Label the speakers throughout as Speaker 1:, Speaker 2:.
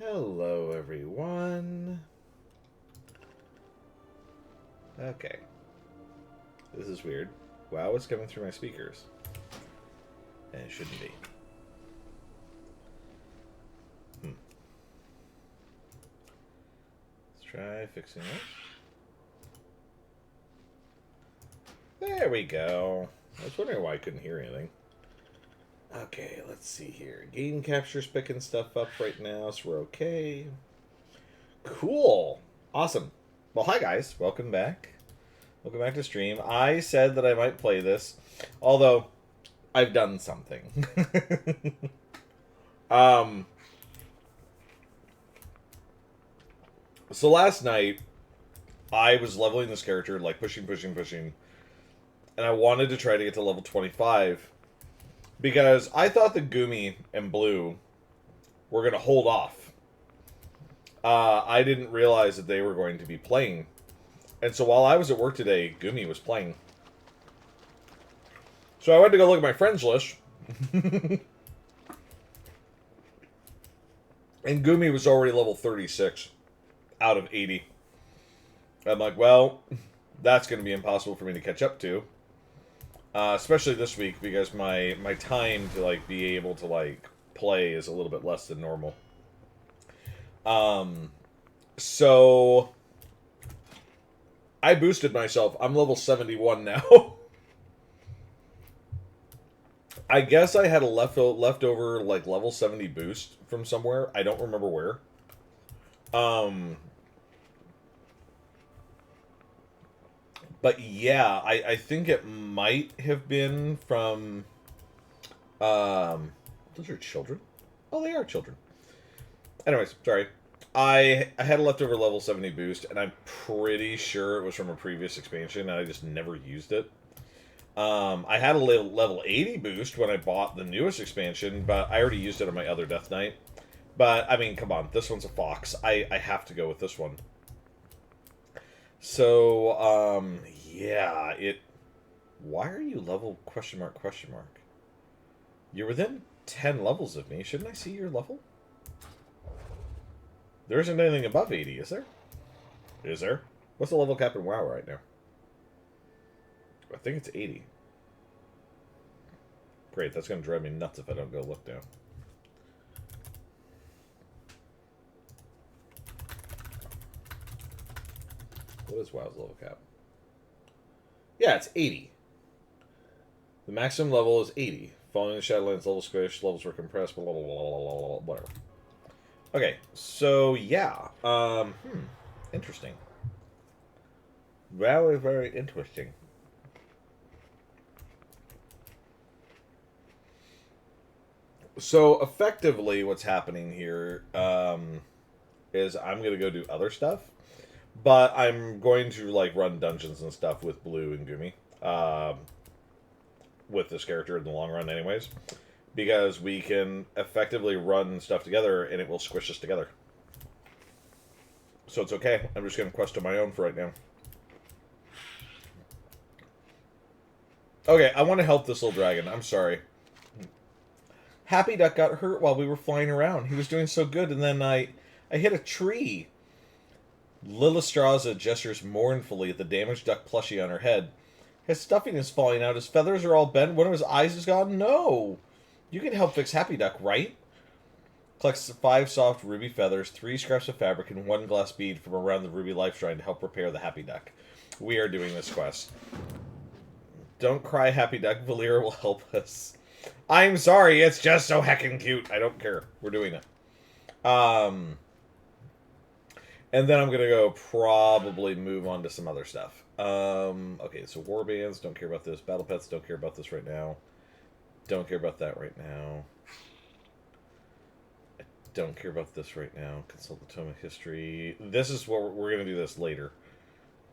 Speaker 1: Hello, everyone. Okay. This is weird. WoW is coming through my speakers. And it shouldn't be. Let's try fixing this. There we go. I was wondering why I couldn't hear anything. Okay, let's see here. Game capture's picking stuff up right now, so we're okay. Cool. Awesome. Well, hi guys. Welcome back. Welcome back to stream. I said that I might play this, although I've done something. So last night, I was leveling this character, like pushing, and I wanted to try to get to level 25, because I thought the Gumi and Blue were going to hold off. I didn't realize that they were going to be playing. And so while I was at work today, Gumi was playing. So I went to go look at my friends list. And Gumi was already level 36 out of 80. I'm like, well, that's going to be impossible for me to catch up to. Especially this week, because my time to like be able to like play is a little bit less than normal. So I boosted myself. I'm level 71 now. I guess I had a leftover like level 70 boost from somewhere. I don't remember where. But yeah, I think it might have been from those are children? Oh, they are children. Anyways, sorry. I had a leftover level 70 boost, and I'm pretty sure it was from a previous expansion, and I just never used it. I had a level 80 boost when I bought the newest expansion, but I already used it on my other Death Knight. But, I mean, come on. This one's a fox. I have to go with this one. So, yeah, Why are you level question mark? You're within 10 levels of me. Shouldn't I see your level? There isn't anything above 80, is there? Is there? What's the level cap in WoW right now? I think it's 80. Great, that's going to drive me nuts if I don't go look now. What is WoW's level cap? Yeah, it's 80. The maximum level is 80. Following the Shadowlands level squish, levels were compressed, blah, blah, blah, blah, blah, blah, whatever. Okay, so yeah. Interesting. Very, very interesting. So effectively what's happening here is I'm going to go do other stuff. But I'm going to like run dungeons and stuff with Blue and Gumi. With this character in the long run anyways. Because we can effectively run stuff together and it will squish us together. So it's okay. I'm just going to quest on my own for right now. Okay, I want to help this little dragon. I'm sorry. Happy Duck got hurt while we were flying around. He was doing so good, and then I hit a tree. Lilistraza gestures mournfully at the damaged duck plushie on her head. His stuffing is falling out. His feathers are all bent. One of his eyes is gone. No! You can help fix Happy Duck, right? Collects 5 soft ruby feathers, 3 scraps of fabric, and 1 glass bead from around the ruby life shrine to help repair the Happy Duck. We are doing this quest. Don't cry, Happy Duck. Valera will help us. I'm sorry. It's just so heckin' cute. I don't care. We're doing it. And then I'm going to go probably move on to some other stuff. Okay, so warbands, don't care about this. Battle pets, don't care about this right now. Don't care about that right now. I don't care about this right now. Consult the Tome of History. This is what we're going to do this later.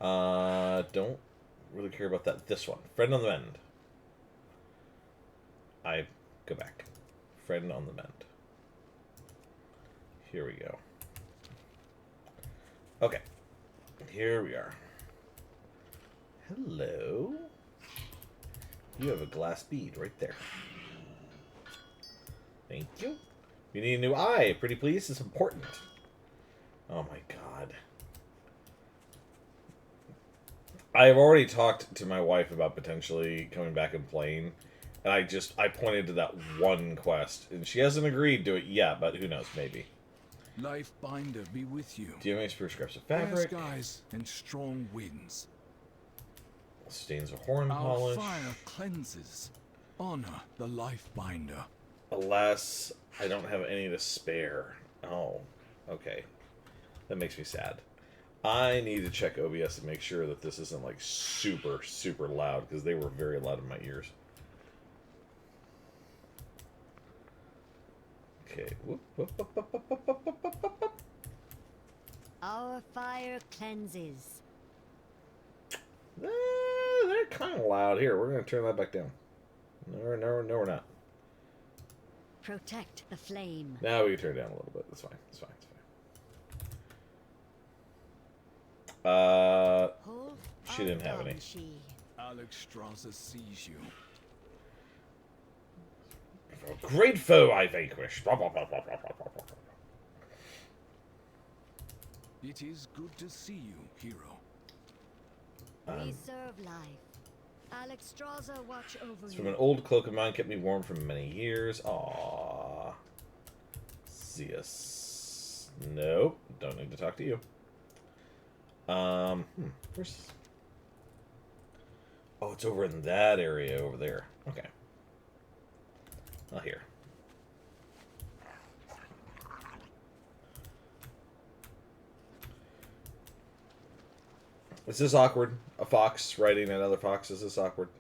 Speaker 1: Don't really care about that. This one. Friend on the Mend. I go back. Friend on the Mend. Here we go. Okay. Here we are. Hello. You have a glass bead right there. Thank you. You need a new eye. Pretty please? It's important. Oh my god. I have already talked to my wife about potentially coming back and playing. And I pointed to that one quest. And she hasn't agreed to it yet, but who knows, maybe.
Speaker 2: Life binder be with you.
Speaker 1: Do you have any spruce scraps of
Speaker 2: Fair
Speaker 1: fabric?
Speaker 2: skies and strong winds.
Speaker 1: Stains of horn
Speaker 2: Our
Speaker 1: polish.
Speaker 2: fire cleanses. Honor the life binder.
Speaker 1: Alas, I don't have any to spare. Oh, okay. That makes me sad. I need to check OBS and make sure that this isn't like super, super loud, because they were very loud in my ears. Okay. Whoop, whoop, whoop, whoop, whoop, whoop, whoop, whoop, whoop, whoop.
Speaker 3: Our fire cleanses.
Speaker 1: They're kind of loud. Here, we're going to turn that back down. No, we're not.
Speaker 3: Protect the flame.
Speaker 1: Now we can turn it down a little bit. That's fine. That's fine. That's fine.
Speaker 3: Hold
Speaker 1: She didn't have any.
Speaker 2: Alex Strasser sees you.
Speaker 1: Great foe I vanquish.
Speaker 2: It is good to see you, hero.
Speaker 3: We serve life. Alex Strasser watch over
Speaker 1: It's
Speaker 3: you.
Speaker 1: from an old cloak of mine, kept me warm for many years. Aww. Zeus. Nope. Don't need to talk to you. Where's... Oh, it's over in that area over there. Okay. Not here. Is this awkward? A fox riding another fox? Is this awkward?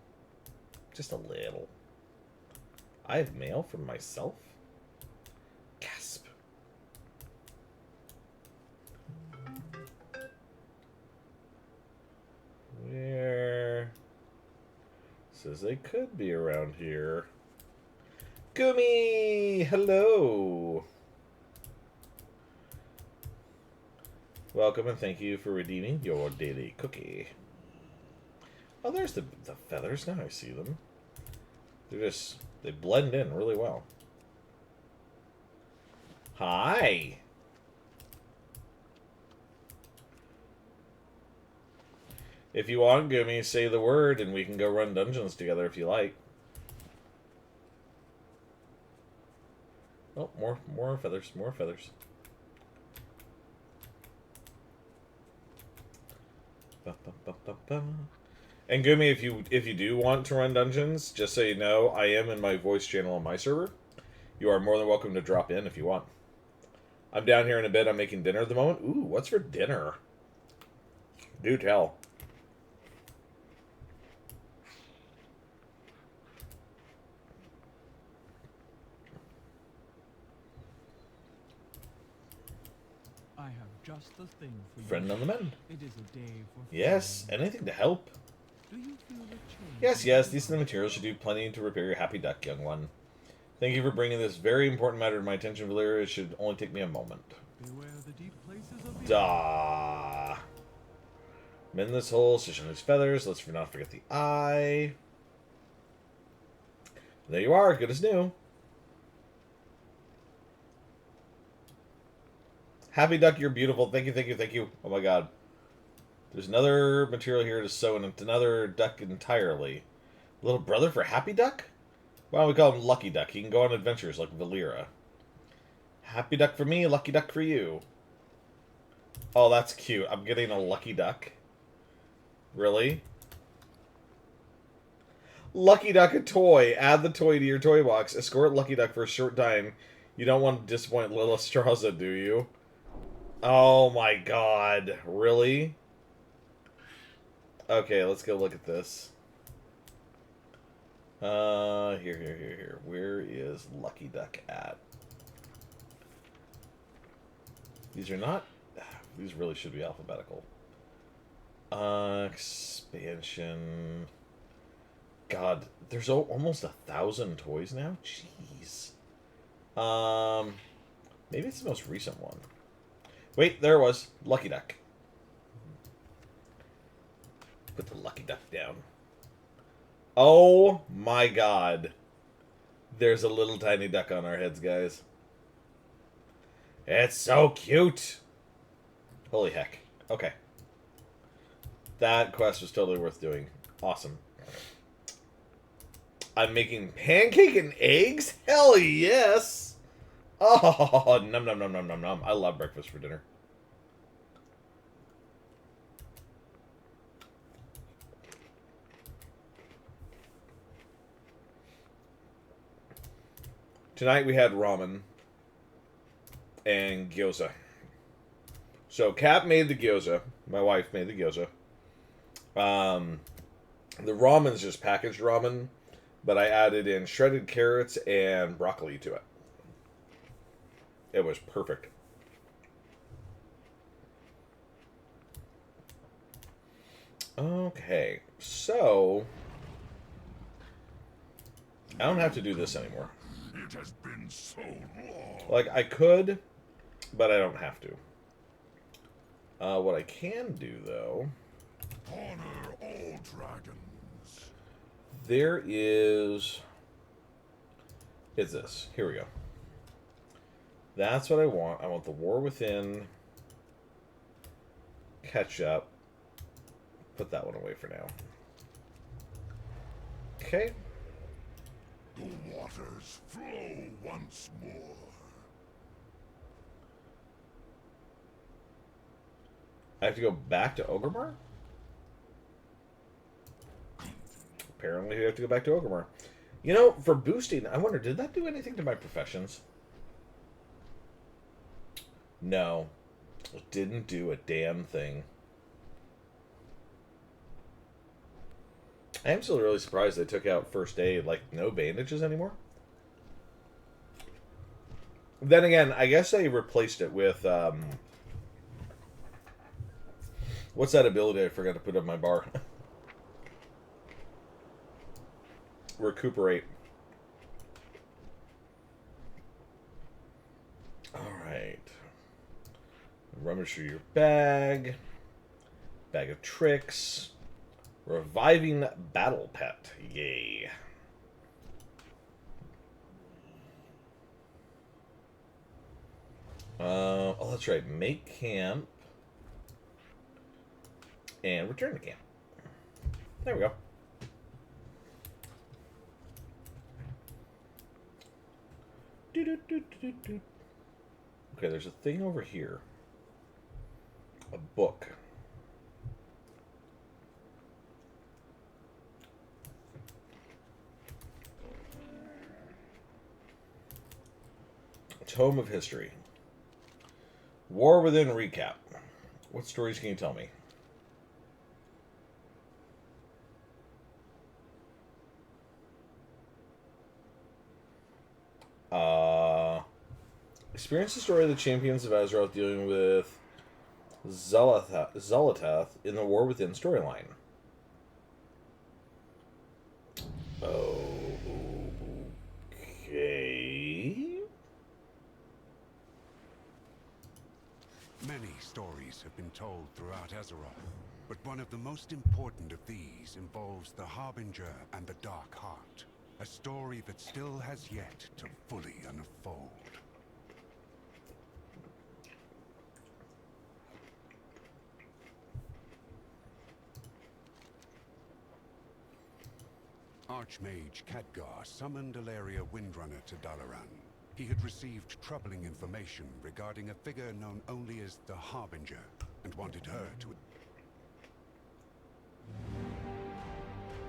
Speaker 1: Just a little. I have mail from myself? Gasp. Where? Says they could be around here. Gumi! Hello! Welcome and thank you for redeeming your daily cookie. Oh, there's the feathers. Now I see them. They blend in really well. Hi! If you want, Gumi, say the word and we can go run dungeons together if you like. Oh, more feathers, more feathers. And Gumi, if you do want to run dungeons, just so you know, I am in my voice channel on my server. You are more than welcome to drop in if you want. I'm down here in a bit. I'm making dinner at the moment. Ooh, what's for dinner? Do tell.
Speaker 4: I have just the thing for you.
Speaker 1: Friend on the mend.
Speaker 4: It is a day for
Speaker 1: Yes,
Speaker 4: fun.
Speaker 1: anything to help.
Speaker 4: Do you feel the change?
Speaker 1: Yes, yes, these are the materials should do plenty to repair your happy duck, young one. Thank you for bringing this very important matter to my attention, Valeria. It should only take me a moment.
Speaker 4: Beware the deep places of the
Speaker 1: Da. Mend this hole, stitch on these feathers. Let's not forget the eye. There you are, good as new. Happy duck, you're beautiful. Thank you, thank you, thank you. Oh my god. There's another material here to sew in another duck entirely. Little brother for Happy Duck? Why don't we call him Lucky Duck? He can go on adventures like Valera. Happy Duck for me, Lucky Duck for you. Oh, that's cute. I'm getting a Lucky Duck. Really? Lucky Duck a toy. Add the toy to your toy box. Escort Lucky Duck for a short time. You don't want to disappoint Lila Straza, do you? Oh my god. Really? Okay, let's go look at this. Here. Where is Lucky Duck at? These are not... These really should be alphabetical. Expansion... God, there's almost 1,000 toys now? Jeez. Maybe it's the most recent one. Wait, there it was. Lucky Duck. Put the Lucky Duck down. Oh my god. There's a little tiny duck on our heads, guys. It's so cute. Holy heck. Okay. That quest was totally worth doing. Awesome. I'm making pancake and eggs? Hell yes! Oh, num num num num num num. I love breakfast for dinner. Tonight we had ramen and gyoza. So Kat made the gyoza. My wife made the gyoza. The ramen's just packaged ramen, but I added in shredded carrots and broccoli to it. It was perfect. Okay, so I don't have to do this anymore.
Speaker 5: It has been so long.
Speaker 1: Like, I could, but I don't have to. What I can do, though...
Speaker 5: Honor all dragons.
Speaker 1: There is... Is this. Here we go. That's what I want. I want the War Within. Catch up. Put that one away for now. Okay.
Speaker 5: The waters flow once more.
Speaker 1: I have to go back to Orgrimmar? Apparently I have to go back to Orgrimmar. You know, for boosting, I wonder, did that do anything to my professions? No. It didn't do a damn thing. I am still really surprised they took out first aid, like, no bandages anymore. Then again, I guess they replaced it with, what's that ability I forgot to put on my bar? Recuperate. Alright. Rummage through your bag. Bag of tricks. Reviving battle pet. Yay. Oh, that's right. Make camp. And return to camp. There we go. Okay, there's a thing over here. A book. Tome of History. War Within recap. What stories can you tell me? Experience the story of the champions of Azeroth dealing with Zolotath in the War Within storyline. Okay.
Speaker 6: Many stories have been told throughout Azeroth, but one of the most important of these involves the Harbinger and the Dark Heart, a story that still has yet to fully unfold. Archmage Khadgar summoned Ilaria Windrunner to Dalaran. He had received troubling information regarding a figure known only as the Harbinger, and wanted her to...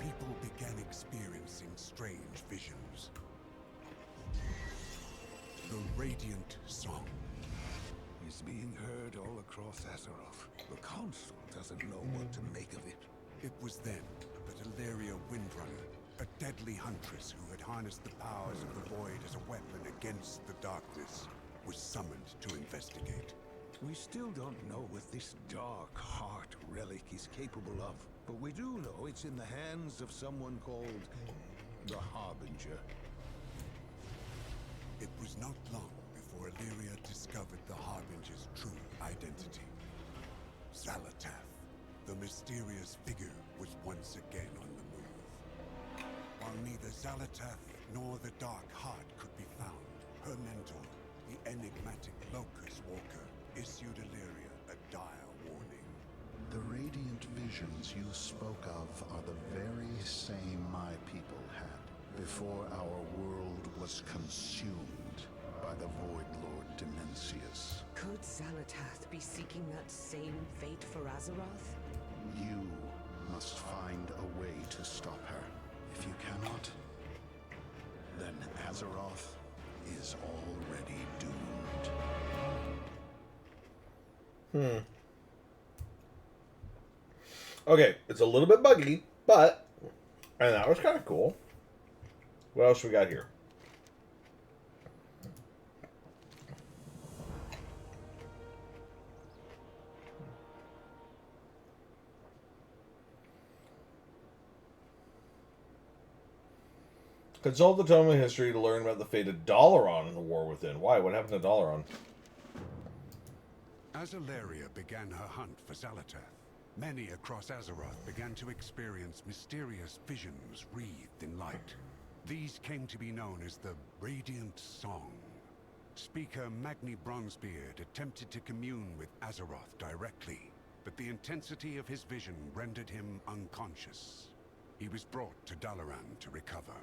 Speaker 6: People began experiencing strange visions. The Radiant Song
Speaker 7: is being heard all across Azeroth. The Council doesn't know what to make of it.
Speaker 6: It was then that Ilaria Windrunner, a deadly huntress who had harnessed the powers of the Void as a weapon against the darkness, was summoned to investigate.
Speaker 7: We still don't know what this Dark Heart relic is capable of, but we do know it's in the hands of someone called the Harbinger.
Speaker 6: It was not long before Illyria discovered the Harbinger's true identity. Zolotath, the mysterious figure, was once again on the move. While neither Zolotath nor the Dark Heart could be found, her mentor, the enigmatic Locust Walker issued Illyria a dire warning.
Speaker 8: The radiant visions you spoke of are the very same my people had before our world was consumed by the Void Lord Dimensius.
Speaker 9: Could Xalatath be seeking that same fate for Azeroth?
Speaker 8: You must find a way to stop her. If you cannot, then Azeroth is already doomed.
Speaker 1: Okay, it's a little bit buggy, but... And that was kind of cool. What else we got here? Consult the Tome of History to learn about the fate of Dalaran in the War Within. Why? What happened to Dalaran?
Speaker 6: As Illyria began her hunt for Xalatath, many across Azeroth began to experience mysterious visions wreathed in light. These came to be known as the Radiant Song. Speaker Magni Bronzebeard attempted to commune with Azeroth directly, but the intensity of his vision rendered him unconscious. He was brought to Dalaran to recover.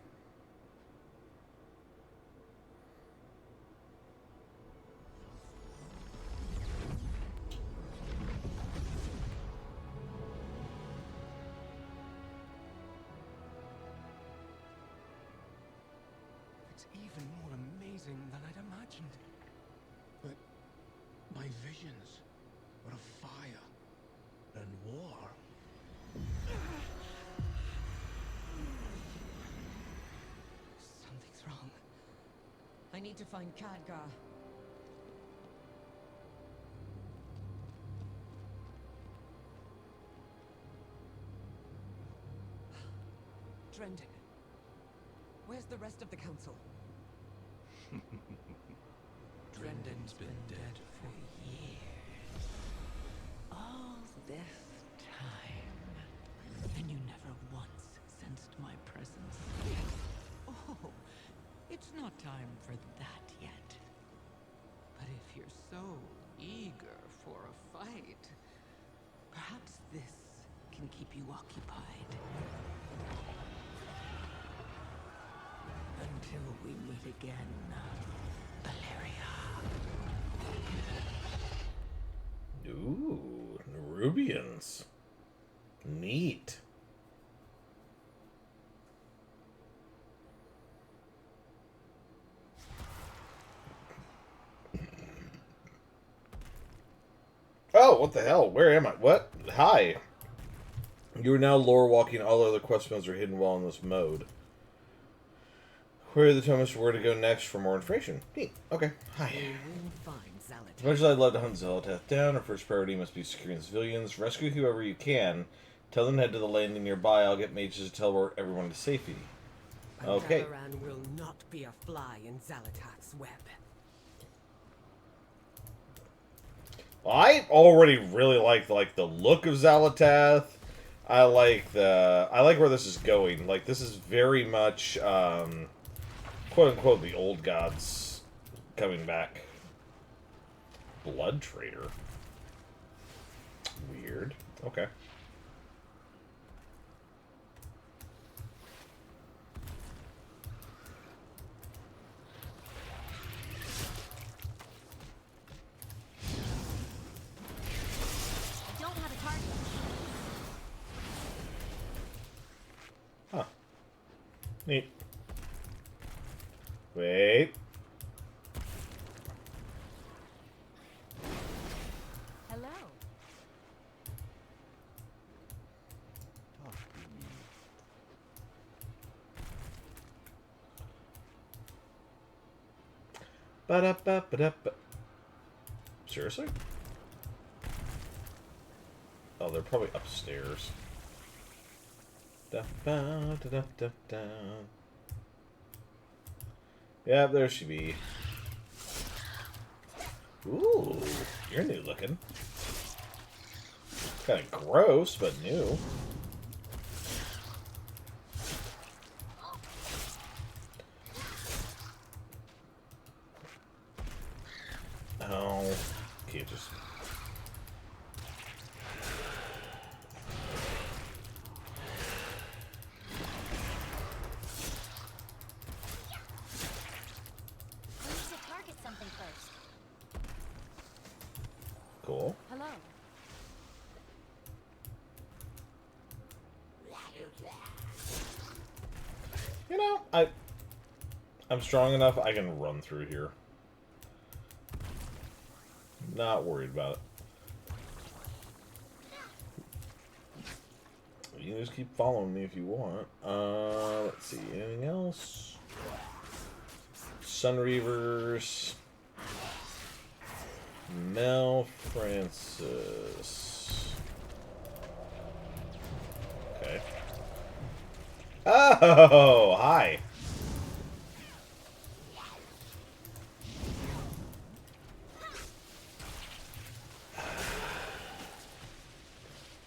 Speaker 2: It's even more amazing than I'd imagined. But my visions were of fire and war.
Speaker 9: Something's wrong. I need to find Khadgar. Drendon. Where's the rest of the council?
Speaker 2: Drendon's been dead for
Speaker 9: years. All this time. And you never once sensed my presence. Oh, it's not time for that yet. But if you're so eager for a fight, perhaps this can keep you occupied. Until we meet again, Valeria.
Speaker 1: Ooh, Nerubians. Neat. Oh, what the hell? Where am I? What? Hi. You are now lore walking. All other quest modes are hidden well in this mode. Where the Thomas where to go next for more information. Neat. Okay. Hi. As much as I'd love to hunt Xalatath down, our first priority must be securing civilians. Rescue whoever you can. Tell them to head to the landing nearby. I'll get mages to tell everyone to safety. Okay.
Speaker 9: Dalaran will not be a fly in Xalatath's web.
Speaker 1: I already really like the look of Xalatath. I like where this is going. Like, this is very much quote unquote the old gods coming back. Blood Trader. Weird. Okay.
Speaker 3: Don't have a target.
Speaker 1: Huh. Neat. Wait.
Speaker 3: Hello.
Speaker 1: Ba-da-ba-ba-da-ba. Seriously? Oh, they're probably upstairs. Da-ba-da-da-da-da. Yeah, there she be. Ooh, you're new looking. Kind of gross, but new. I'm strong enough. I can run through here. Not worried about it. You can just keep following me if you want. Let's see. Anything else? Sunreavers. Mel Francis. Okay. Oh, hi.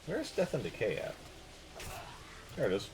Speaker 1: Where's Death and Decay at? There it is.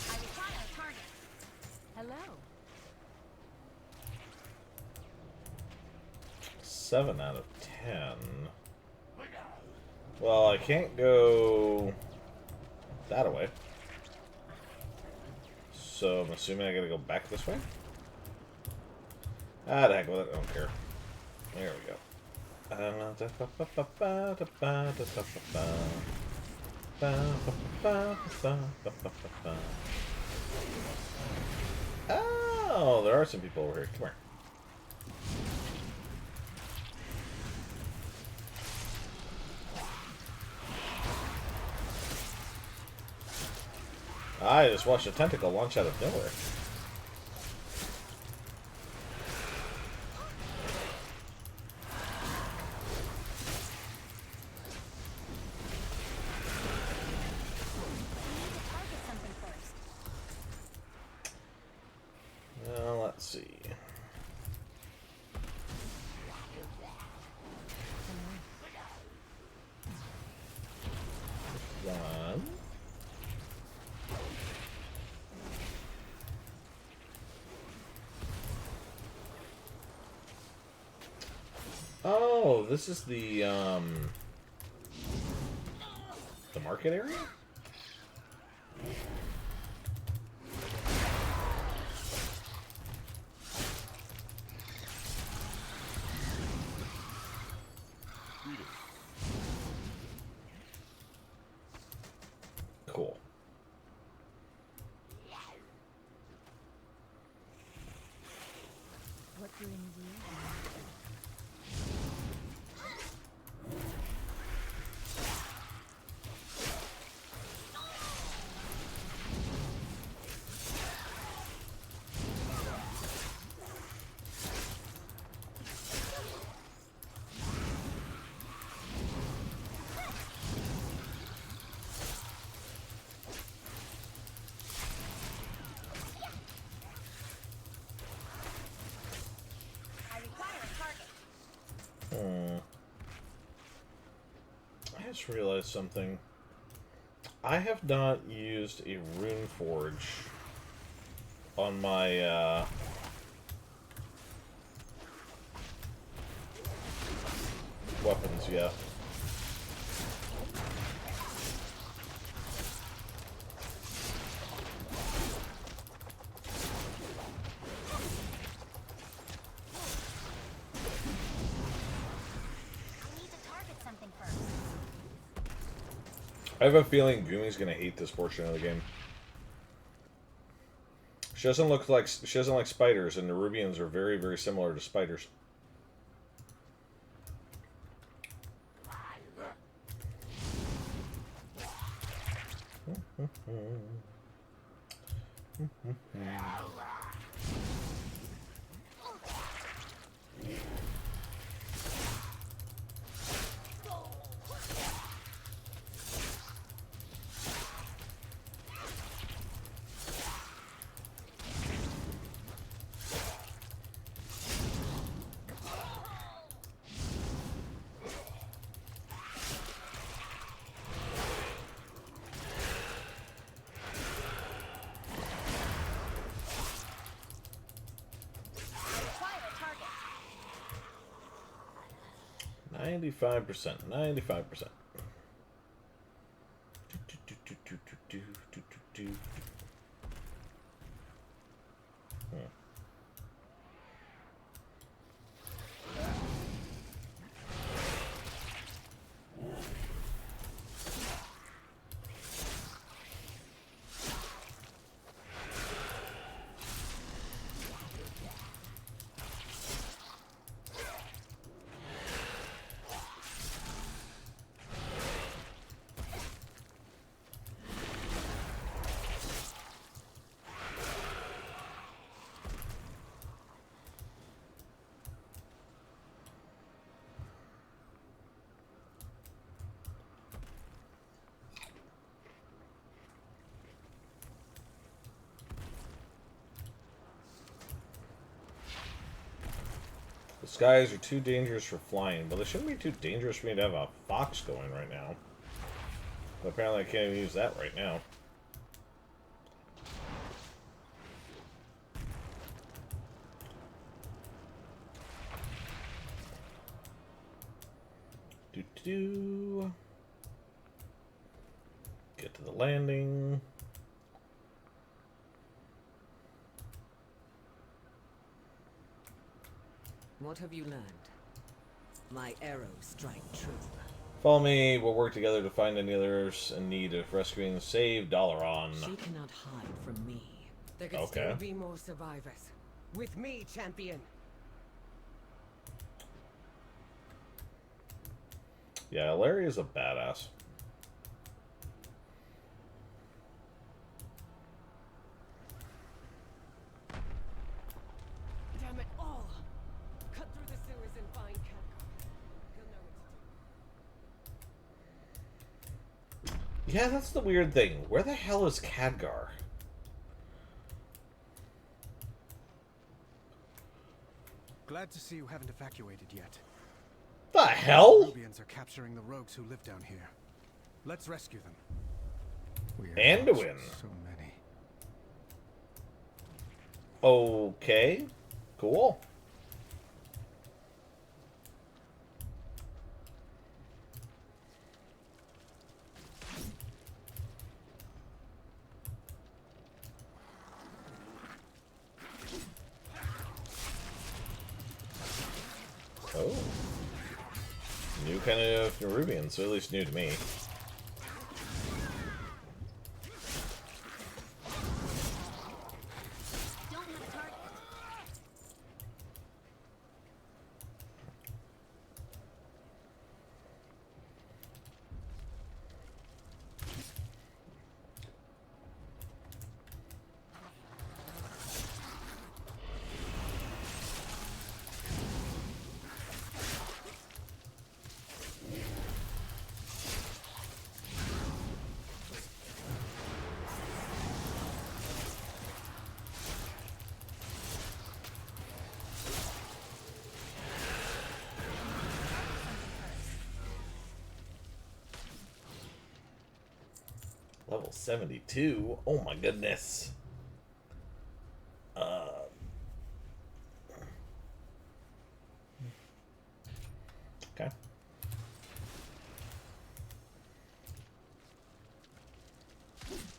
Speaker 3: I require a target. Hello.
Speaker 1: 7 out of 10. Well, I can't go that way. So I'm assuming I gotta go back this way? Ah, the heck with it. I don't care. There we go. Oh, there are some people over here. Come here. I just watched a tentacle launch out of nowhere.
Speaker 3: I need to target something first.
Speaker 1: Well, let's see. One. Oh, this is the market area? Cool.
Speaker 3: What brings you? I require a target.
Speaker 1: I just realized something. I have not used a rune forge on my weapons yet.
Speaker 3: I need to target something first.
Speaker 1: I have a feeling Gumi's gonna hate this portion of the game. She doesn't like spiders, and the Nerubians are very, very similar to spiders. 95%. 95%. The skies are too dangerous for flying, but they shouldn't be too dangerous for me to have a fox going right now. But apparently I can't even use that right now. Do. Get to the landing.
Speaker 9: What have you learned? My arrows strike true.
Speaker 1: Follow me. We'll work together to find any others in need of rescuing. Save Dalaran.
Speaker 9: She cannot hide from me.
Speaker 10: There could still be more survivors. With me, champion.
Speaker 1: Yeah, Larry is a badass.
Speaker 10: Damn it all! Cut through the sewers and find Khadgar. He'll know what to do.
Speaker 1: Yeah, that's the weird thing. Where the hell is Khadgar?
Speaker 2: Glad to see you haven't evacuated yet.
Speaker 1: The hell?
Speaker 2: Rubians are capturing the rogues who live down here. Let's rescue them. We have
Speaker 1: Anduin.
Speaker 2: lost so many.
Speaker 1: Okay. Cool. Oh. New kind of Nerubian, so at least new to me.
Speaker 3: Don't have a target.
Speaker 1: Level 72? Oh my goodness. Okay.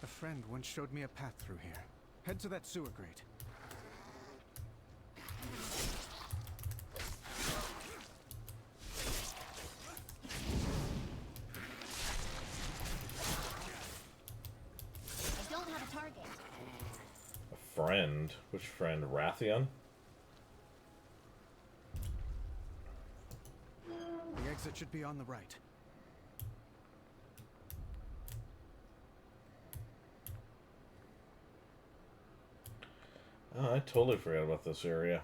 Speaker 2: A friend once showed me a path through here. Head to that sewer grate.
Speaker 3: I don't have a target.
Speaker 1: A friend? Which friend? Rathion?
Speaker 2: The exit should be on the right.
Speaker 1: Oh, I totally forgot about this area.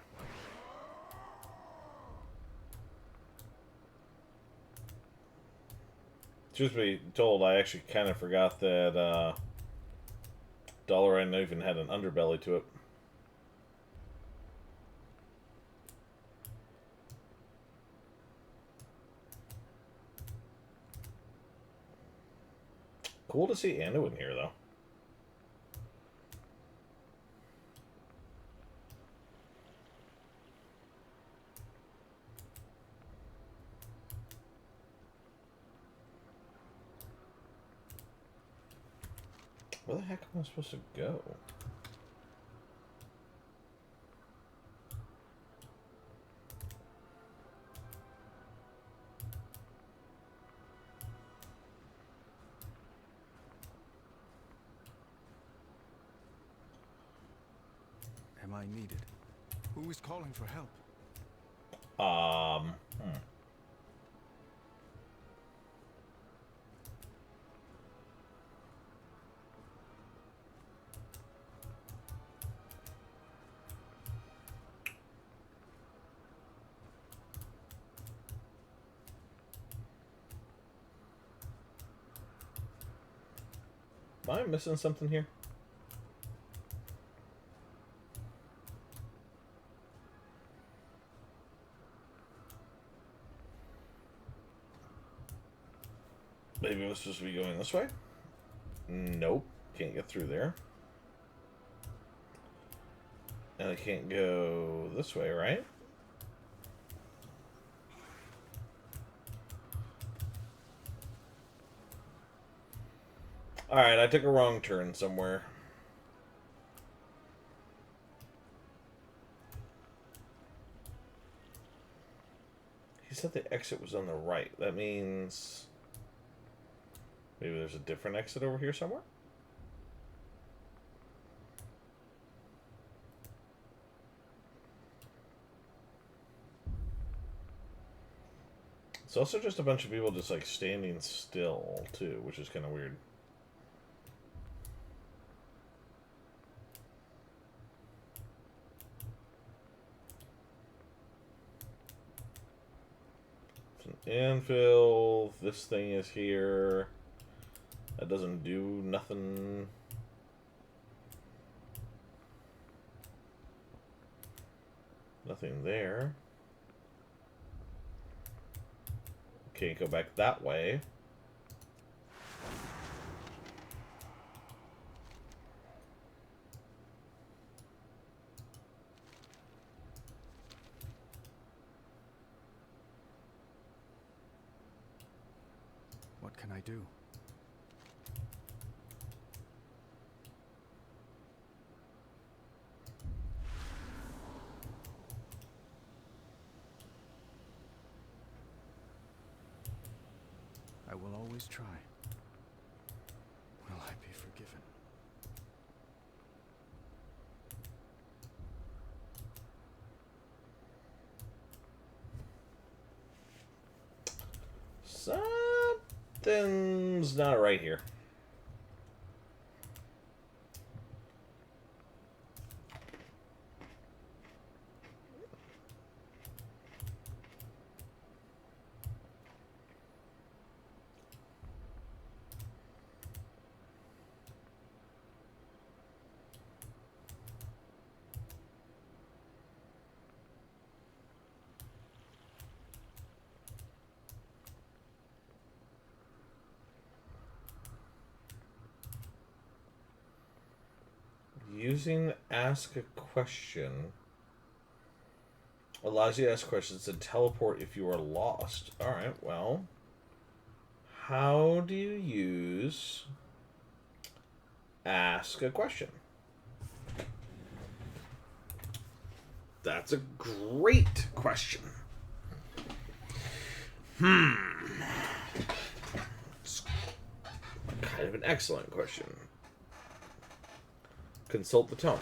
Speaker 1: Truth be told, I actually kind of forgot that Dalaran even had an underbelly to it. Cool to see Anduin here, though. Where the heck am I supposed to go?
Speaker 2: Am I needed? Who is calling for help?
Speaker 1: Am I missing something here? Maybe I was supposed to be going this way? Nope. Can't get through there. And I can't go this way, right? Alright, I took a wrong turn somewhere. He said the exit was on the right. That means... maybe there's a different exit over here somewhere? It's also just a bunch of people just like standing still too, which is kind of weird. It's an anvil. This thing is here. That doesn't do nothing. Nothing there. Can't go back that way.
Speaker 2: What can I do? I will always try. Will I be forgiven?
Speaker 1: Something's not right here. Using ask a question allows you to ask questions and teleport if you are lost. Alright, well, how do you use ask a question? That's a great question. It's kind of an excellent question. Consult the tome.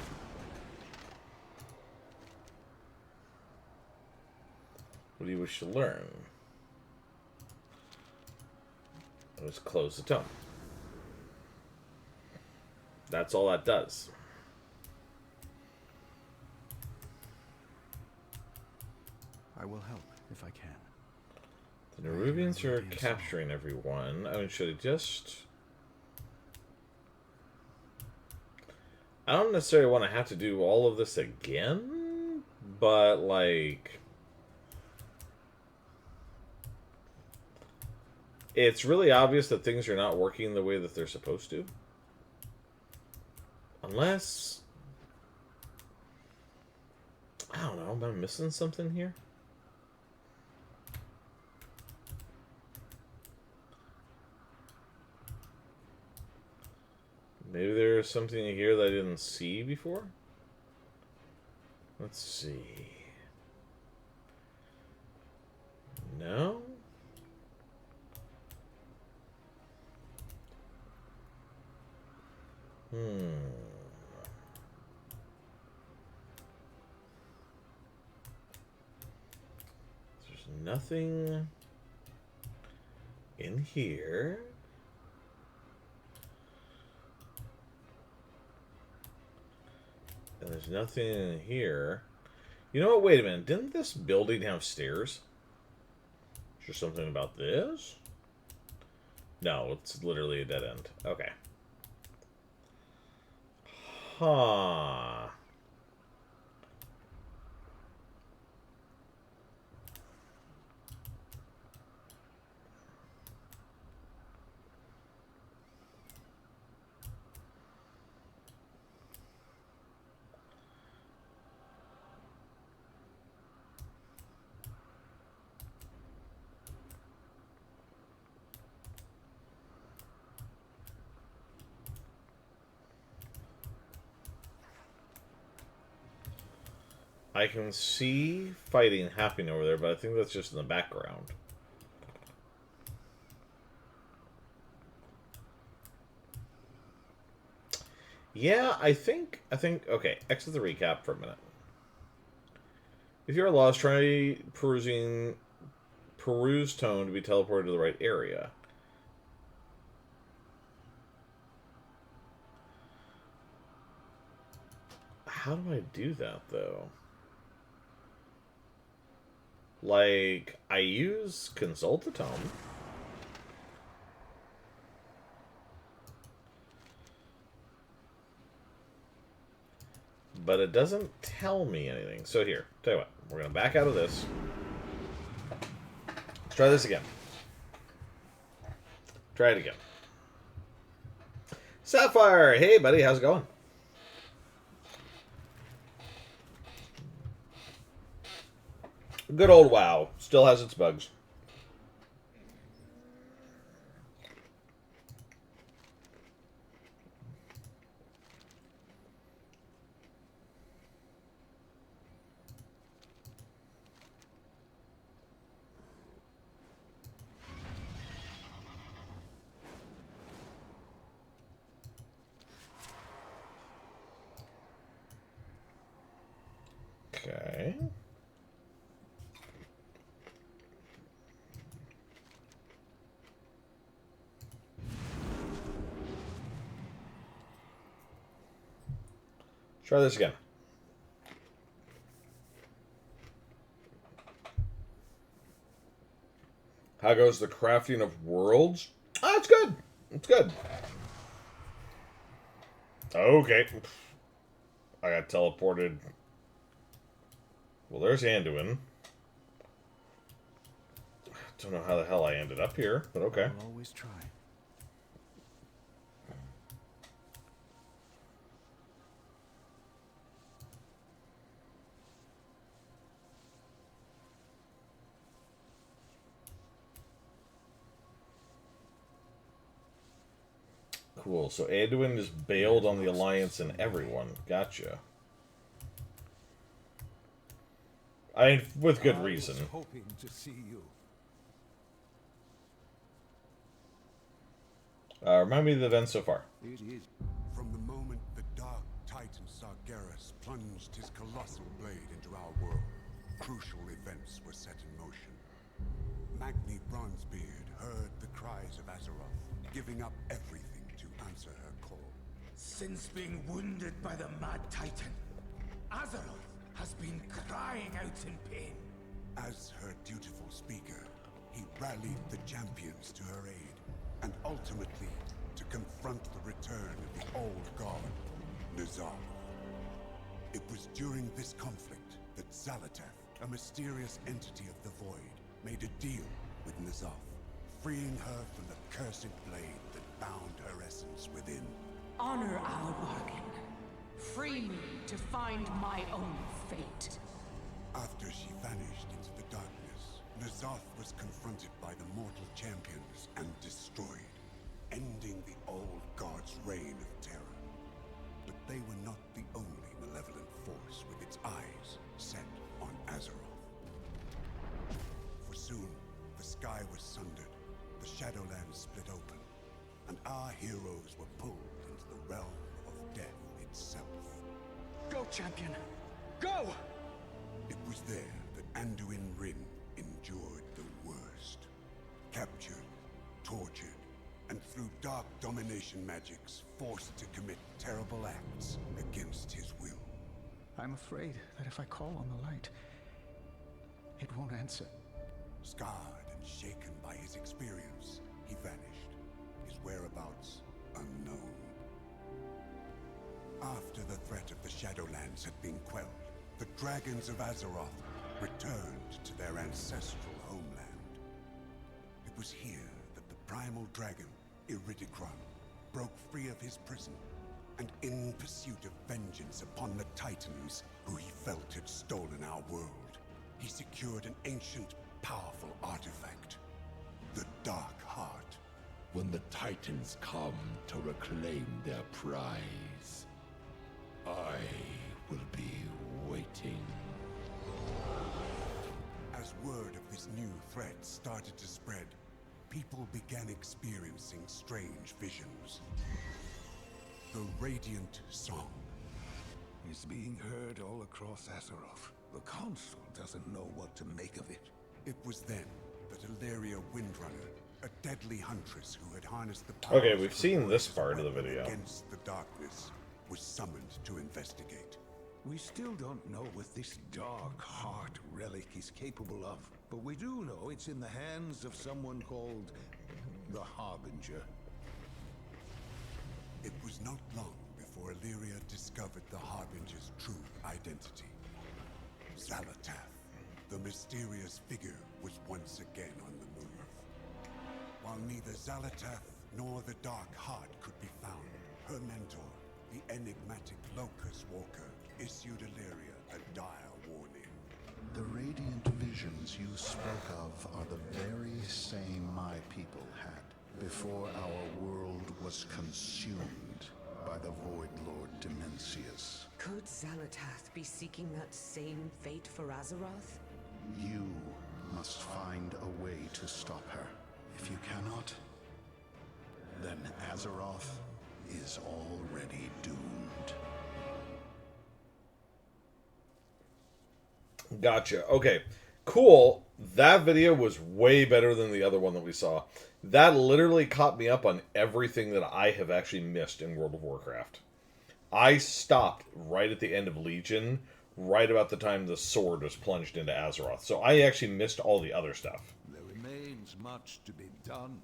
Speaker 1: What do you wish to learn? Let's close the tome. That's all that does.
Speaker 2: I will help if I can.
Speaker 1: The Nerubians are capturing everyone. I mean, should I just... I don't necessarily want to have to do all of this again, but, like... it's really obvious that things are not working the way that they're supposed to. Unless... I don't know, am I missing something here? Maybe there's something in here that I didn't see before? Let's see. No? There's nothing in here. And there's nothing in here. You know what? Wait a minute. Didn't this building have stairs? Is there something about this? No, it's literally a dead end. Okay. Huh. I can see fighting happening over there, but I think that's just in the background. Yeah, I think, okay, exit the recap for a minute. If you're lost, try peruse tone to be teleported to the right area. How do I do that, though? Like, I use consult the tome. But it doesn't tell me anything. So here, tell you what, we're going to back out of this. Let's try this again. Try it again. Sapphire! Hey, buddy, how's it going? Good old WoW. Still has its bugs. Okay. Try this again. How goes the crafting of worlds? Ah, it's good. It's good. Okay. I got teleported. Well, there's Anduin. Don't know how the hell I ended up here, but okay.
Speaker 7: I'll always try.
Speaker 1: Cool. So Anduin is bailed on the Alliance and everyone. Gotcha. With good reason.
Speaker 7: I was hoping to see you.
Speaker 1: Remind me of the events so far.
Speaker 7: It is.
Speaker 6: From the moment the Dark Titan Sargeras plunged his colossal blade into our world, crucial events were set in motion. Magni Bronzebeard heard the cries of Azeroth, giving up everything to answer her call.
Speaker 2: Since being wounded by the Mad Titan, Azeroth has been crying out in pain.
Speaker 6: As her dutiful speaker, he rallied the champions to her aid, and ultimately to confront the return of the old god, N'Zoth. It was during this conflict that Xal'atath, a mysterious entity of the Void, made a deal with N'Zoth, freeing her from the cursed blade that bound her essence within.
Speaker 10: Honor our bargain. Free me to find my own fate.
Speaker 6: After she vanished into the darkness, N'Zoth was confronted by the mortal champions and destroyed, ending the old god's reign of terror. was sundered, the Shadowlands split open, and our heroes were pulled into the realm of death itself.
Speaker 2: Go, champion! Go!
Speaker 6: It was there that Anduin Rin endured the worst. Captured, tortured, and through dark domination magics, forced to commit terrible acts against his will.
Speaker 7: I'm afraid that if I call on the light, it won't answer.
Speaker 6: Scarred and shaken by his experience, he vanished, his whereabouts unknown. After the threat of the Shadowlands had been quelled, the dragons of Azeroth returned to their ancestral homeland. It was here that the primal dragon, Iridikron, broke free of his prison, and in pursuit of vengeance upon the Titans who he felt had stolen our world, he secured an ancient, powerful artifact, the Dark Heart.
Speaker 5: When the Titans come to reclaim their prize, I will be waiting.
Speaker 6: As word of this new threat started to spread, people began experiencing strange visions. The Radiant Song.
Speaker 7: It's being heard all across Azeroth. The Council doesn't know what to make of it.
Speaker 6: It was then that Illyria Windrunner, a deadly huntress who had harnessed the power
Speaker 1: Okay, we've seen this part of the video.
Speaker 6: Against the darkness, was summoned to investigate.
Speaker 7: We still don't know what this Dark Heart relic is capable of, but we do know it's in the hands of someone called the Harbinger.
Speaker 6: It was not long before Illyria discovered the Harbinger's true identity. Xalatath, the mysterious figure, was once again on the move. While neither Xalatath nor the Dark Heart could be found, her mentor, the enigmatic Locust Walker, issued Illyria a dire warning.
Speaker 8: The radiant visions you spoke of are the very same my people had before our world was consumed by the Void Lord Dimensius.
Speaker 9: Could Xalatath be seeking that same fate for Azeroth?
Speaker 8: You must find a way to stop her. If you cannot, then Azeroth is already doomed.
Speaker 1: Gotcha. Okay. Cool. That video was way better than the other one that we saw. That literally caught me up on everything that I have actually missed in World of Warcraft. I stopped right at the end of Legion, right about the time the sword was plunged into Azeroth. So I actually missed all the other stuff.
Speaker 7: There remains much to be done.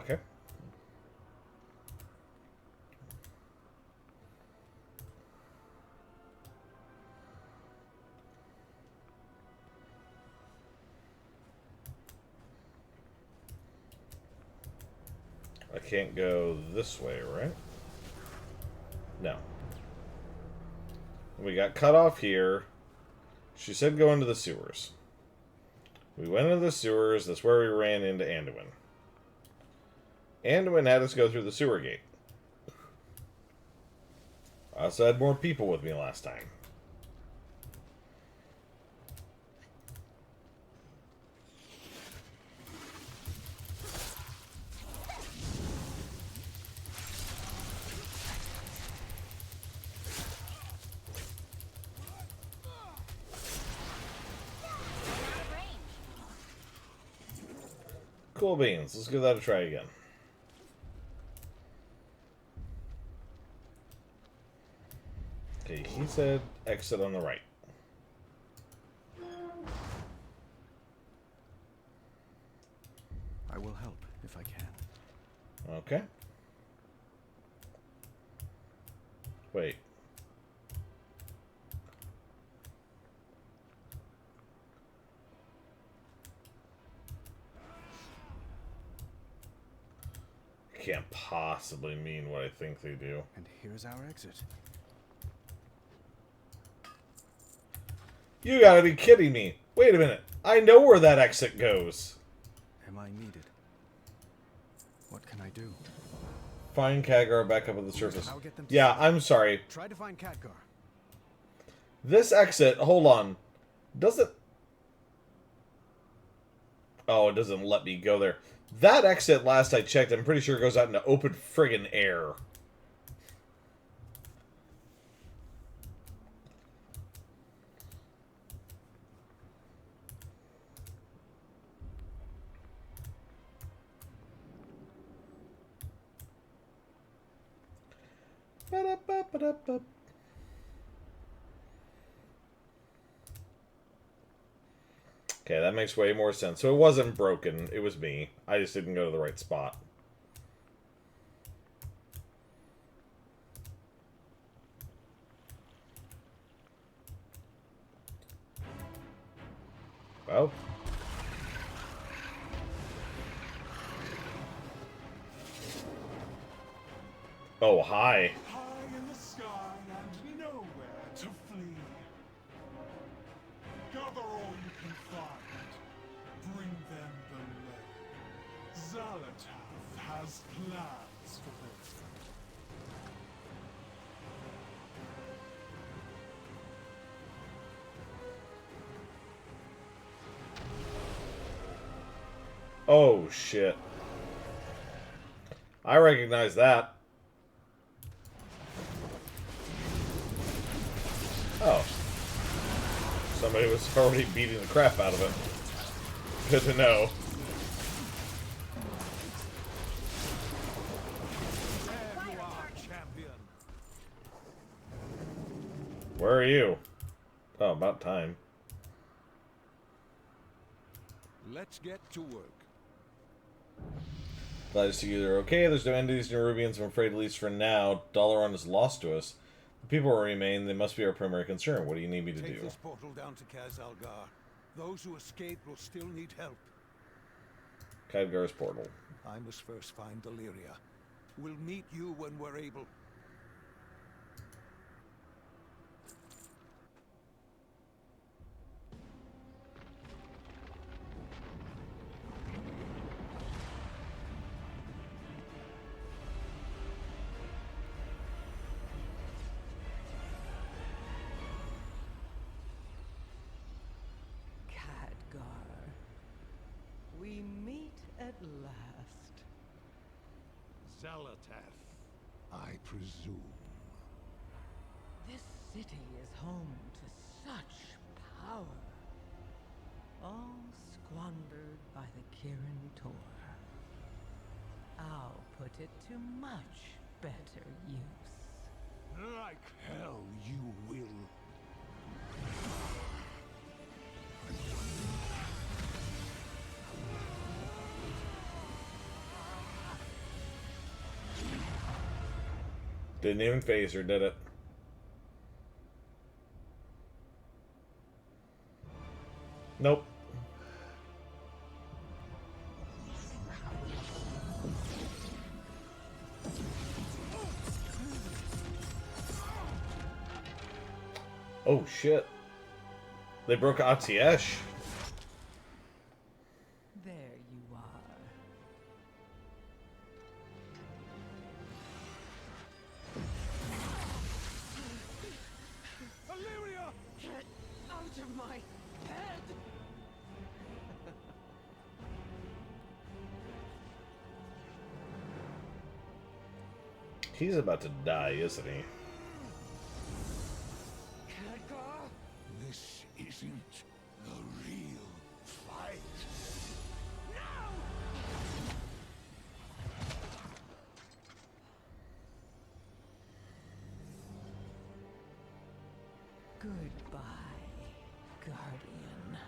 Speaker 1: Okay. I can't go this way, right? No. We got cut off here. She said go into the sewers. We went into the sewers. That's where we ran into Anduin. Anduin had us go through the sewer gate. I also had more people with me last time. Cool beans. Let's give that a try again. Okay, he said exit on the right.
Speaker 4: I will help if I can.
Speaker 1: Okay. Wait. Can't possibly mean what I think they do.
Speaker 4: And here's our exit.
Speaker 1: You gotta be kidding me. Wait a minute. I know where that exit goes.
Speaker 4: Am I needed? What can I do?
Speaker 1: Find Khadgar back up at the surface.
Speaker 4: I'll get them to
Speaker 1: Yeah,
Speaker 4: safety.
Speaker 1: I'm sorry.
Speaker 4: Try to find Khadgar.
Speaker 1: This exit, hold on. Does it... Oh, it doesn't let me go there. That exit, last I checked, I'm pretty sure goes out into open friggin' air. Ba-da-ba-ba-da-ba. Okay, that makes way more sense. So it wasn't broken. It was me. I just didn't go to the right spot. Well. Oh, hi.
Speaker 11: High in the sky and nowhere to flee. Gather all you can find. Bring them the lead. Xalatath has plans for this.
Speaker 1: Oh, shit. I recognize that. Oh. Somebody was already beating the crap out of it. Good to know.
Speaker 7: There you are, champion.
Speaker 1: Where are you? Oh, about time.
Speaker 7: Let's get to work.
Speaker 1: Glad to see you there. Okay, there's no end to these Nerubians, I'm afraid, at least for now. Dalaran is lost to us. The people will remain. They must be our primary concern. What do you need me to
Speaker 7: Take
Speaker 1: do?
Speaker 7: this portal down to Kaz Algar. Those who escape will still need help.
Speaker 1: Khadgar's portal.
Speaker 7: I must first find Deliria. We'll meet you when we're able.
Speaker 9: Khadgar, we meet at last.
Speaker 7: Xalatath, I presume.
Speaker 9: This city is home to such power. All squandered by the Kirin Tor. I'll put it to much better use.
Speaker 7: Like hell you will.
Speaker 1: Didn't even phase her, did it? Nope. Oh shit. They broke Atiesh.
Speaker 9: There you are.
Speaker 7: Deliria!
Speaker 9: Get out of my head!
Speaker 1: He's about to die, isn't he?
Speaker 9: Khadgar?
Speaker 5: This isn't the real fight.
Speaker 9: Goodbye, Guardian.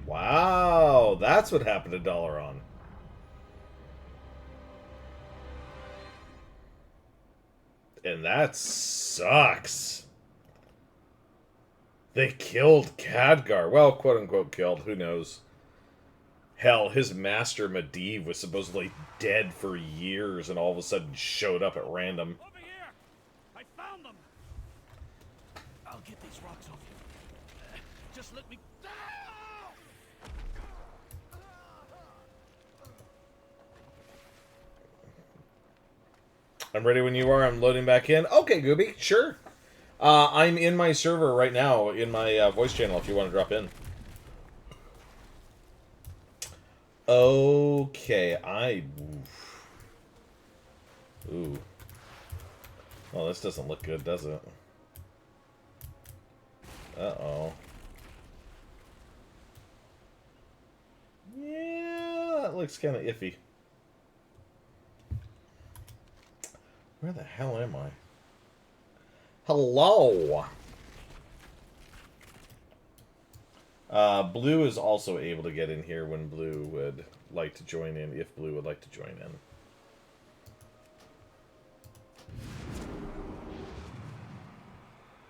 Speaker 1: Wow, that's what happened to Dalaran. And And that sucks. They killed Khadgar. Well, quote-unquote killed. Who knows? Hell, his master, Medivh, was supposedly dead for years and all of a sudden showed up at random.
Speaker 11: Over here! I found them! I'll get these rocks off you. Just let me...
Speaker 1: I'm ready when you are. I'm loading back in. Okay, Gooby, sure. I'm in my server right now, in my voice channel, if you want to drop in. Okay, Ooh. Well, this doesn't look good, does it? Uh-oh. Yeah, that looks kind of iffy. Where the hell am I? Hello! Blue is also able to get in here when Blue would like to join in, if Blue would like to join in.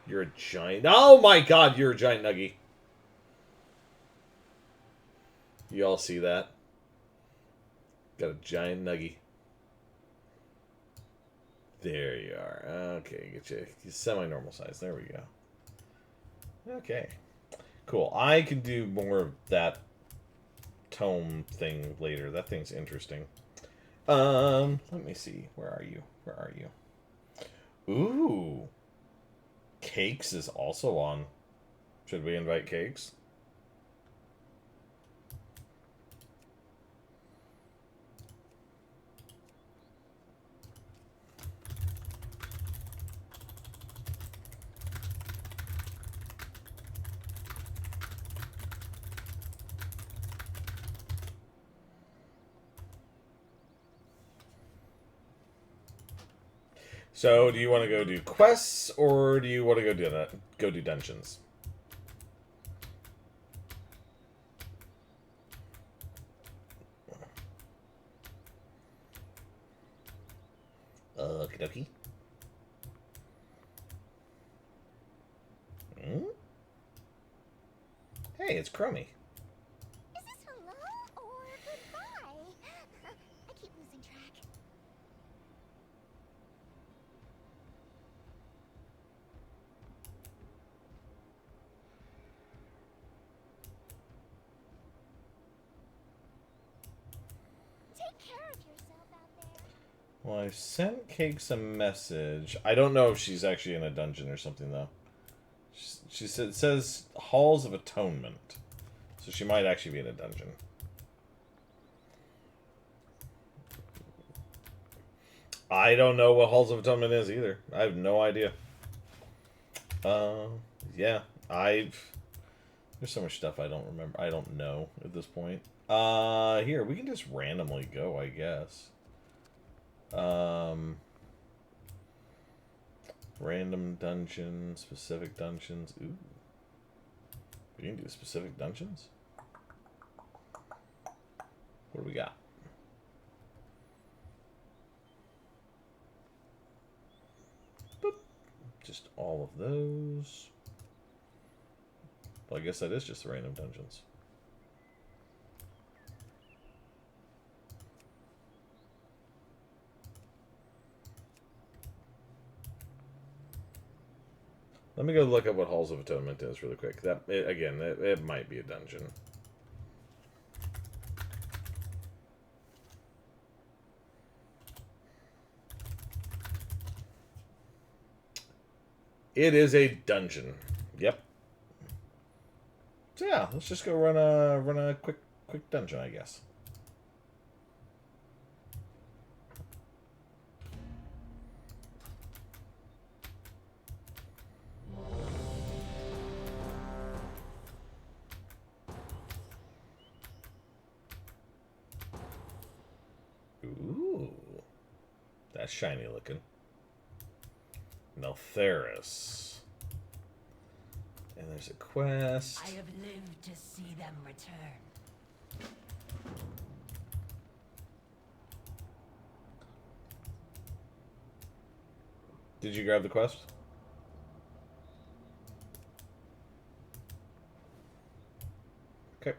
Speaker 1: You're a giant... Oh my god, you're a giant nuggy. You all see that? Got a giant nuggy. There you are. Okay, get you semi-normal size. There we go. Okay. Cool. I can do more of that tome thing later. That thing's interesting. Let me see. Where are you? Where are you? Ooh. Cakes is also on. Should we invite Cakes? So, do you want to go do quests, or do you want to go do dungeons? Okie dokie. Hmm? Hey, it's Crummy.
Speaker 3: Is this hello or goodbye? I keep losing track. Take care of yourself out there.
Speaker 1: Well, I sent Cakes a message. I don't know if she's actually in a dungeon or something, though. She said, it says Halls of Atonement. So she might actually be in a dungeon. I don't know what Halls of Atonement is either. I have no idea. Yeah. There's so much stuff I don't remember. I don't know at this point. Here, we can just randomly go, I guess. Random dungeon, specific dungeons. Ooh. We can do specific dungeons? What do we got? Boop. Just all of those. Well, I guess that is just the random dungeons. Let me go look up what Halls of Atonement is really quick. It might be a dungeon. It is a dungeon. Yep. So yeah, let's just go run a quick dungeon, I guess. Ooh. That's shiny looking. Neltheris. And there's a quest.
Speaker 10: I have lived to see them return.
Speaker 1: Did you grab the quest? Okay.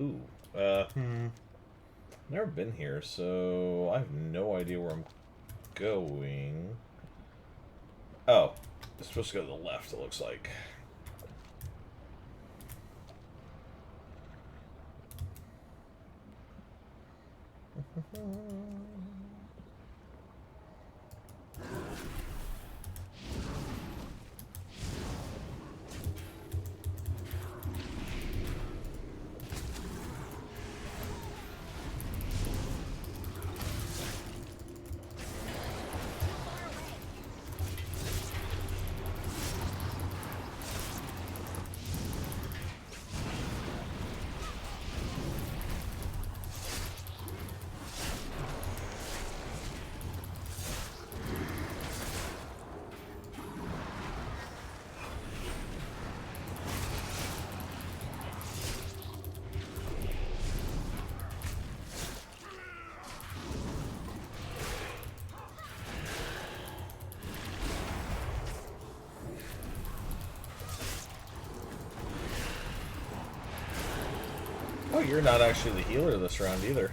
Speaker 1: Ooh, never been here, so I have no idea where I'm going. Oh, it's supposed to go to the left, it looks like. Oh, you're not actually the healer this round either.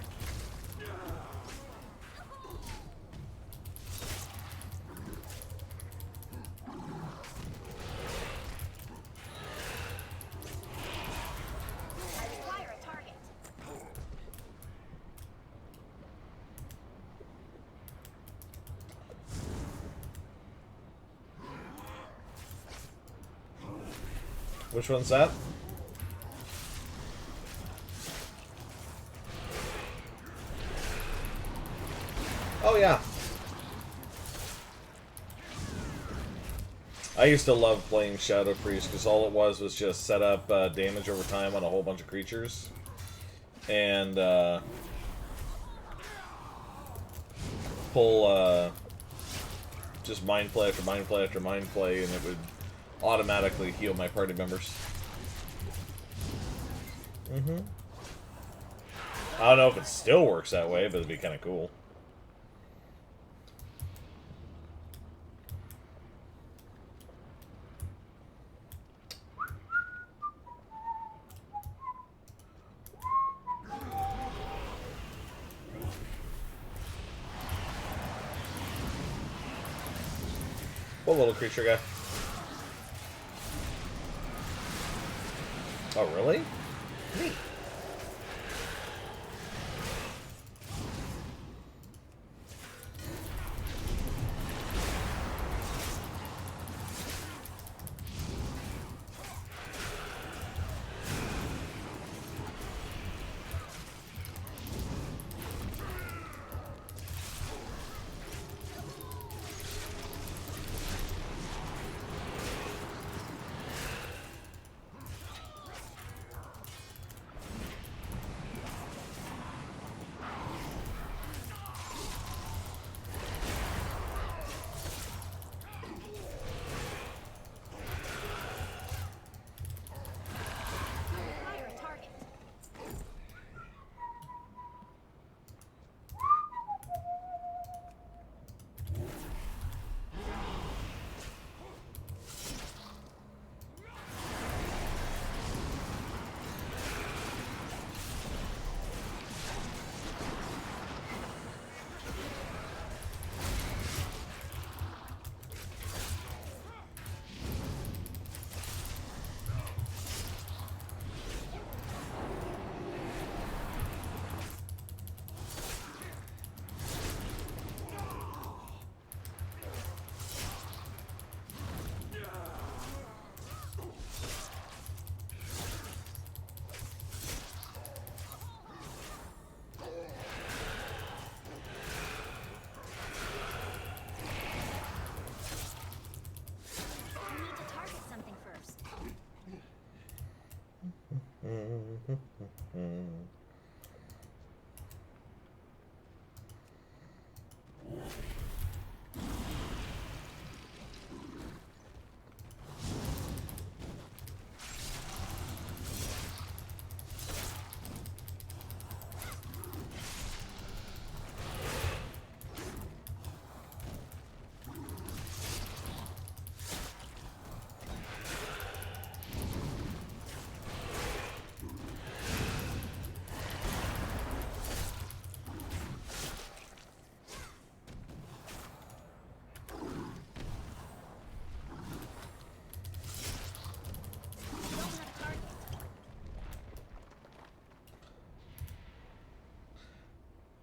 Speaker 1: Which one's that? Oh, yeah. I used to love playing Shadow Priest because all it was just set up damage over time on a whole bunch of creatures. And pull just mind play after mind play after mind play, and it would automatically heal my party members. I don't know if it still works that way, but it'd be kind of cool. What little creature guy? Oh, really? Neat.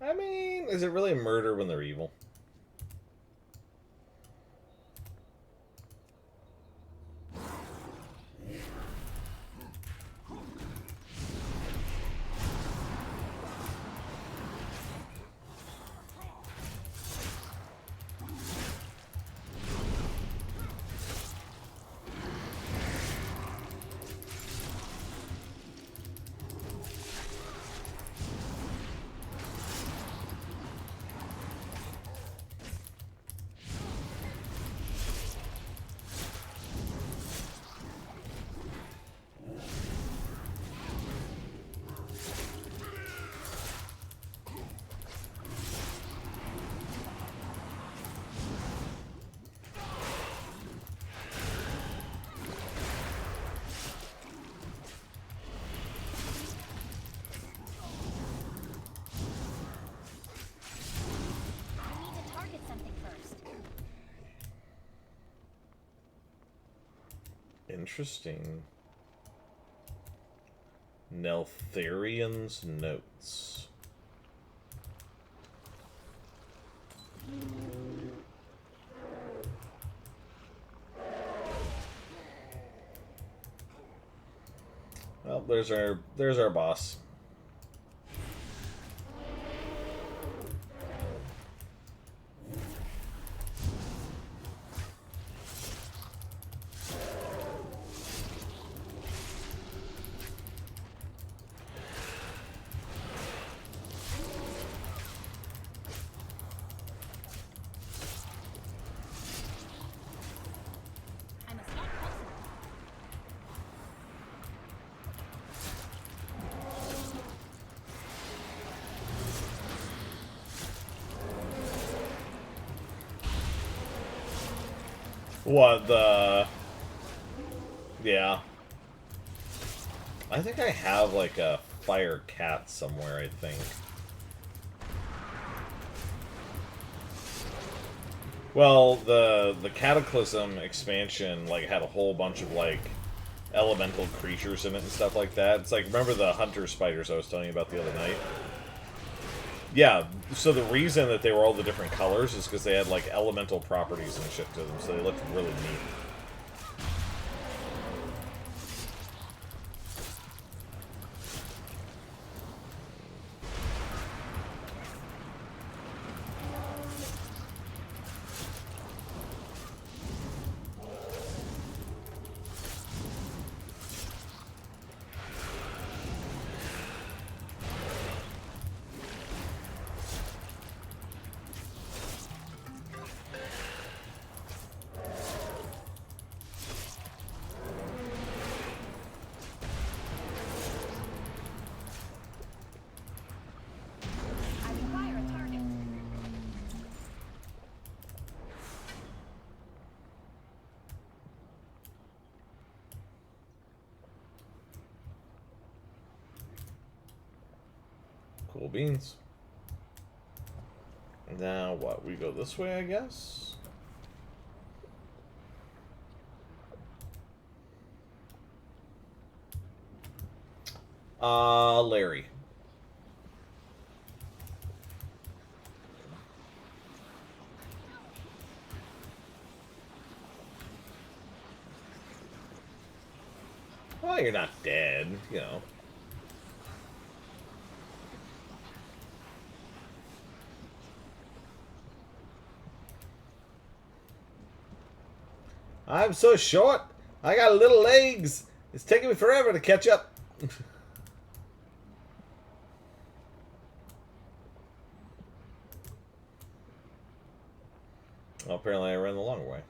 Speaker 1: I mean, is it really murder when they're evil? Interesting. Neltharian's notes. Well, there's our boss. What the... Yeah. I think I have, like, a fire cat somewhere, I think. Well, the Cataclysm expansion, like, had a whole bunch of, like, elemental creatures in it and stuff like that. It's like, remember the hunter spiders I was telling you about the other night? Yeah, so the reason that they were all the different colors is because they had, like, elemental properties and shit to them, so they looked really neat. Cool beans. Now what? We go this way, I guess? Larry. Well, you're not dead, you know. I'm so short. I got little legs. It's taking me forever to catch up. Well, apparently I ran the long way.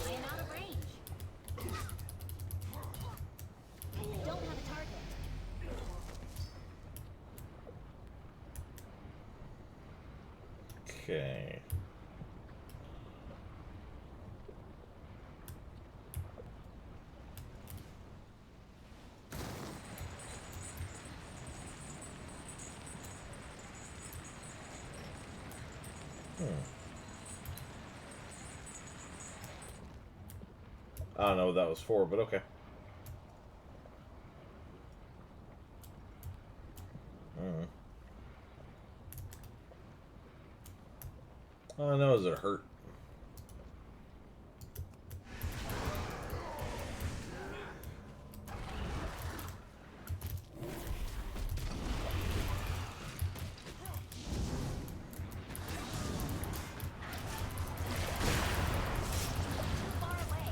Speaker 3: I am out of range. I don't have a target.
Speaker 1: Okay. I don't know what that was for, but okay. All I know is it hurt.
Speaker 3: Far away.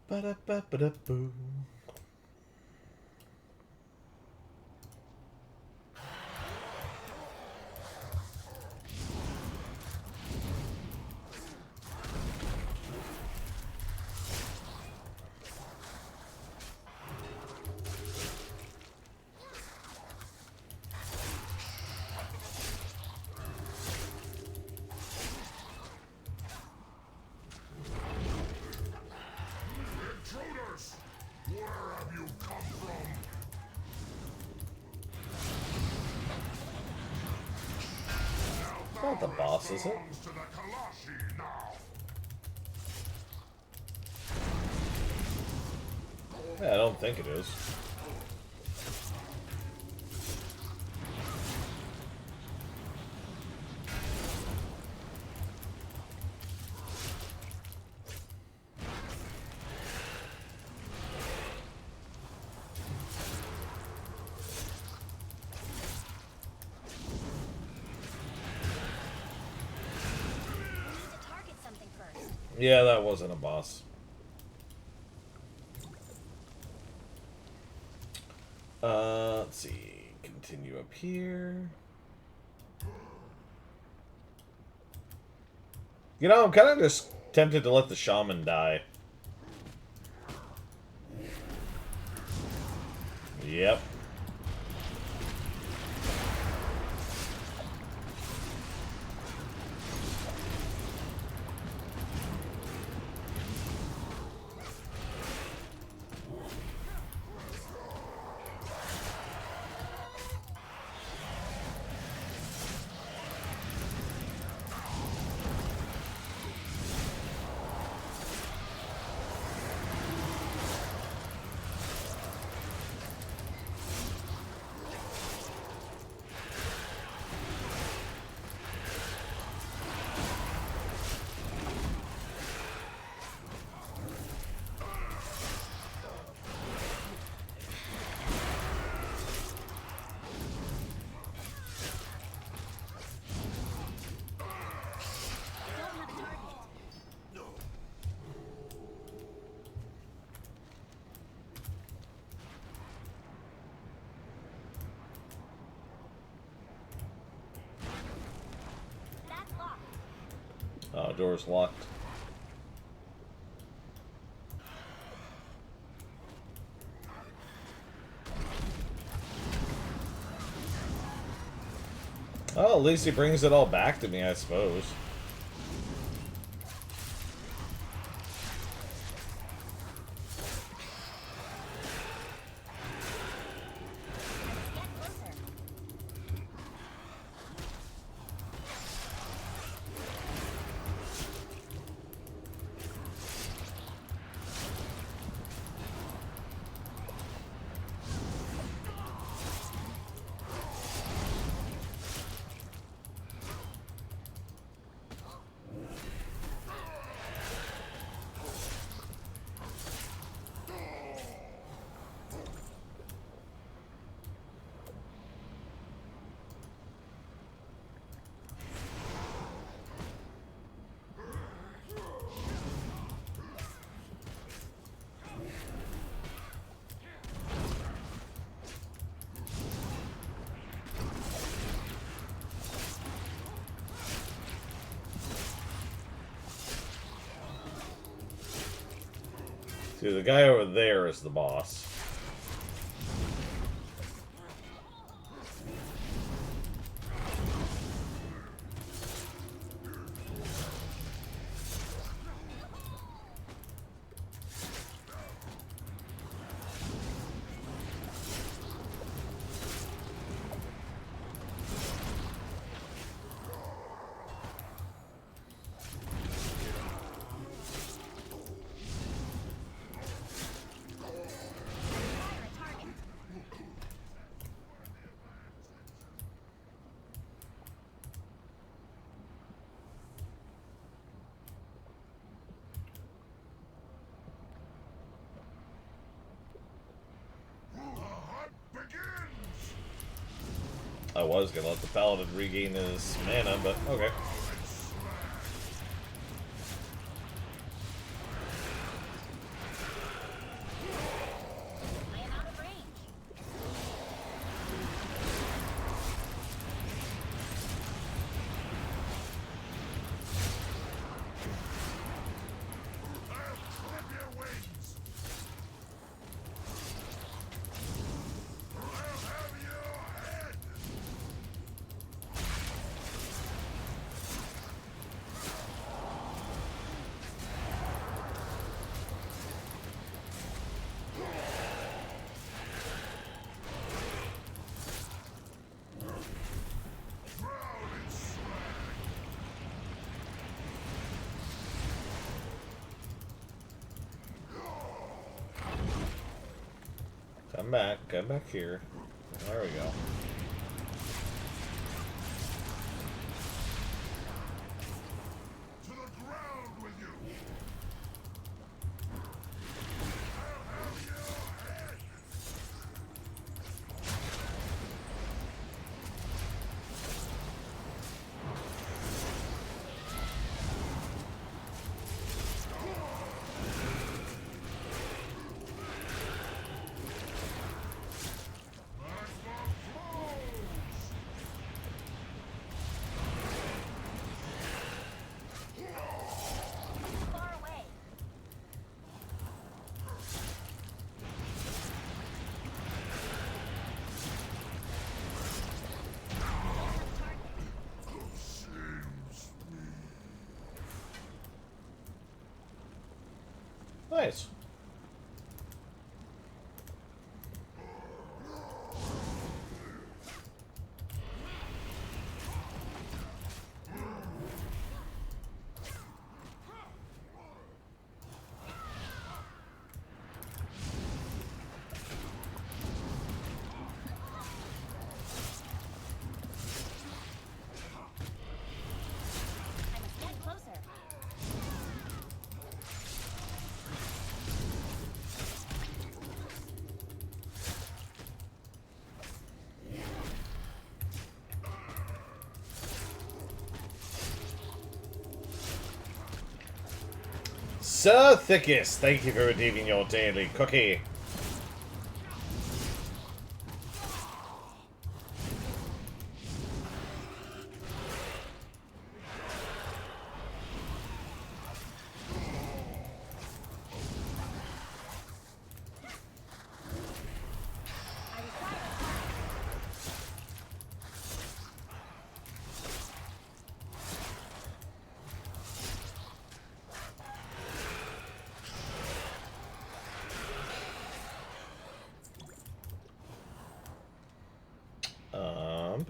Speaker 1: Ba-da-ba-ba-da-boo.
Speaker 5: Intruders! Where have you come from?
Speaker 1: It's not the boss, is it?
Speaker 5: Belongs to the Kalashi now.
Speaker 1: Yeah, I don't think it is.
Speaker 3: I need to target something first.
Speaker 1: Yeah, that wasn't a boss. Let's see. Continue up here. You know, I'm kind of just tempted to let the shaman die. Yep. Oh, door's locked. Oh, at least he brings it all back to me, I suppose. See, the guy over there is the boss. I was gonna let the paladin regain his mana, but okay. Come back here. There we go.
Speaker 5: To the ground with you! I'll have your head!
Speaker 1: Nice. Sir Thickus, thank you for redeeming your daily cookie.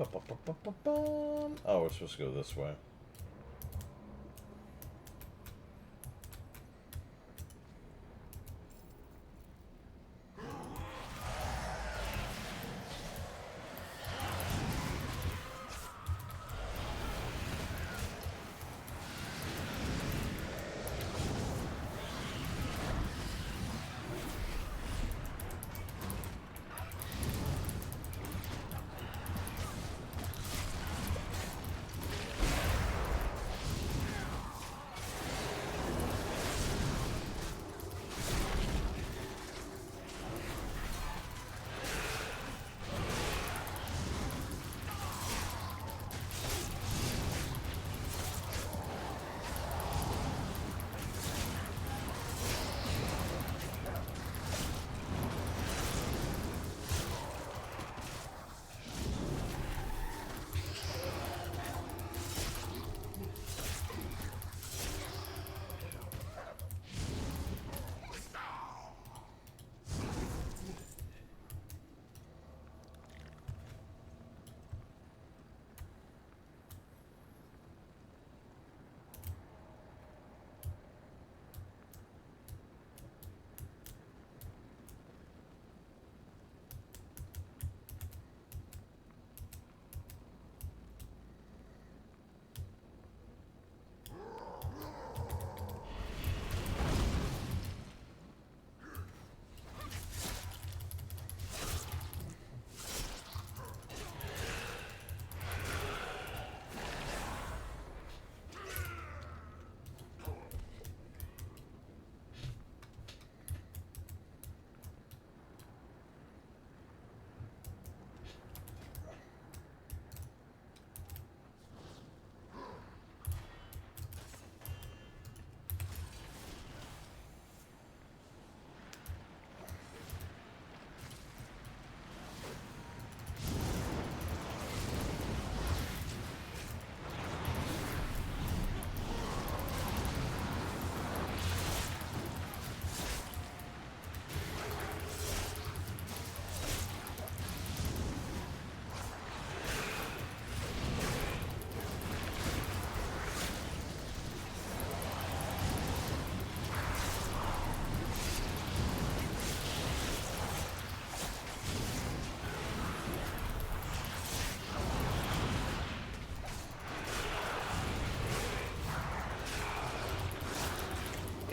Speaker 1: Oh, we're supposed to go this way.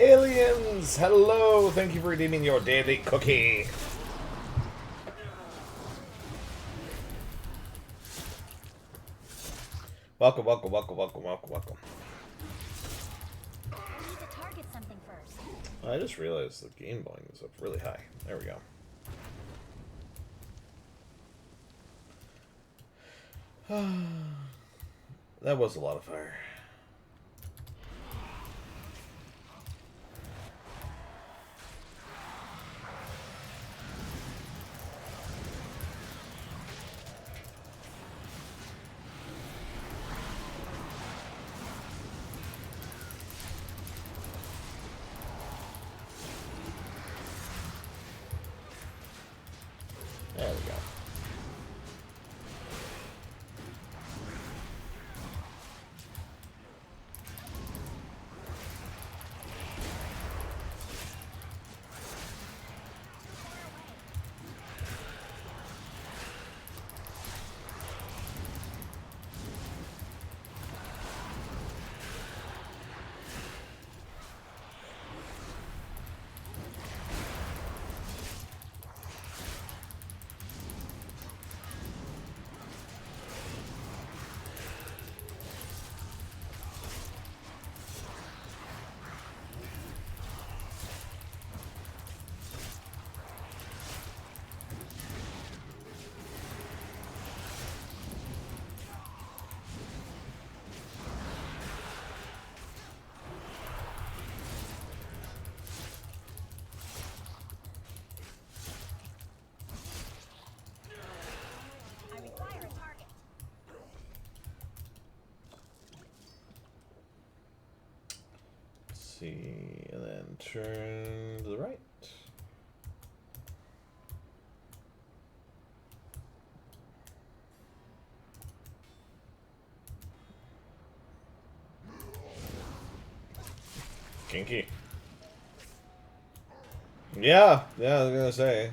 Speaker 1: Aliens! Hello! Thank you for redeeming your daily cookie. Welcome, welcome, welcome, welcome, welcome, welcome.
Speaker 3: I need to target something first.
Speaker 1: I just realized the game volume is up really high. There we go. That was a lot of fire. There we go.
Speaker 3: I require a target.
Speaker 1: Let's see, and then turn to the right. Kinky. Yeah, I was gonna say.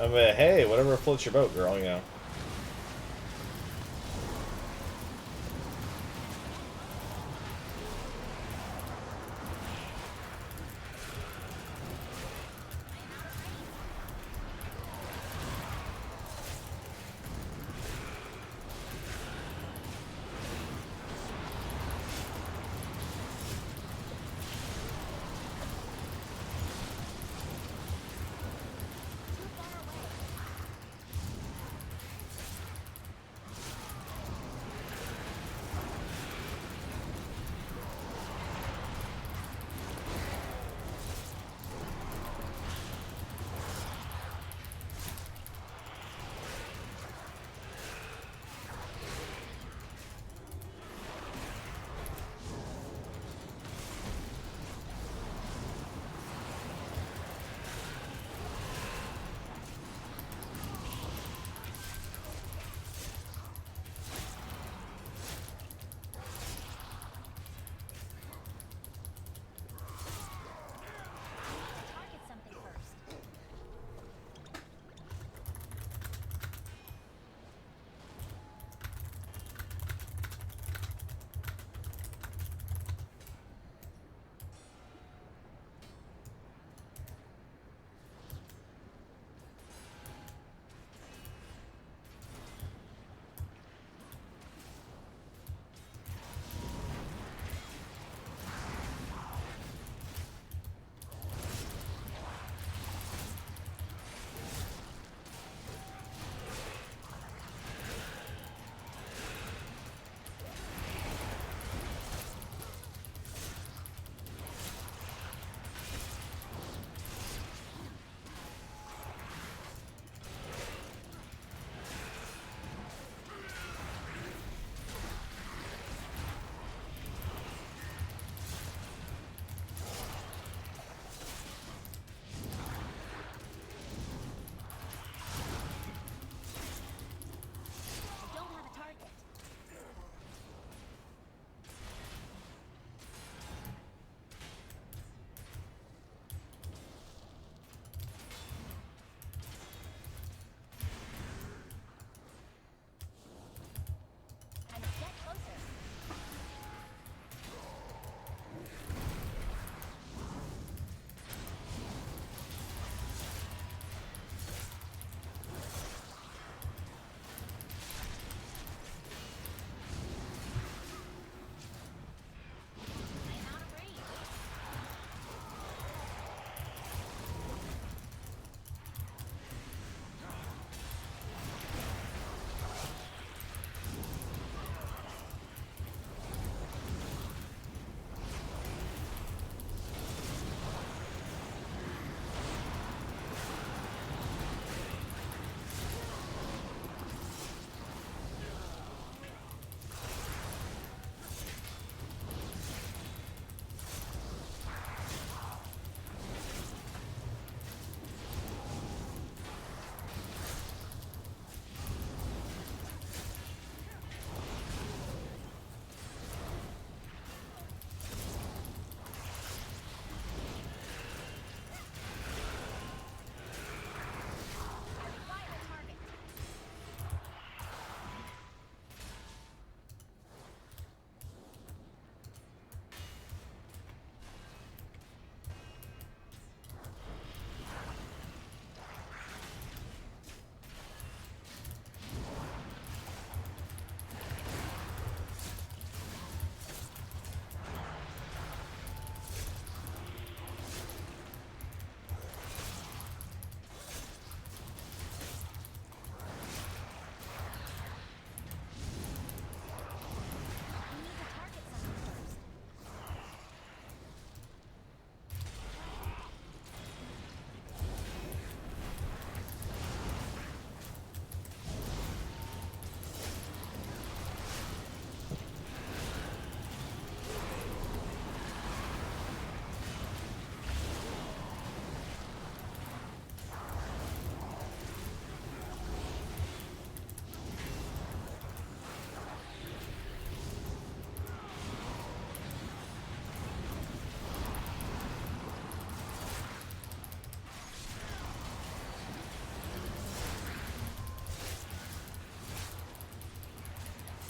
Speaker 1: I mean, hey, whatever floats your boat, girl, you know.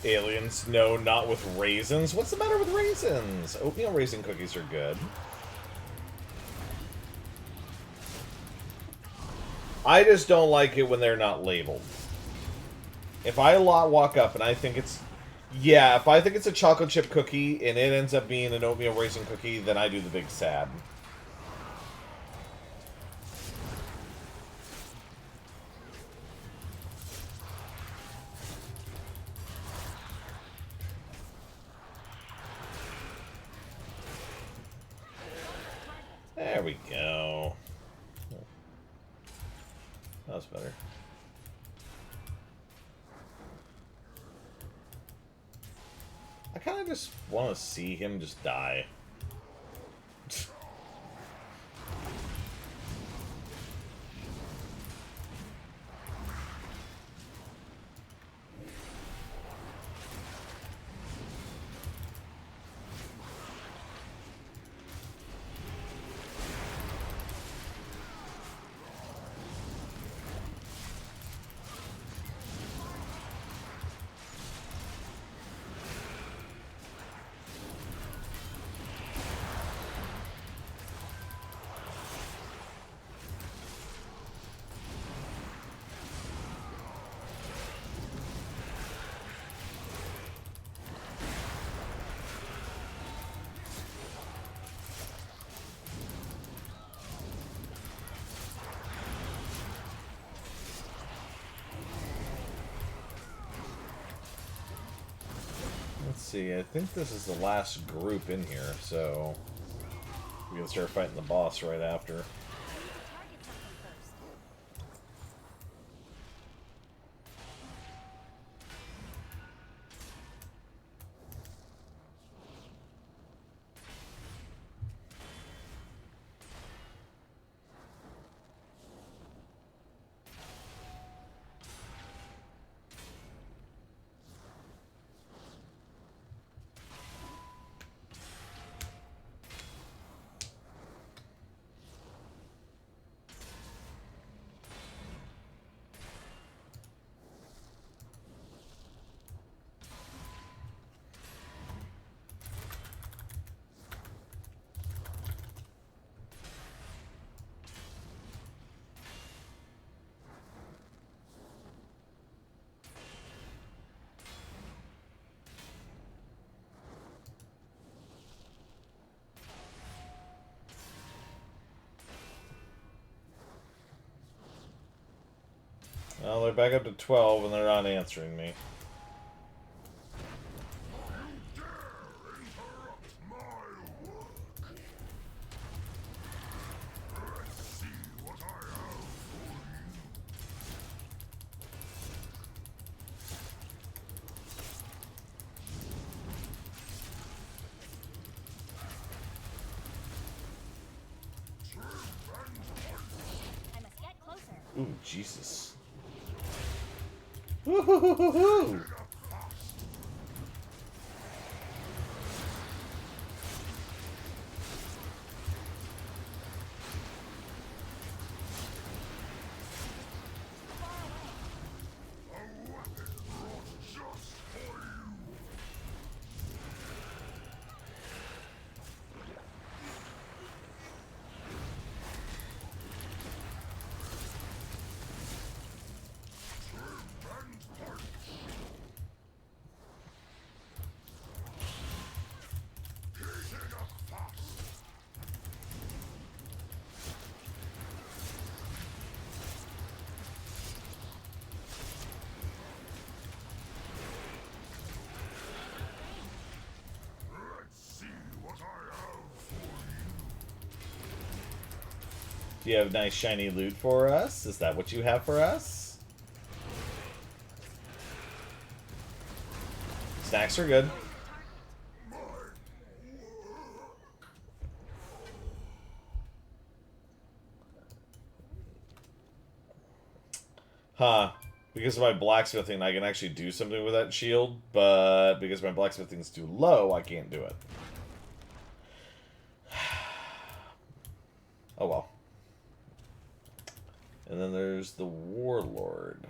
Speaker 1: Aliens, no, not with raisins. What's the matter with raisins? Oatmeal raisin cookies are good. I just don't like it when they're not labeled. If I walk up and I think it's... Yeah, if I think it's a chocolate chip cookie and it ends up being an oatmeal raisin cookie, then I do the big sad. There we go. That was better. I kind of just want to see him just die. Let's see, I think this is the last group in here, so we can start fighting the boss right after. Well, they're back up to 12 and they're not answering me.
Speaker 3: I must get closer.
Speaker 1: Ooh, Jesus. Woo-hoo-hoo-hoo-hoo! Do you have nice shiny loot for us? Is that what you have for us? Snacks are good. Huh. Because of my blacksmithing, I can actually do something with that shield, but because my blacksmithing's too low, I can't do it. Oh well. And then there's the Warlord.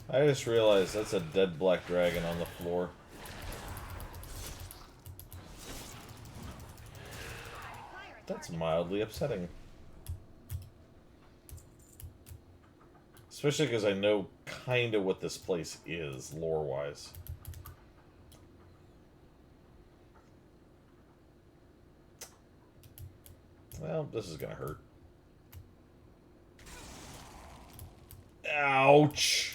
Speaker 1: I just realized that's a dead black dragon on the floor. That's mildly upsetting. Especially because I know kind of what this place is, lore-wise. Well, this is gonna hurt. Ouch!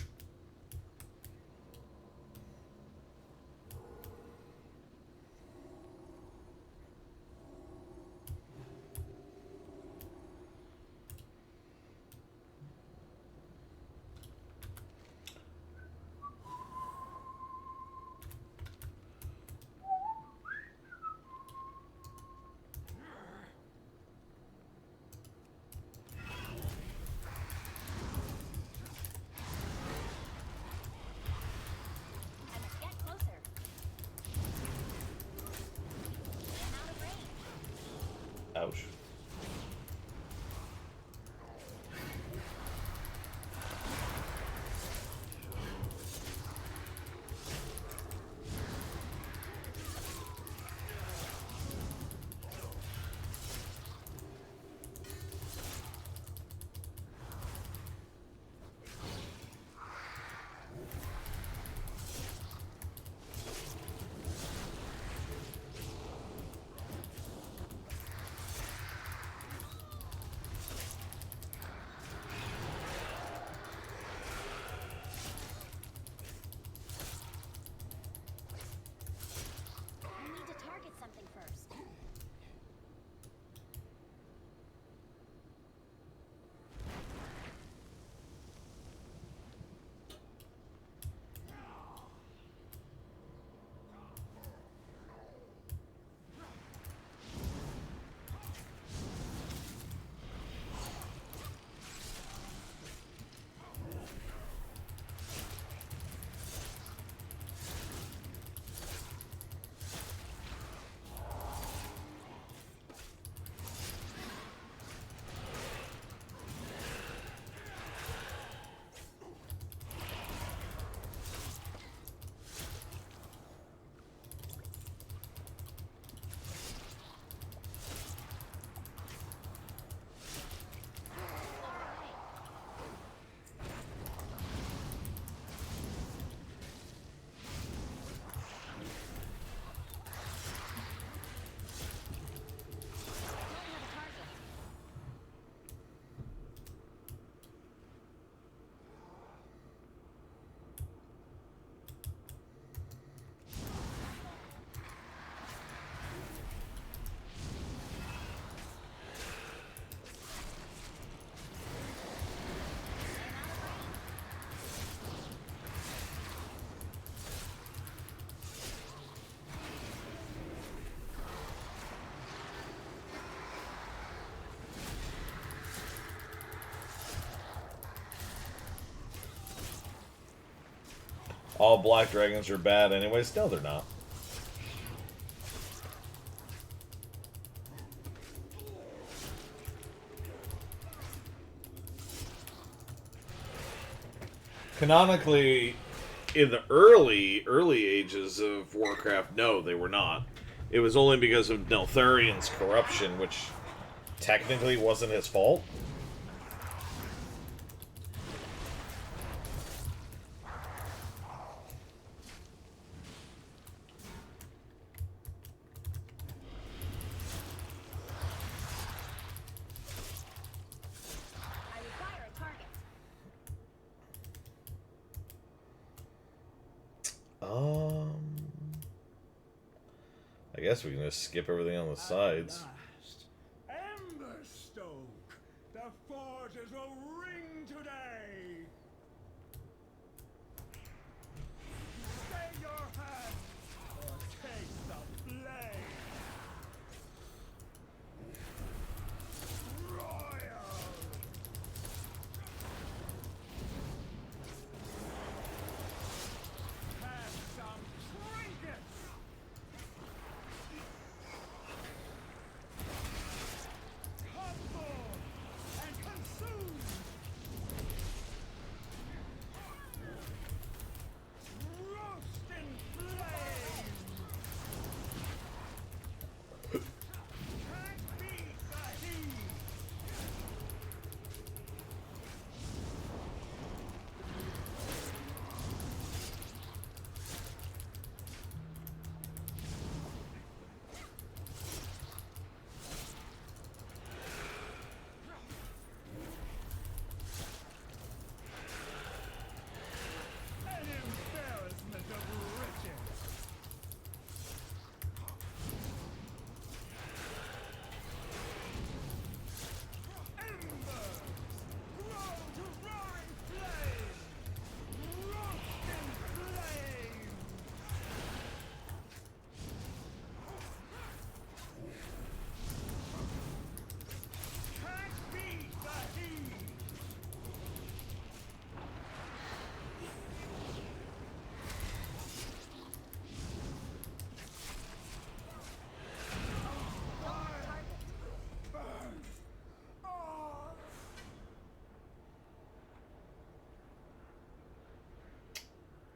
Speaker 1: Ouch. All black dragons are bad anyways. No, they're not. Canonically, in the early ages of Warcraft, no, they were not. It was only because of Neltharion's corruption, which technically wasn't his fault. I guess we can just skip everything on the sides.
Speaker 11: Emberstoke, the forges will ring today. Stay your hand or taste the blade. Royal. Have some trinkets.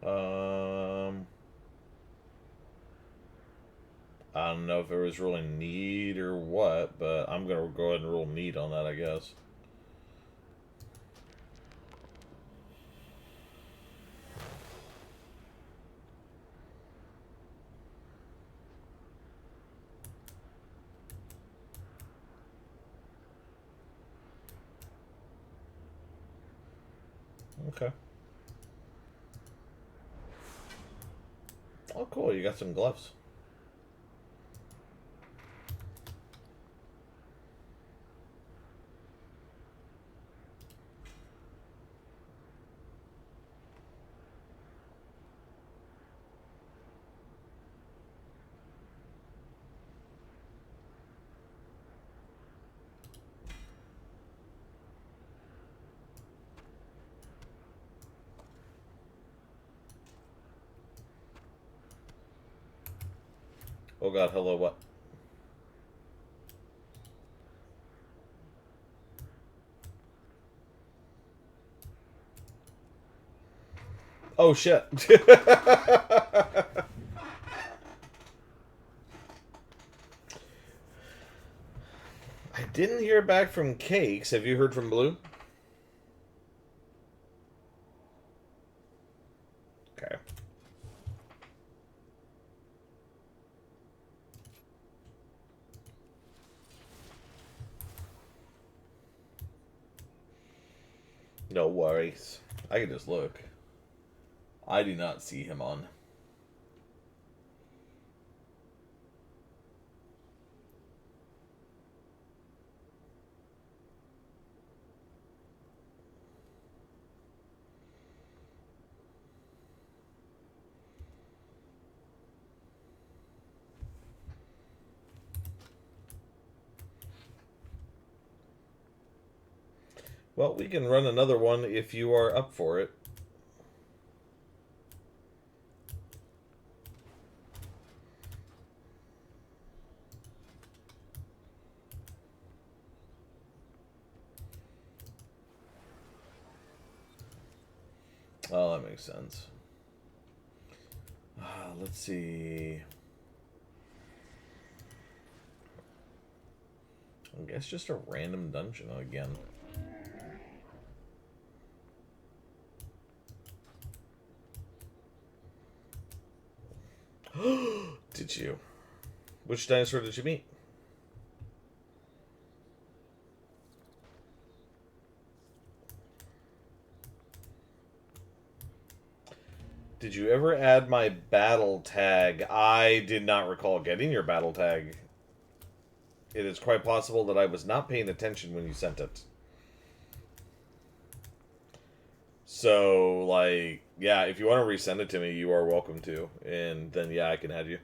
Speaker 1: I don't know if it was really need or what, but I'm gonna go ahead and roll need on that, I guess. Okay. Oh, cool. You got some gloves. Oh god, hello, what? Oh shit. I didn't hear back from Cakes. Have you heard from Blue? Okay. No worries. I can just look. I do not see him on. Well, we can run another one if you are up for it. Oh, that makes sense. Let's see. I guess just a random dungeon again. Did you? Which dinosaur did you meet? Did you ever add my battle tag? I did not recall getting your battle tag. It is quite possible that I was not paying attention when you sent it. So, like, yeah, if you want to resend it to me, you are welcome to. And then, yeah, I can add you.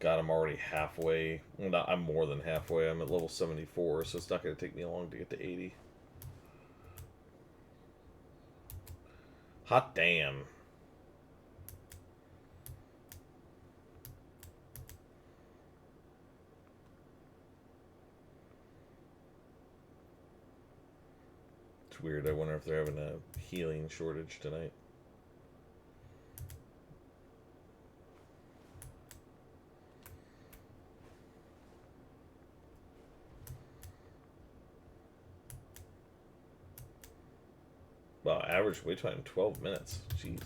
Speaker 1: God, I'm already halfway. Well, no, I'm more than halfway. I'm at level 74, so it's not going to take me long to get to 80. Hot damn. It's weird. I wonder if they're having a healing shortage tonight. Wow, average wait time 12 minutes. Jeez.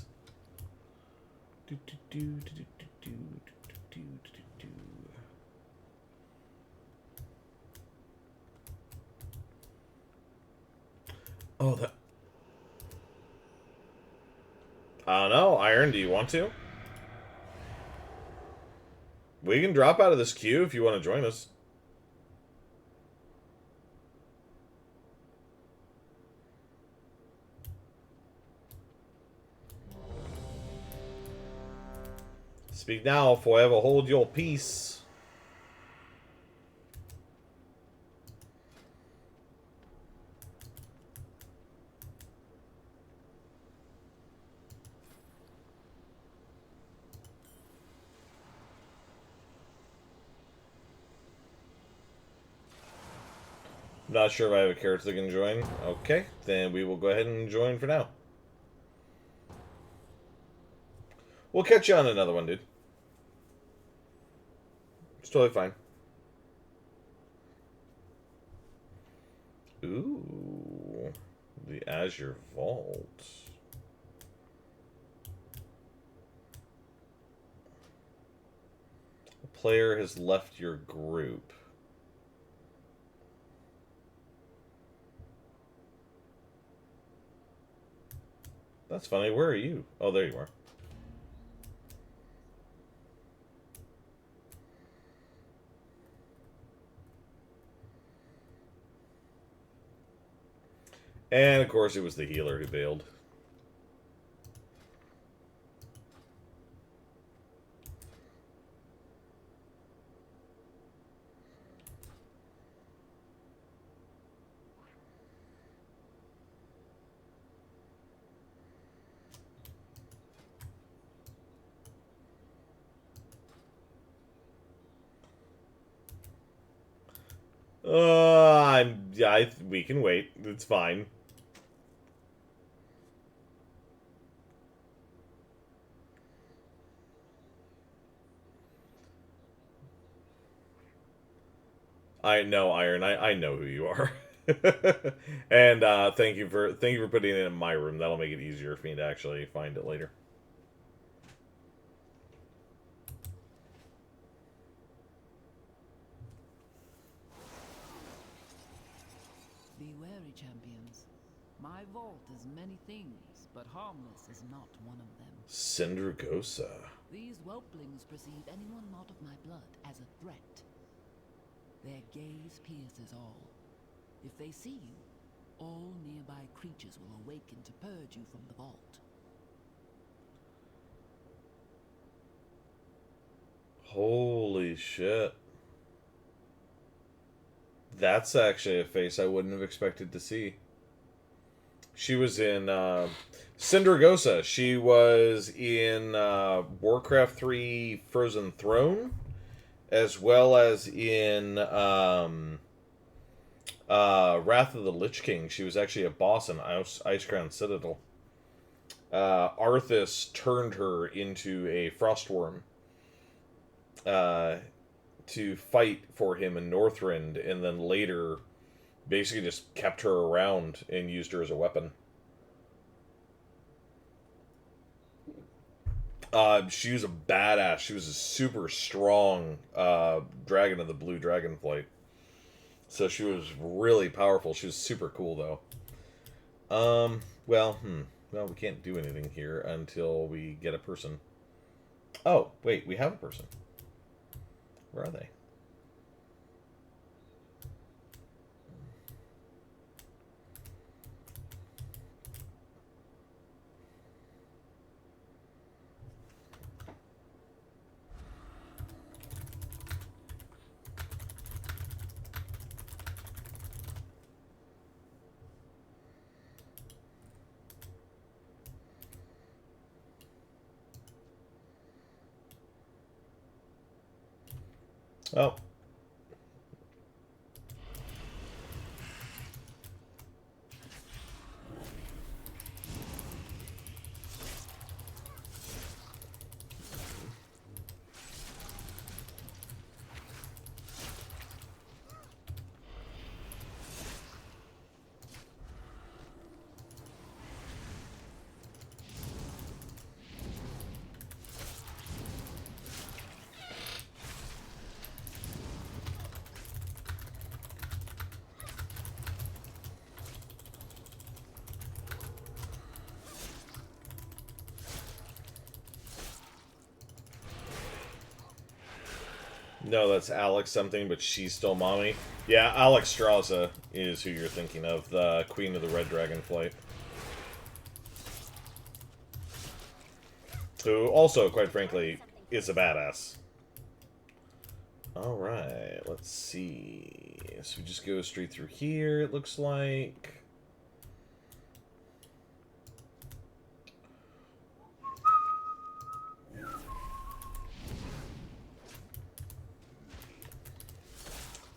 Speaker 1: Oh, that. I don't know. Iron, do you want to? We can drop out of this queue if you want to join us. Speak now, forever hold your peace. Not sure if I have a character that can join. Okay, then we will go ahead and join for now. We'll catch you on another one, dude. It's totally fine. Ooh, the Azure Vault. A player has left your group. That's funny. Where are you? Oh, there you are. And, of course, it was the healer who bailed. We can wait. It's fine. I know, Iron. I know who you are. And thank you for putting it in my room. That'll make it easier for me to actually find it later.
Speaker 9: Be wary, champions. My vault is many things, but harmless is not one of them.
Speaker 1: Syndragosa.
Speaker 9: These whelplings perceive anyone not of my blood as a threat. Their gaze pierces all. If they see you, all nearby creatures will awaken to purge you from the vault.
Speaker 1: Holy shit. That's actually a face I wouldn't have expected to see. She was in Syndragosa. She was in Warcraft 3 Frozen Throne, as well as in Wrath of the Lich King. She was actually a boss in Icecrown Citadel. Arthas turned her into a Frostworm to fight for him in Northrend, and then later basically just kept her around and used her as a weapon. She was a badass. She was a super strong dragon of the Blue Dragonflight. So she was really powerful. She was super cool, though. Well, we can't do anything here until we get a person. Oh, wait, we have a person. Where are they? Oh. No, that's Alex something, but she's still mommy. Yeah, Alex Strauza is who you're thinking of, the Queen of the Red Dragonflight. Who also, quite frankly, is a badass. Alright, let's see. So we just go straight through here, it looks like.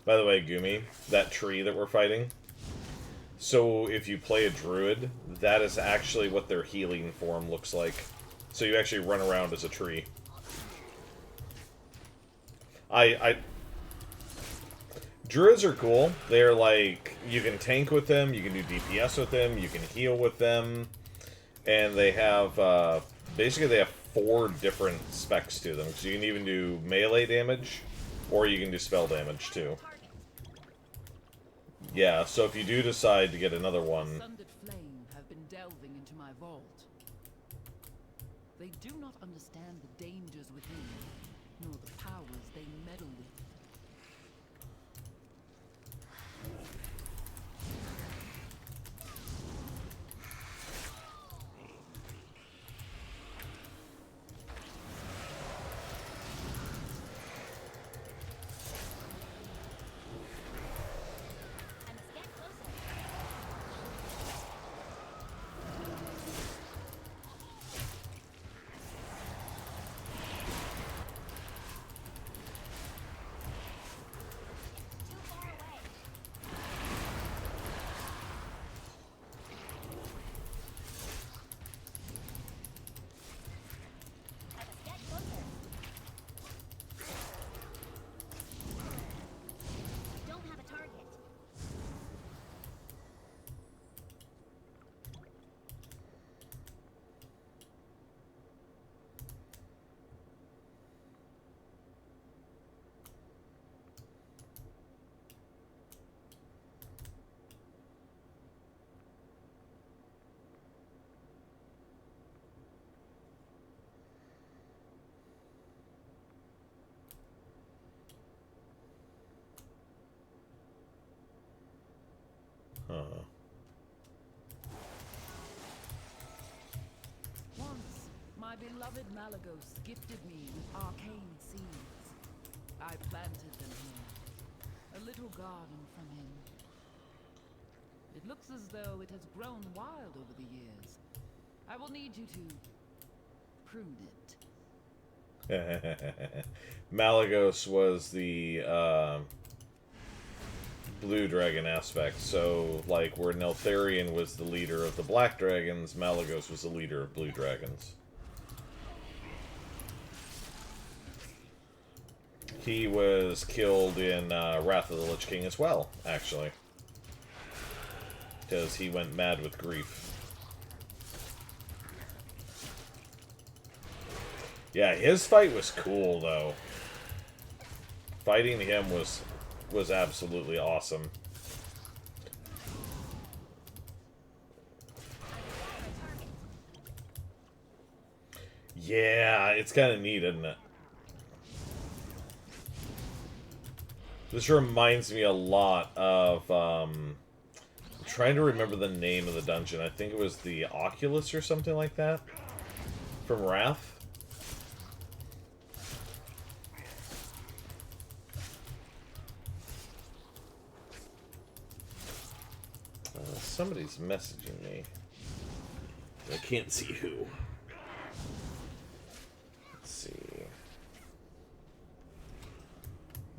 Speaker 1: By the way, Gumi, that tree that we're fighting. So if you play a druid, that is actually what their healing form looks like. So you actually run around as a tree. Druids are cool. They're like, you can tank with them, you can do DPS with them, you can heal with them, and they have, basically they have 4 different specs to them. So you can even do melee damage, or you can do spell damage too. Yeah, so if you do decide to get another one...
Speaker 9: Sundered Flame have been delving into my vault. They do not understand the dangers within, nor the powers they meddle with. Once, my beloved Malagos gifted me with arcane seeds. I planted them here, a little garden from him. It looks as though it has grown wild over the years. I will need you to prune it.
Speaker 1: Malagos was the blue dragon aspect, so like where Neltharion was the leader of the black dragons, Malagos was the leader of blue dragons. He was killed in Wrath of the Lich King as well, actually. Because he went mad with grief. Yeah, his fight was cool, though. Fighting him was absolutely awesome. Yeah, it's kind of neat, isn't it? This reminds me a lot of, I'm trying to remember the name of the dungeon. I think it was the Oculus or something like that. From Wrath. Somebody's messaging me. I can't see who. Let's see.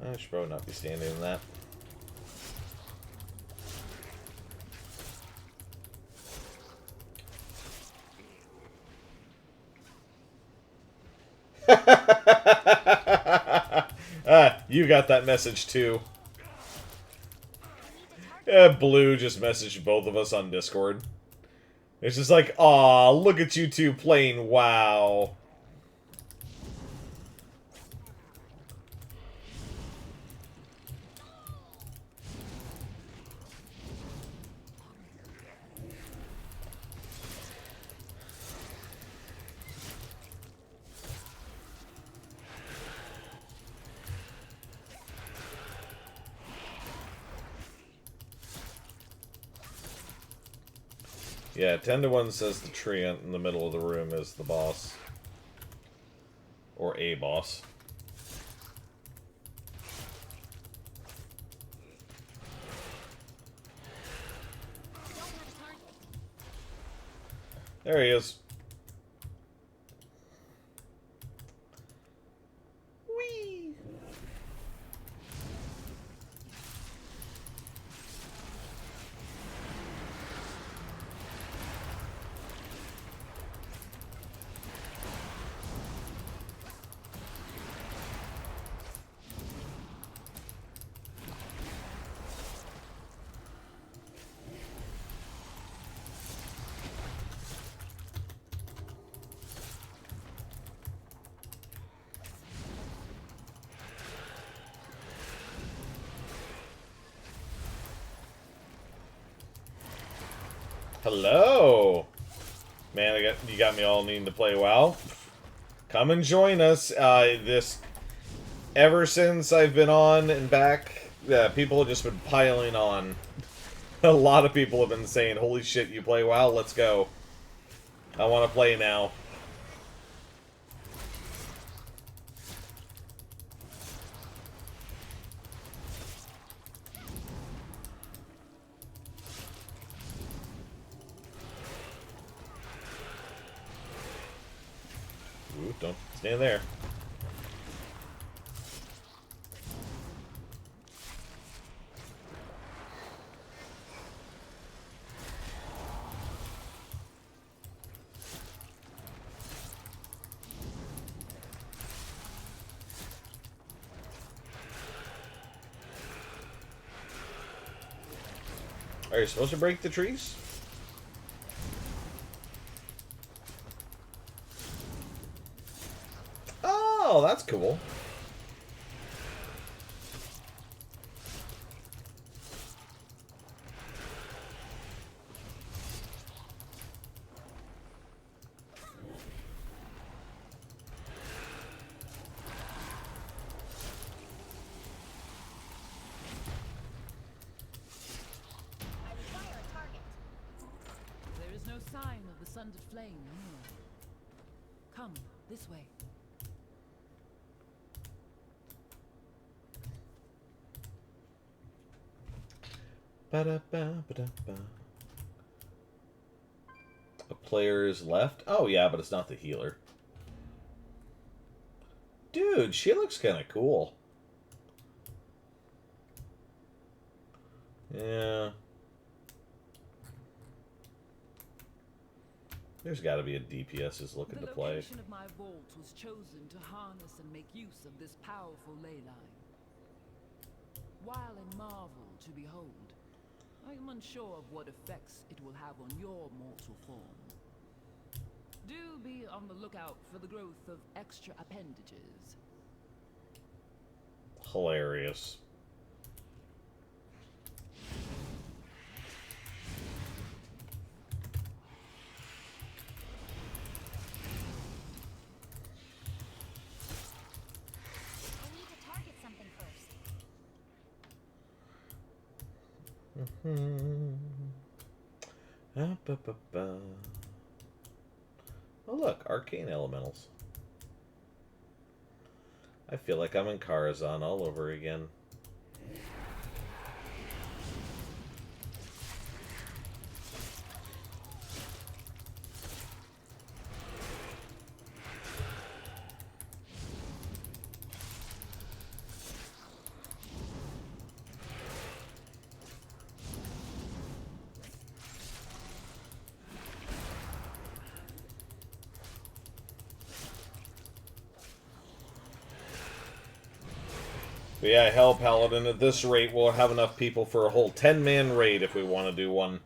Speaker 1: I should probably not be standing in that. You got that message too. Blue just messaged both of us on Discord. It's just like, aw, look at you two playing WoW. Yeah, 10 to 1 says the treant in the middle of the room is the boss. Or a boss. There he is. Whee! Hello! Man, you got me all needing to play WoW. Come and join us. Ever since I've been on and back, people have just been piling on. A lot of people have been saying, holy shit, you play WoW? Let's go. I want to play now. Ooh, don't stand there. Are you supposed to break the trees? Oh, that's cool.
Speaker 9: There is no sign of the sundered flame near. Come, this way.
Speaker 1: Ba-da-ba-ba-da-ba. A player is left? Oh, yeah, but it's not the healer. Dude, she looks kind of cool. Yeah. There's got to be a DPS who's looking to play.
Speaker 9: The location of my vault was chosen to harness and make use of this powerful ley line. While a marvel to behold, I am unsure of what effects it will have on your mortal form. Do be on the lookout for the growth of extra appendages.
Speaker 1: Hilarious.
Speaker 3: I need to target something first.
Speaker 1: Oh look, arcane elementals. I feel like I'm in Karazhan all over again. But yeah, hell, Paladin, at this rate, we'll have enough people for a whole 10-man raid if we want to do one.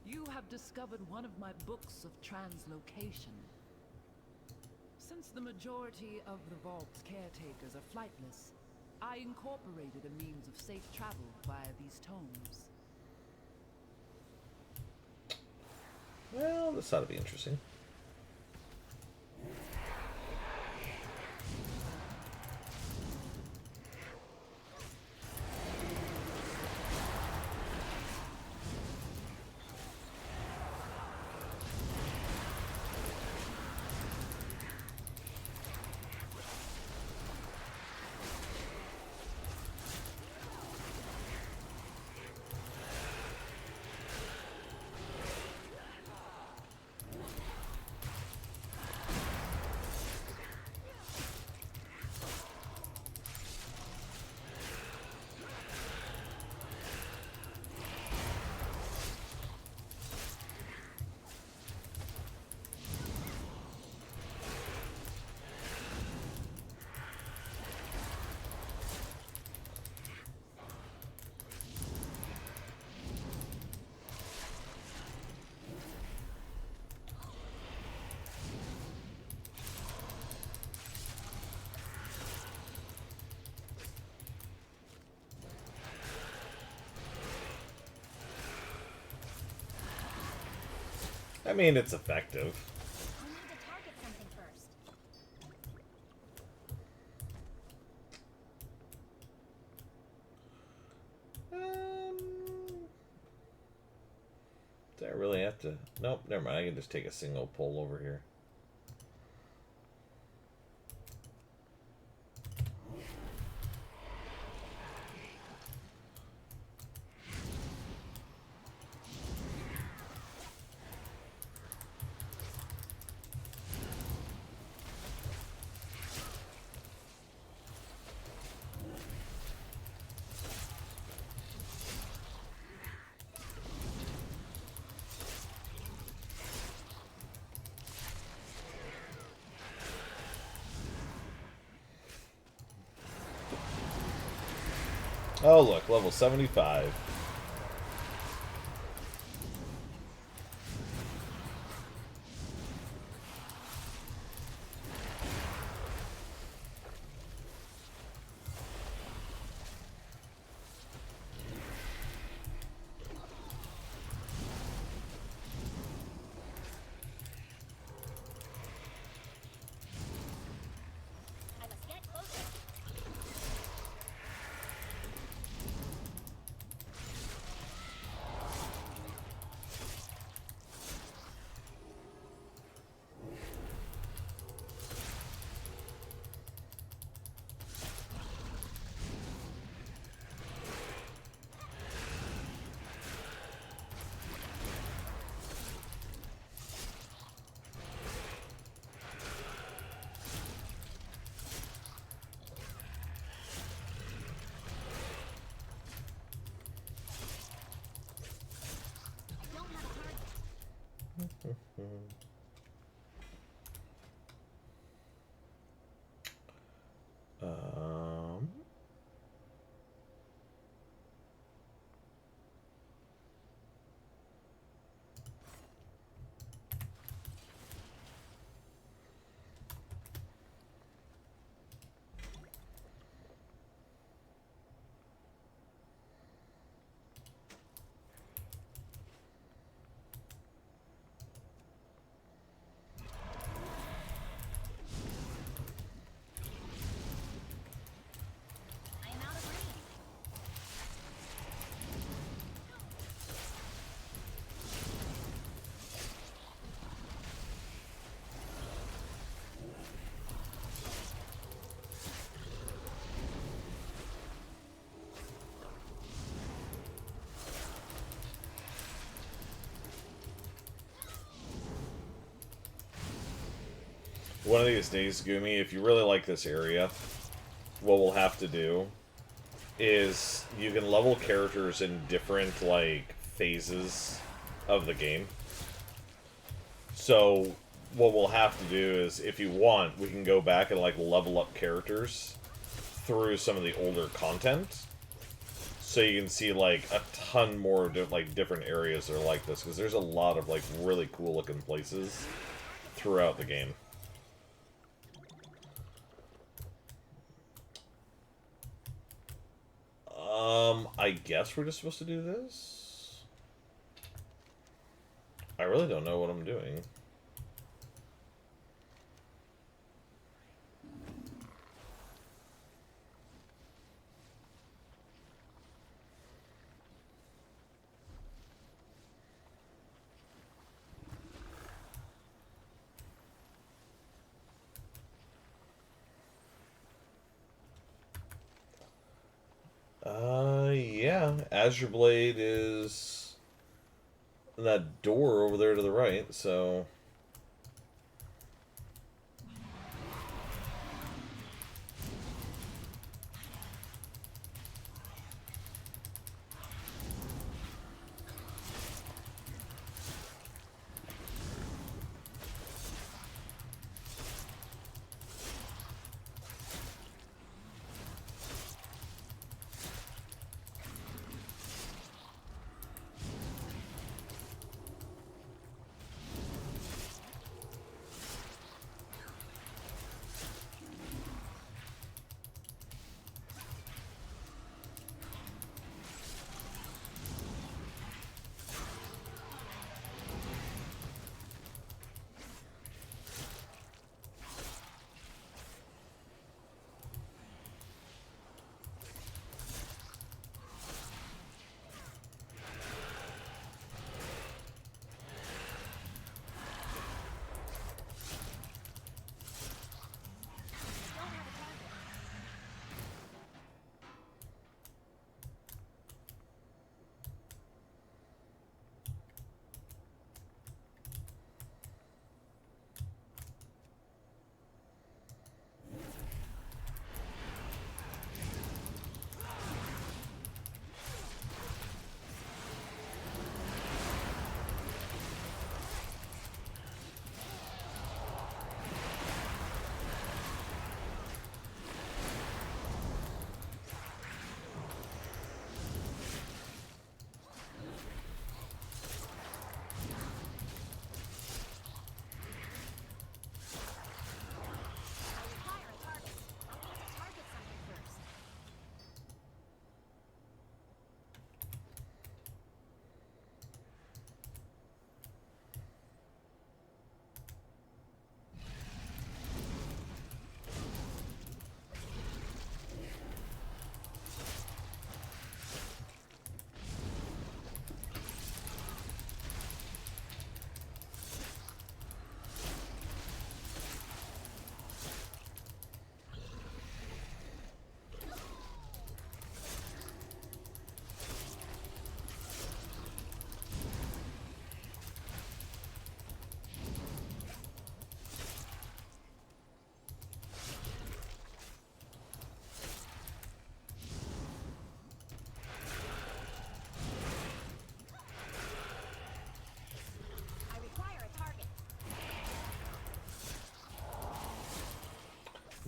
Speaker 9: You have discovered one of my books of translocation. Since the majority of the vault's caretakers are flightless, I incorporated a means of safe travel via these tomes.
Speaker 1: Well, this ought to be interesting. I mean, it's effective.
Speaker 3: We need to target something first.
Speaker 1: Do I really have to? Nope, never mind. I can just take a single pull over here. Oh, look, level 75.
Speaker 3: I must get closer. Don't have a target.
Speaker 1: Um,
Speaker 3: I am out of range.
Speaker 1: one of these days, Gumi, if you really like this area, what we'll have to do is you can level characters in different, like, phases of the game. So, what we'll have to do is, if you want, we can go back and, like, level up characters through some of the older content. So you can see, like, a ton more, like, different areas that are like this. Because there's a lot of, like, really cool-looking places throughout the game. I guess we're just supposed to do this? I really don't know what I'm doing. Yeah. Azure Blade is that door over there to the right, so...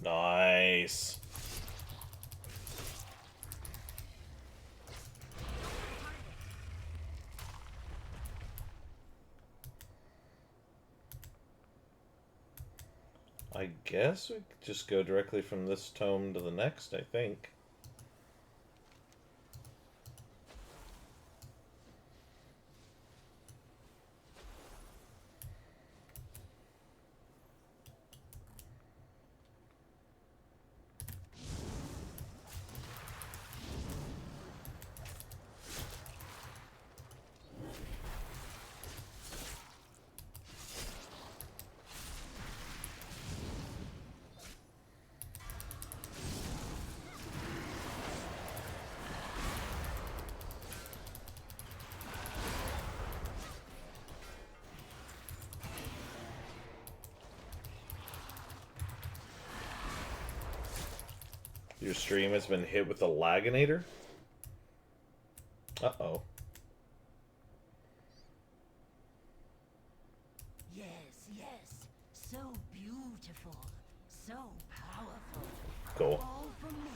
Speaker 1: Nice. I guess we could just go directly from this tome to the next, I think. Your stream has been hit with a laginator? Uh-oh.
Speaker 10: Yes, yes. So beautiful. So powerful.
Speaker 1: Cool.
Speaker 10: All for me.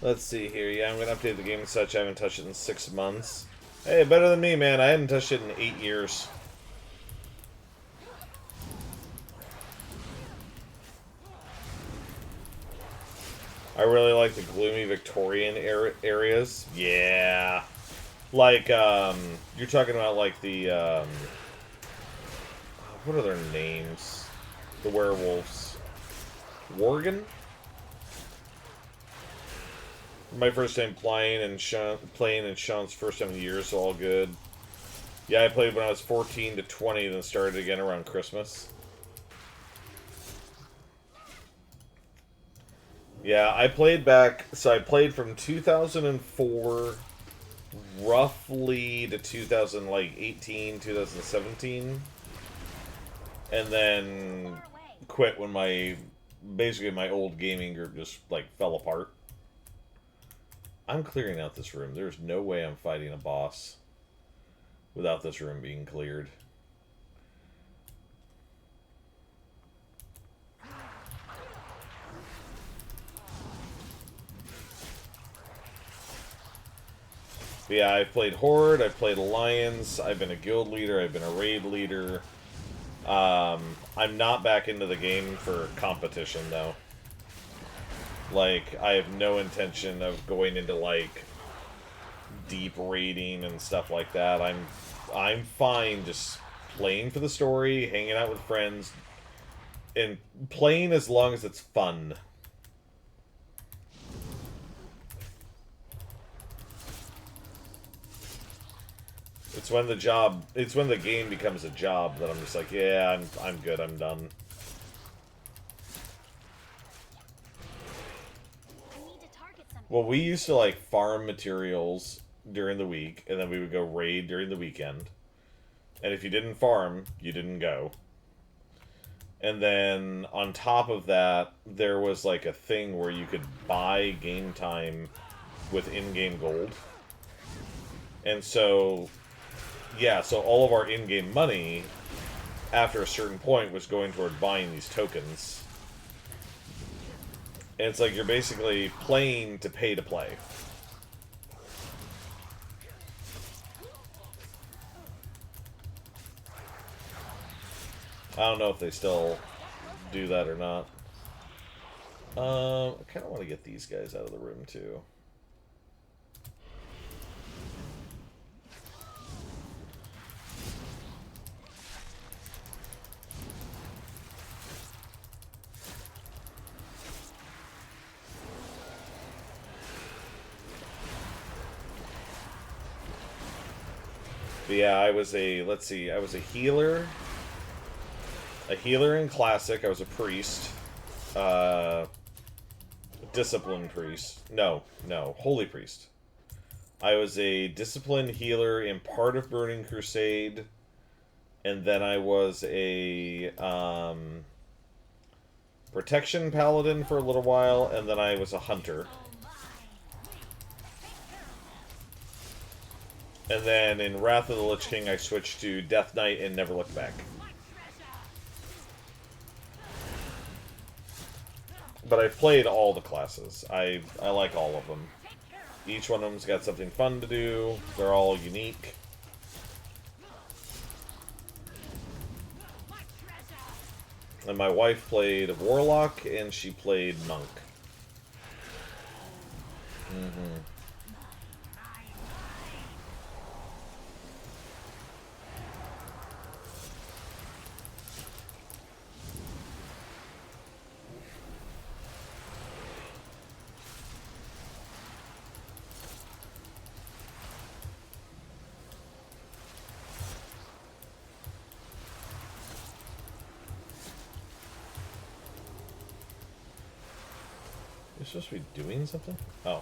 Speaker 1: Let's see here. Yeah, I'm gonna update the game and such. I haven't touched it in 6 months. Hey, better than me, man. I hadn't touched it in 8 years. I really like the gloomy Victorian areas. Yeah. Like, you're talking about, like, the, what are their names? The werewolves. Worgen? My first time playing, and Sean's first time in years, so all good. Yeah, I played when I was 14 to 20, then started again around Christmas. Yeah, I played back, so I played from 2004 roughly to 2018, 2017. And then quit when basically my old gaming group just, like, fell apart. I'm clearing out this room. There's no way I'm fighting a boss without this room being cleared. But yeah, I've played Horde, I've played Alliance, I've been a guild leader, I've been a raid leader. I'm not back into the game for competition, though. Like, I have no intention of going into, like, deep raiding and stuff like that. I'm fine just playing for the story, hanging out with friends, and playing as long as it's fun. It's when the game becomes a job that I'm just like, yeah, I'm good, I'm done. Well, we used to, like, farm materials during the week, and then we would go raid during the weekend. And if you didn't farm, you didn't go. And then, on top of that, there was, like, a thing where you could buy game time with in-game gold. And so, yeah, so all of our in-game money, after a certain point, was going toward buying these tokens. And it's like you're basically playing to pay to play. I don't know if they still do that or not. I kind of want to get these guys out of the room, too. But yeah, I was a, let's see, I was a healer in Classic, I was a priest, discipline priest, no, holy priest. I was a discipline healer in part of Burning Crusade, and then I was a, protection paladin for a little while, and then I was a hunter. And then in Wrath of the Lich King, I switched to Death Knight and never looked back. But I've played all the classes. I like all of them. Each one of them's got something fun to do. They're all unique. And my wife played Warlock, and she played Monk. Mm-hmm. You're supposed to be doing something? Oh.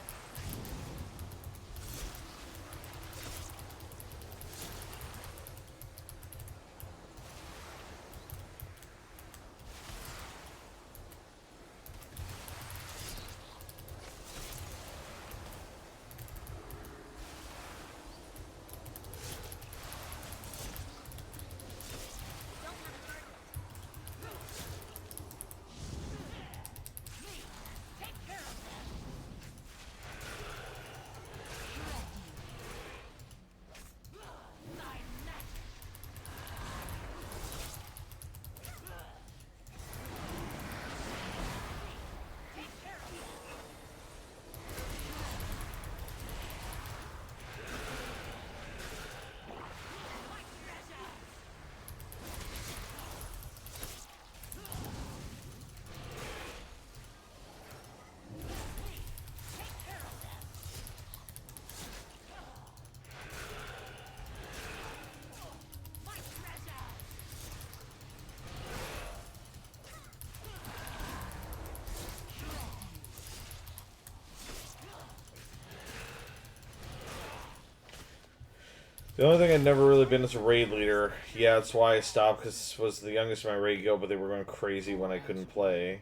Speaker 1: The only thing I'd never really been is a raid leader. Yeah, that's why I stopped, because I was the youngest of my raid guild, but they were going crazy when I couldn't play.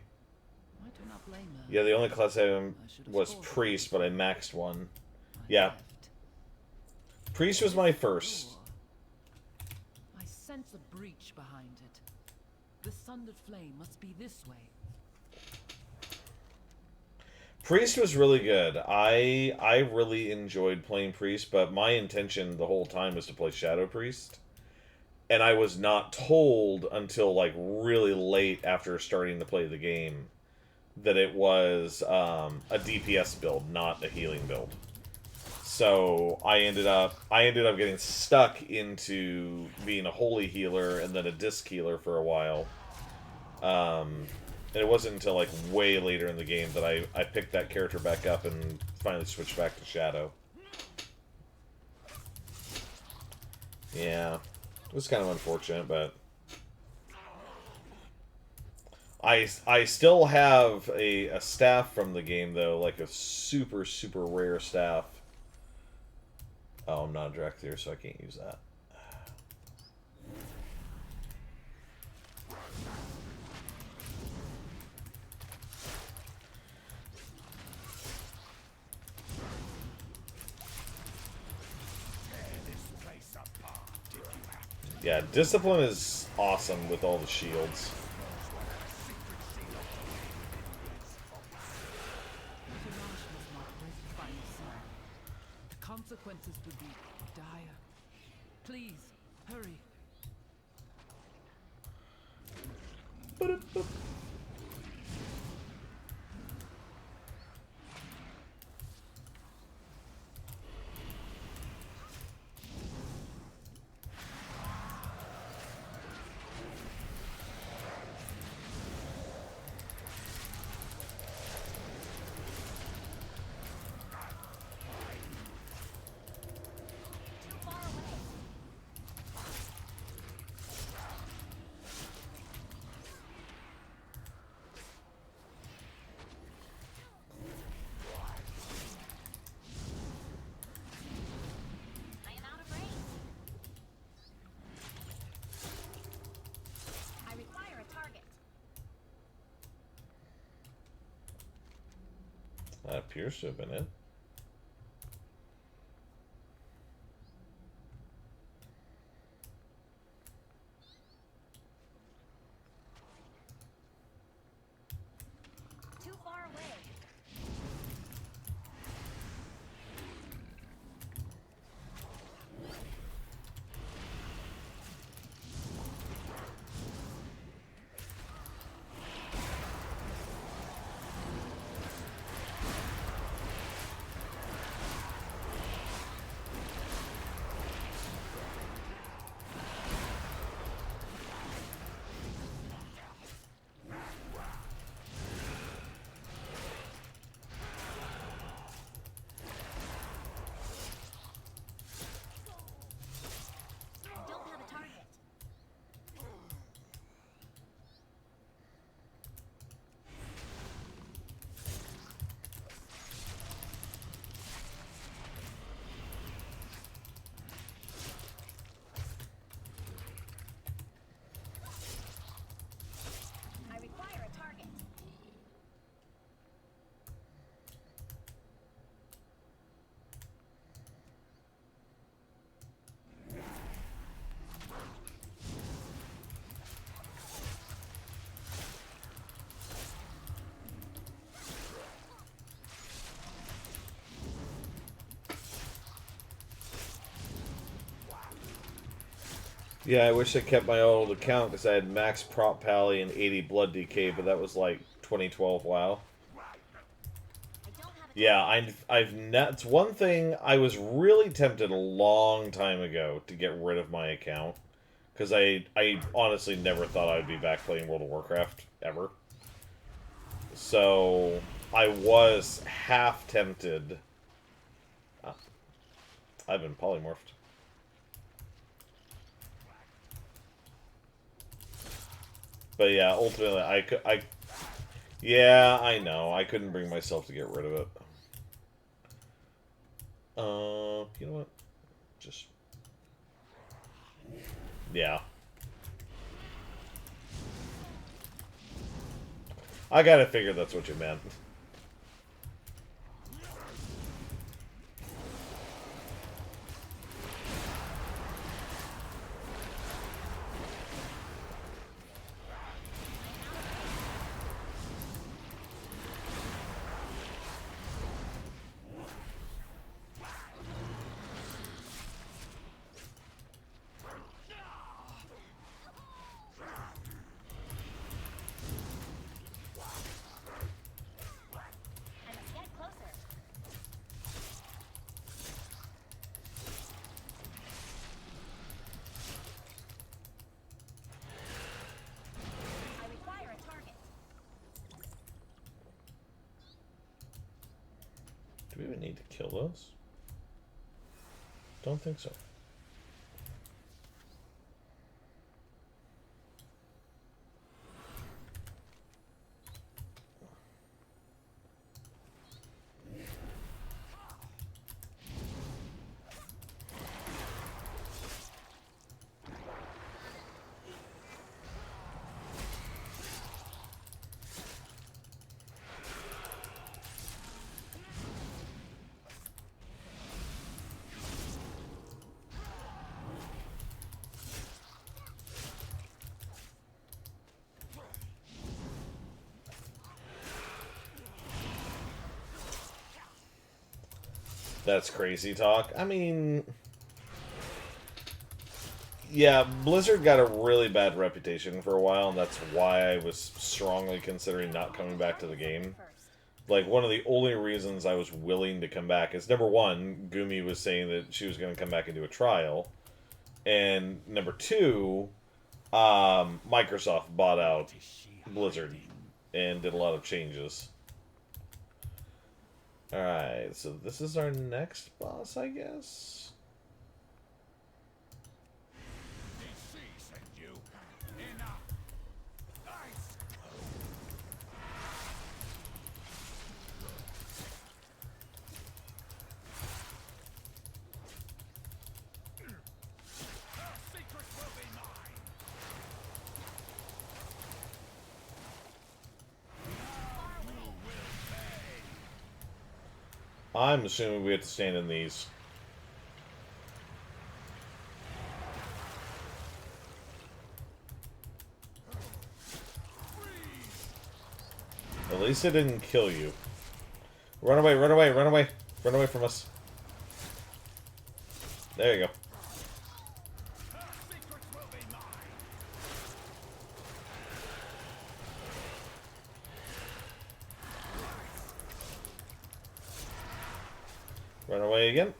Speaker 1: Yeah, the only class I was Priest, but I maxed one. Yeah. Priest was my first.
Speaker 9: I sense a breach behind it. The sundered flame must be this way.
Speaker 1: Priest was really good. I really enjoyed playing Priest, but my intention the whole time was to play Shadow Priest. And I was not told until, like, really late after starting to play the game that it was a DPS build, not a healing build. So I ended up getting stuck into being a holy healer and then a disc healer for a while. And it wasn't until, like, way later in the game that I picked that character back up and finally switched back to Shadow. Yeah. It was kind of unfortunate, but... I still have a staff from the game, though, like a super, super rare staff. Oh, I'm not a direct here, so I can't use that. Yeah, Discipline is awesome with all the shields.
Speaker 9: The consequences would be dire. Please, hurry.
Speaker 1: That appears to have been it.
Speaker 3: To
Speaker 1: Yeah, I wish I kept my old account because I had max prop pally and 80 blood DK, but that was like 2012. Wow. Yeah, it's one thing I was really tempted a long time ago to get rid of my account because I honestly never thought I'd be back playing World of Warcraft ever. So I was half tempted. I've been polymorphed. But yeah, ultimately, yeah, I know. I couldn't bring myself to get rid of it. You know what? Just... Yeah. I gotta figure that's what you meant. Do we even need to kill those? Don't think so. That's crazy talk. I mean... Yeah, Blizzard got a really bad reputation for a while, and that's why I was strongly considering not coming back to the game. Like, one of the only reasons I was willing to come back is, number one, Gumi was saying that she was going to come back and do a trial. And number two, Microsoft bought out Blizzard and did a lot of changes. Alright, so this is our next boss, I guess? I'm assuming we have to stand in these. At least it didn't kill you. Run away, run away, run away. Run away from us. There you go. Run away again.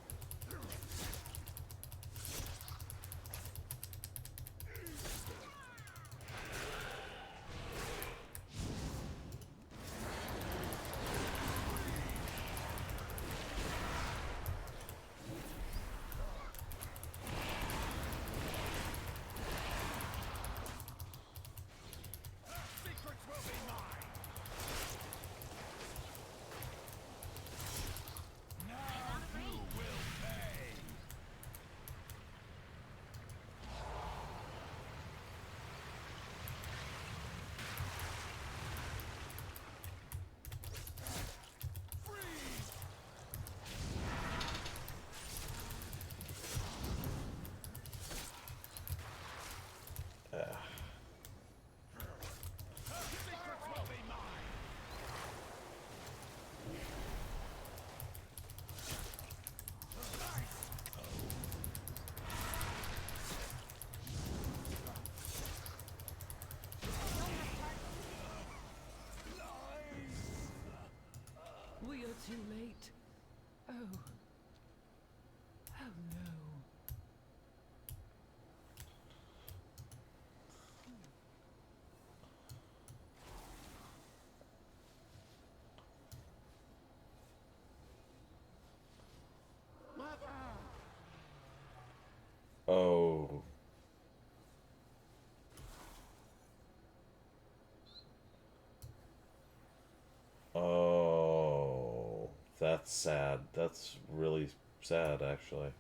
Speaker 1: That's sad. That's really sad, actually.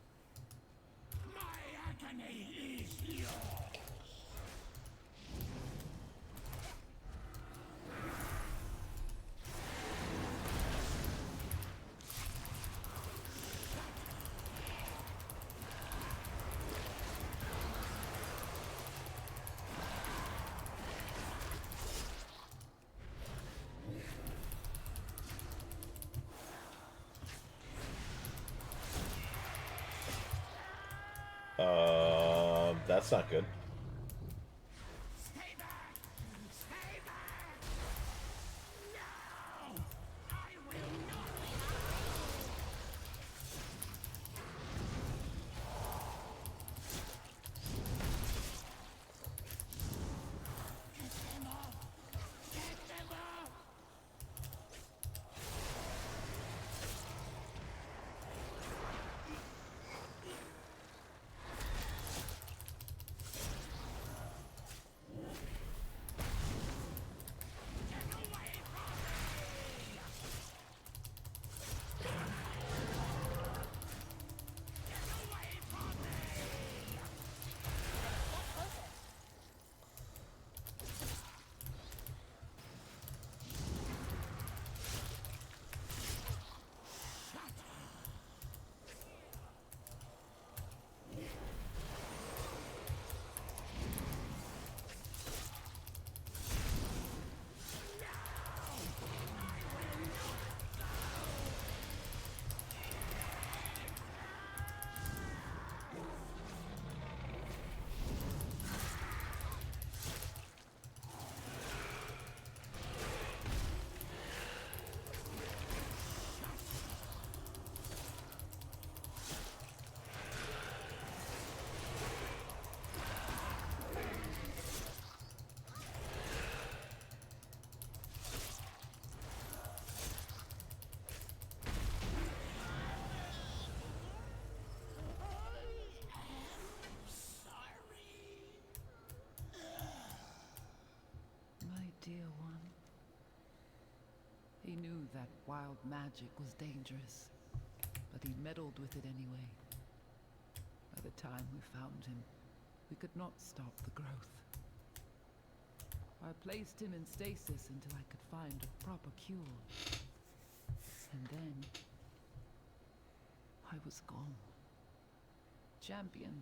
Speaker 5: My agony is yours.
Speaker 1: That's not good.
Speaker 5: Stay back! Stay back! No! I will not get them off! Get them off!
Speaker 9: My dear one. He knew that wild magic was dangerous, but he meddled with it anyway. By the time we found him, we could not stop the growth. I placed him in stasis until I could find a proper cure. And then I was gone. Champion,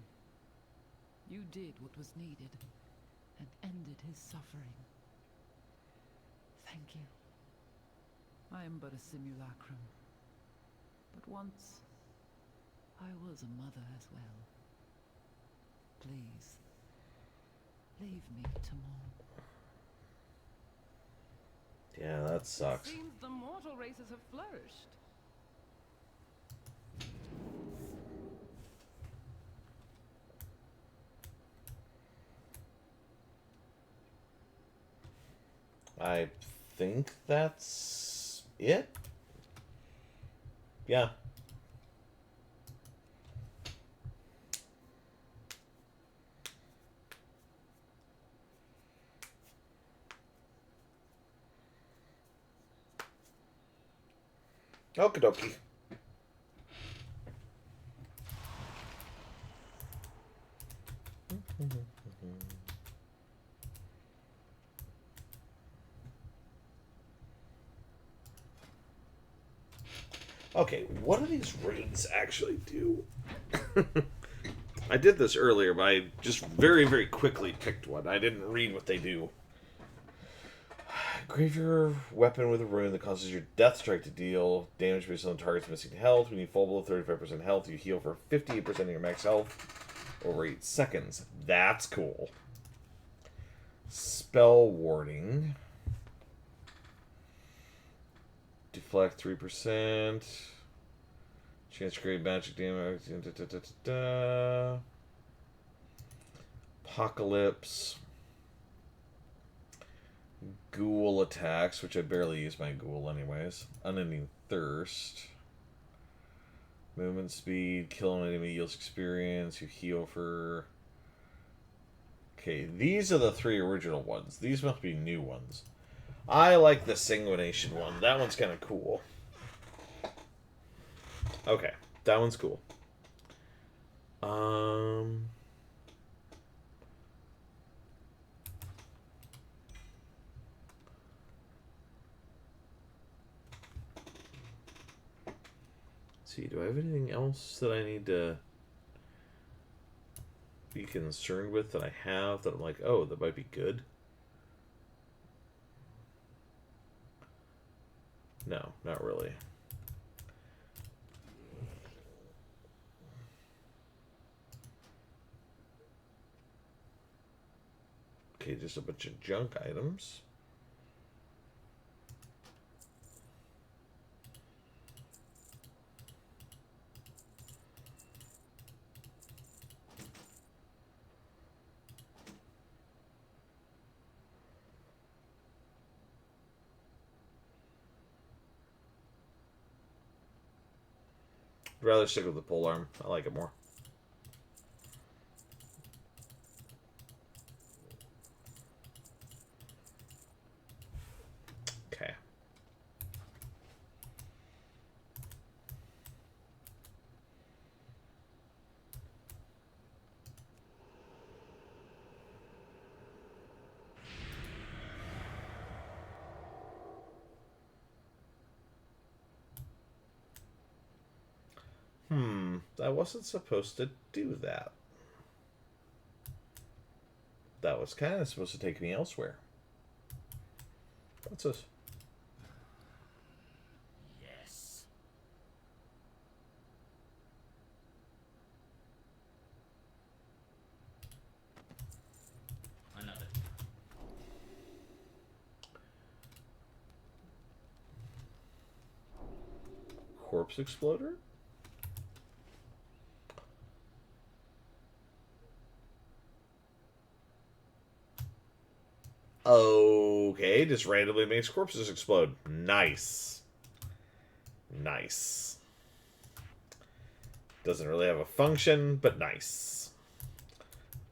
Speaker 9: you did what was needed and ended his suffering. Thank you. I am but a simulacrum. But once, I was a mother as well. Please, leave me to mourn.
Speaker 1: Yeah, that sucks.
Speaker 9: It seems the mortal races have flourished.
Speaker 1: I think that's it. Yeah. Okie dokie. Okay, what do these rings actually do? I did this earlier, but I just very, very quickly picked one. I didn't read what they do. Grave your weapon with a rune that causes your death strike to deal damage based on the target's missing health. When you fall below 35% health, you heal for 58% of your max health over 8 seconds. That's cool. Spell warding. Deflect 3%. Chance to create magic damage. Apocalypse. Ghoul attacks, which I barely use my ghoul anyways. Unending Thirst. Movement speed. Kill an enemy yields experience. You heal for... Okay, these are the 3 original ones. These must be new ones. I like the Sanguination one. That one's kind of cool. Okay, that one's cool. Let's see, do I have anything else that I need to be concerned with that I have that I'm like, oh, that might be good? No, not really. Okay, just a bunch of junk items. I'd rather stick with the polearm. I like it more. Okay. I wasn't supposed to do that. That was kind of supposed to take me elsewhere. What's this?
Speaker 11: Yes. Another.
Speaker 1: Corpse exploder? Okay, just randomly makes corpses explode. Nice. Nice. Doesn't really have a function, but nice.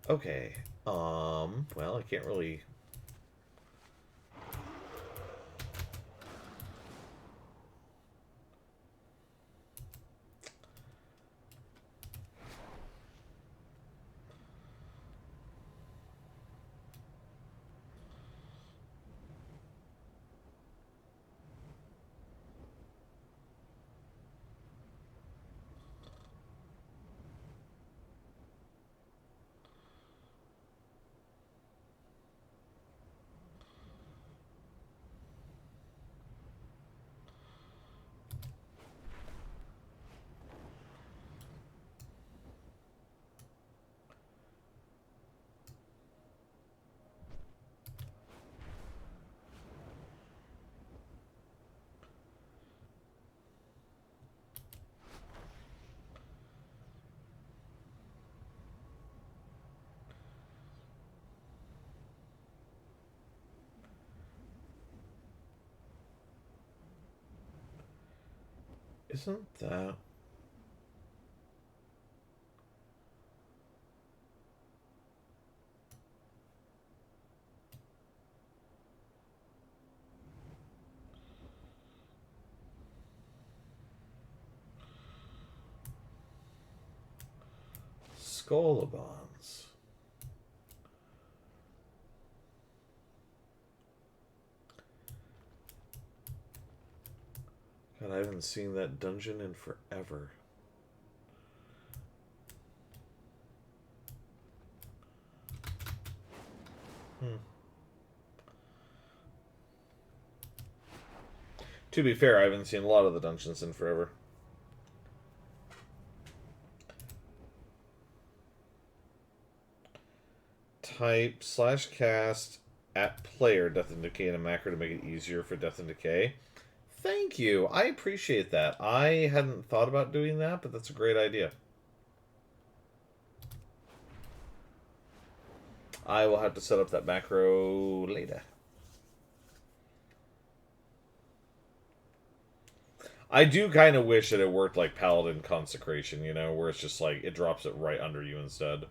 Speaker 1: Okay. Well, I can't really... Isn't that... Skolobons. God, I haven't seen that dungeon in forever. To be fair, I haven't seen a lot of the dungeons in forever. Type /cast at player Death and Decay in a macro to make it easier for Death and Decay. Thank you. I appreciate that. I hadn't thought about doing that, but that's a great idea. I will have to set up that macro later. I do kind of wish that it worked like Paladin Consecration, you know, where it's just like, it drops it right under you instead.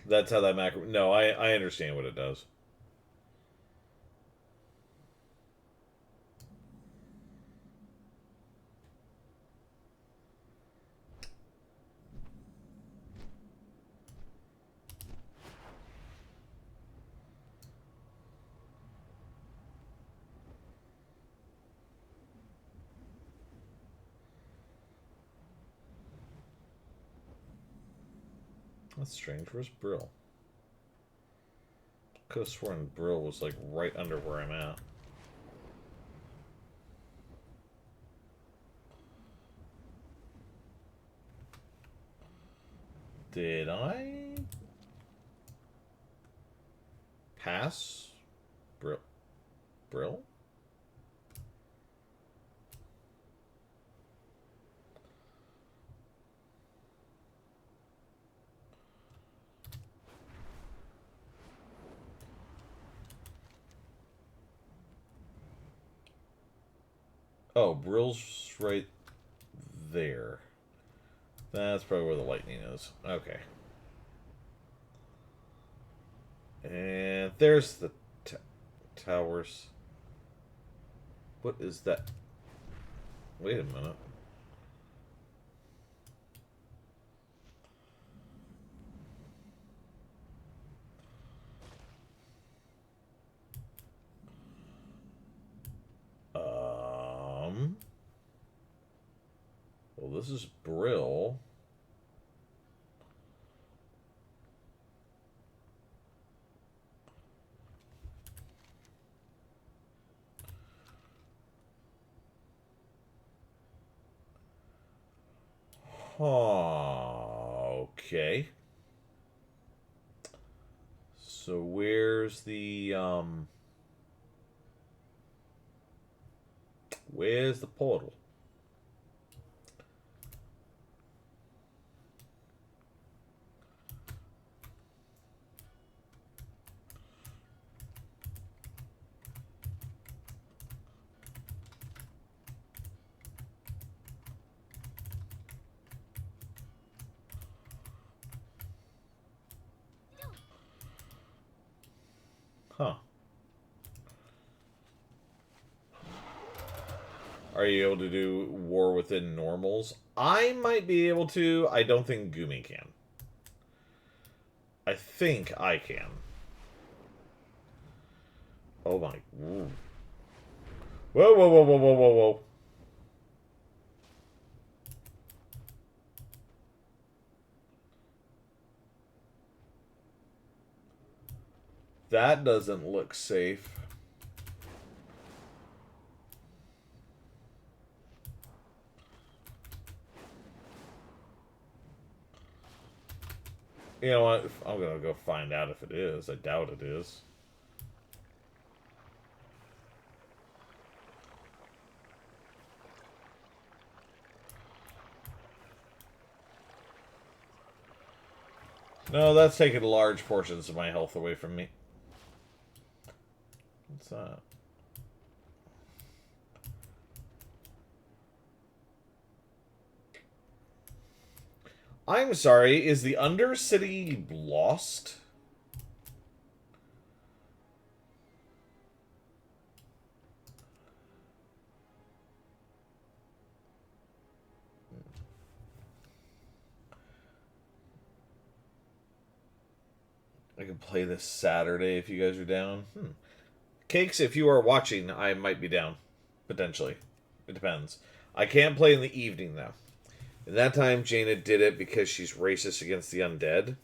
Speaker 1: That's how that macro... No, I understand what it does. That's strange. Where's Brill? Could have sworn Brill was like right under where I'm at. Did I pass Brill? Oh, Brill's right there. That's probably where the lightning is. Okay. And there's the towers. What is that? Wait a minute. Well, this is Brill. Okay. So where's the portal? Huh. Are you able to do war within normals? I might be able to. I don't think Gumi can. I think I can. Oh my. Whoa, whoa, whoa, whoa, whoa, whoa, whoa. That doesn't look safe. You know what? I'm gonna go find out if it is. I doubt it is. No, that's taking large portions of my health away from me. What's that? I'm sorry, is the Undercity lost? I can play this Saturday if you guys are down. Cakes, if you are watching, I might be down. Potentially. It depends. I can't play in the evening, though. And that time, Jaina did it because she's racist against the undead.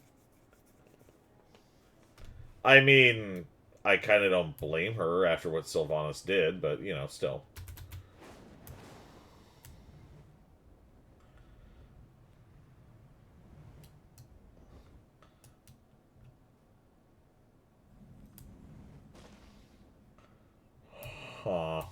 Speaker 1: I mean, I kind of don't blame her after what Sylvanas did, but, you know, still. Huh.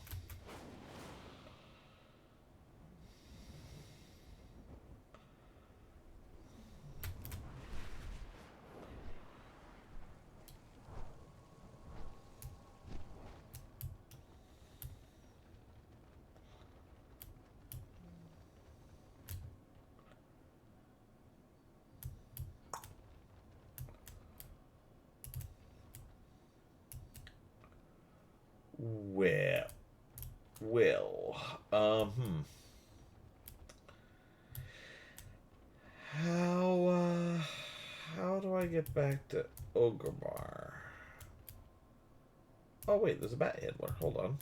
Speaker 1: I get back to Ogremar? Oh, wait, there's a bat handler. Hold on.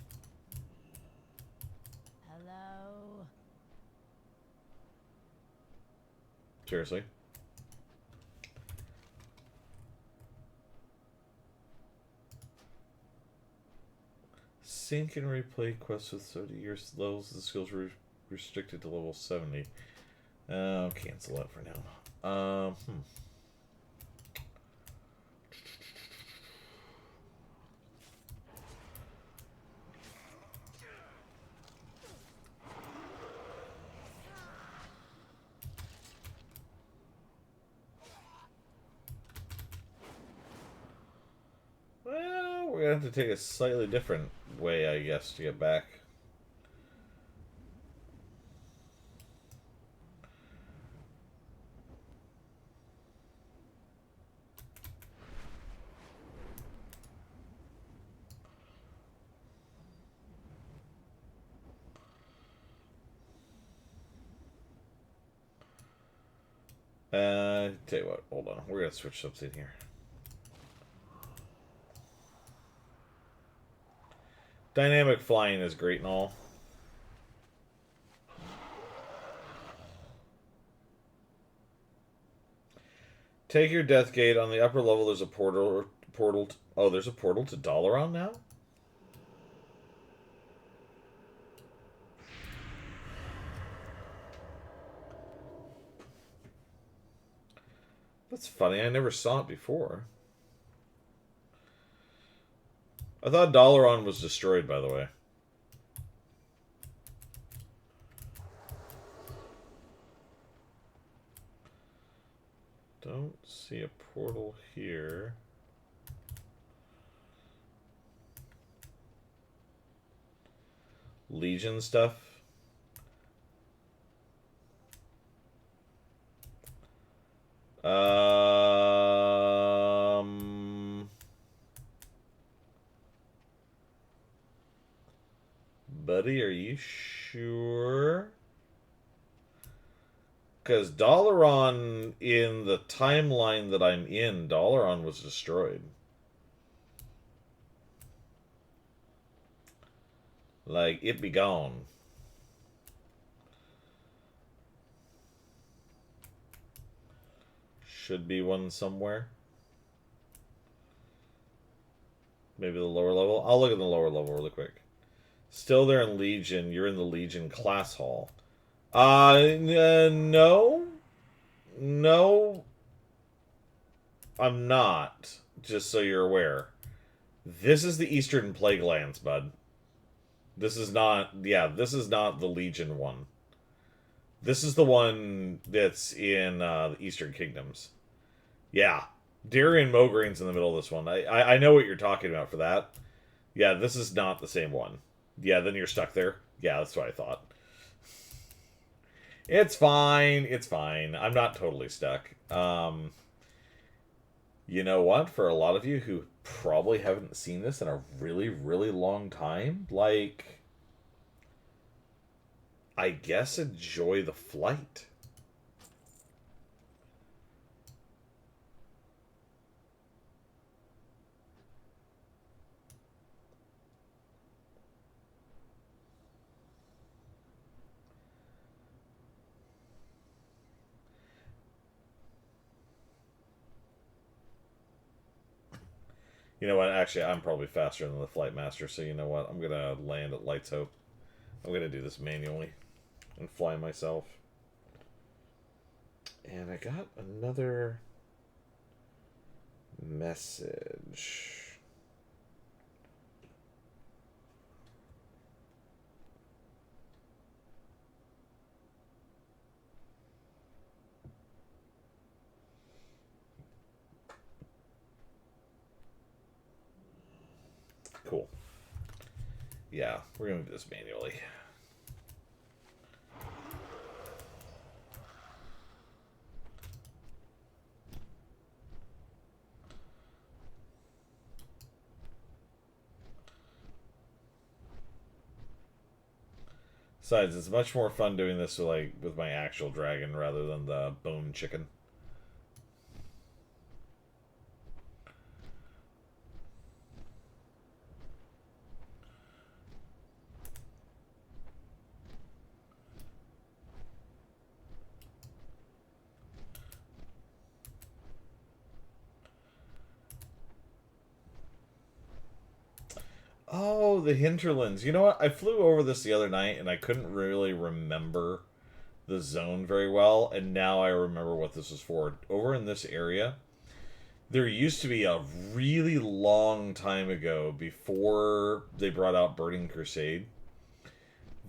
Speaker 3: Hello.
Speaker 1: Seriously? Sync and replay quests with 30 years levels. The skills were restricted to level 70. I'll cancel that for now. Well, we're gonna have to take a slightly different way, I guess, to get back. Tell you what, hold on. We're gonna switch something here. Dynamic flying is great and all. Take your death gate. On the upper level, there's a portal. Oh, there's a portal to Dalaran now? That's funny. I never saw it before. I thought Dalaran was destroyed, by the way. Don't see a portal here. Legion stuff. Buddy, are you sure? Because Dalaran, in the timeline that I'm in, Dalaran was destroyed. Like, it be gone. Should be one somewhere. Maybe the lower level. I'll look at the lower level really quick. Still there in Legion. You're in the Legion class hall. No. No. I'm not. Just so you're aware. This is the Eastern Plague Lands, bud. This is not... Yeah, this is not the Legion one. This is the one that's in the Eastern Kingdoms. Yeah. Darian Mograin's in the middle of this one. I know what you're talking about for that. Yeah, this is not the same one. Yeah, then you're stuck there. Yeah, that's what I thought. It's fine. It's fine. I'm not totally stuck. You know what? For a lot of you who probably haven't seen this in a really, really long time, like, I guess enjoy the flight. You know what? Actually, I'm probably faster than the Flight Master, so you know what? I'm going to land at Light's Hope. I'm going to do this manually and fly myself. And I got another message. Cool. Yeah, we're going to do this manually. Besides, it's much more fun doing this with my actual dragon rather than the bone chicken. Oh, the hinterlands. You know what? I flew over this the other night, and I couldn't really remember the zone very well, and now I remember what this is for. Over in this area, there used to be a really long time ago, before they brought out Burning Crusade,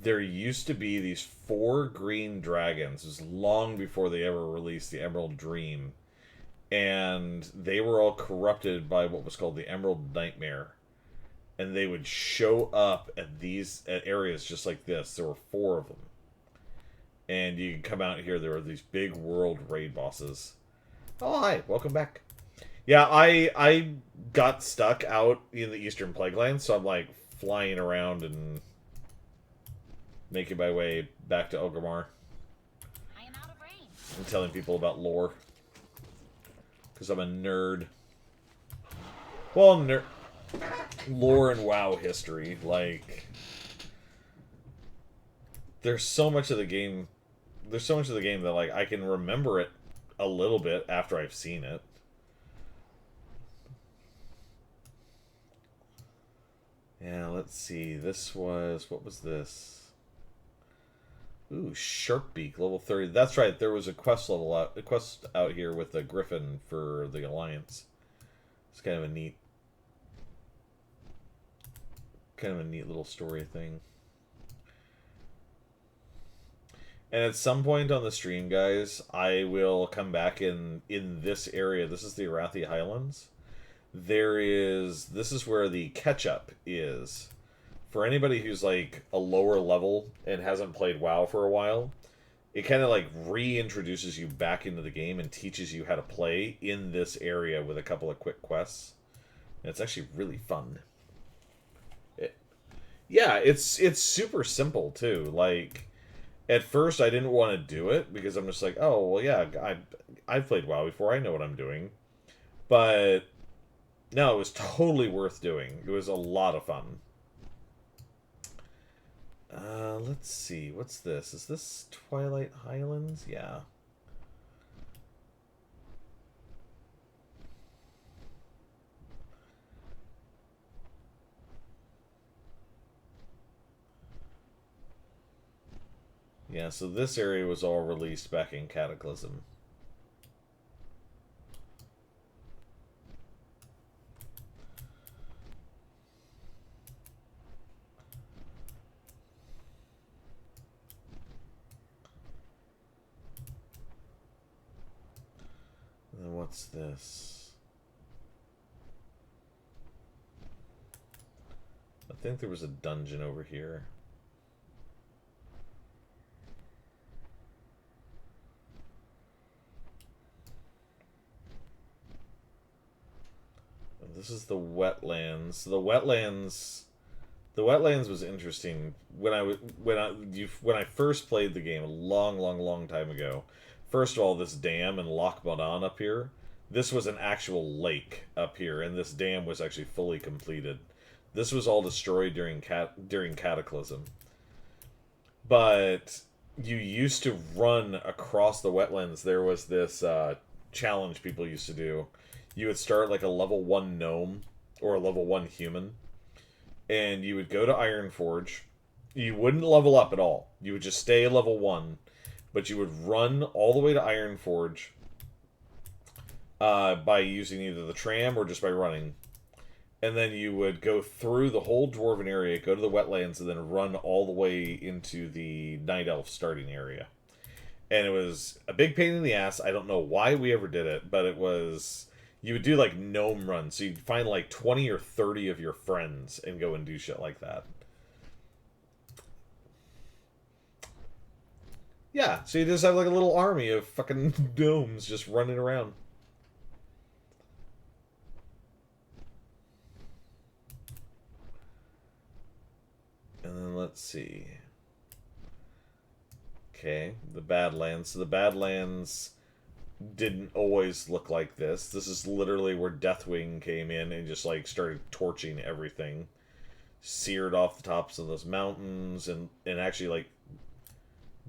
Speaker 1: there used to be these 4 green dragons. It was long before they ever released the Emerald Dream. And they were all corrupted by what was called the Emerald Nightmare. And they would show up at areas just like this. There were 4 of them. And you can come out here, there were these big world raid bosses. Oh, hi, welcome back. Yeah, I got stuck out in the Eastern Plaguelands, so I'm like flying around and making my way back to Orgrimmar.
Speaker 3: I am out of range.
Speaker 1: And telling people about lore. Because I'm a nerd. Well, lore and WoW history. Like, there's so much of the game. There's so much of the game that, like, I can remember it a little bit after I've seen it. Yeah, let's see. This was... What was this? Ooh, Sharkbeak, level 30. That's right, there was a quest out here with a griffin for the Alliance. It's kind of a neat little story thing. And at some point on the stream, guys, I will come back in this area. This is the Arathi Highlands. This is where the catch-up is. For anybody who's like a lower level and hasn't played WoW for a while, it kind of like reintroduces you back into the game and teaches you how to play in this area with a couple of quick quests. And it's actually really fun. Yeah, it's super simple too. Like, at first I didn't want to do it because I'm just like, oh well, yeah, I've played WoW before, I know what I'm doing. But no, it was totally worth doing. It was a lot of fun. Let's see. What's this? Is this Twilight Highlands? Yeah. Yeah, so this area was all released back in Cataclysm. And then what's this? I think there was a dungeon over here. This is the wetlands. The wetlands was interesting when I first played the game a long time ago. First of all, this dam in Loch Monan up here. This was an actual lake up here, and this dam was actually fully completed. This was all destroyed during Cataclysm. But you used to run across the wetlands. There was this challenge people used to do. You would start like a level 1 gnome or a level 1 human, and you would go to Ironforge. You wouldn't level up at all. You would just stay level 1, but you would run all the way to Ironforge by using either the tram or just by running. And then you would go through the whole Dwarven area, go to the wetlands, and then run all the way into the Night Elf starting area. And it was a big pain in the ass. I don't know why we ever did it, but it was... You would do, like, gnome runs. So you'd find, like, 20 or 30 of your friends and go and do shit like that. Yeah, so you just have, like, a little army of fucking gnomes just running around. And then let's see. Okay, the Badlands. So the Badlands didn't always look like this. This is literally where Deathwing came in and just like started torching everything. Seared off the tops of those mountains and actually like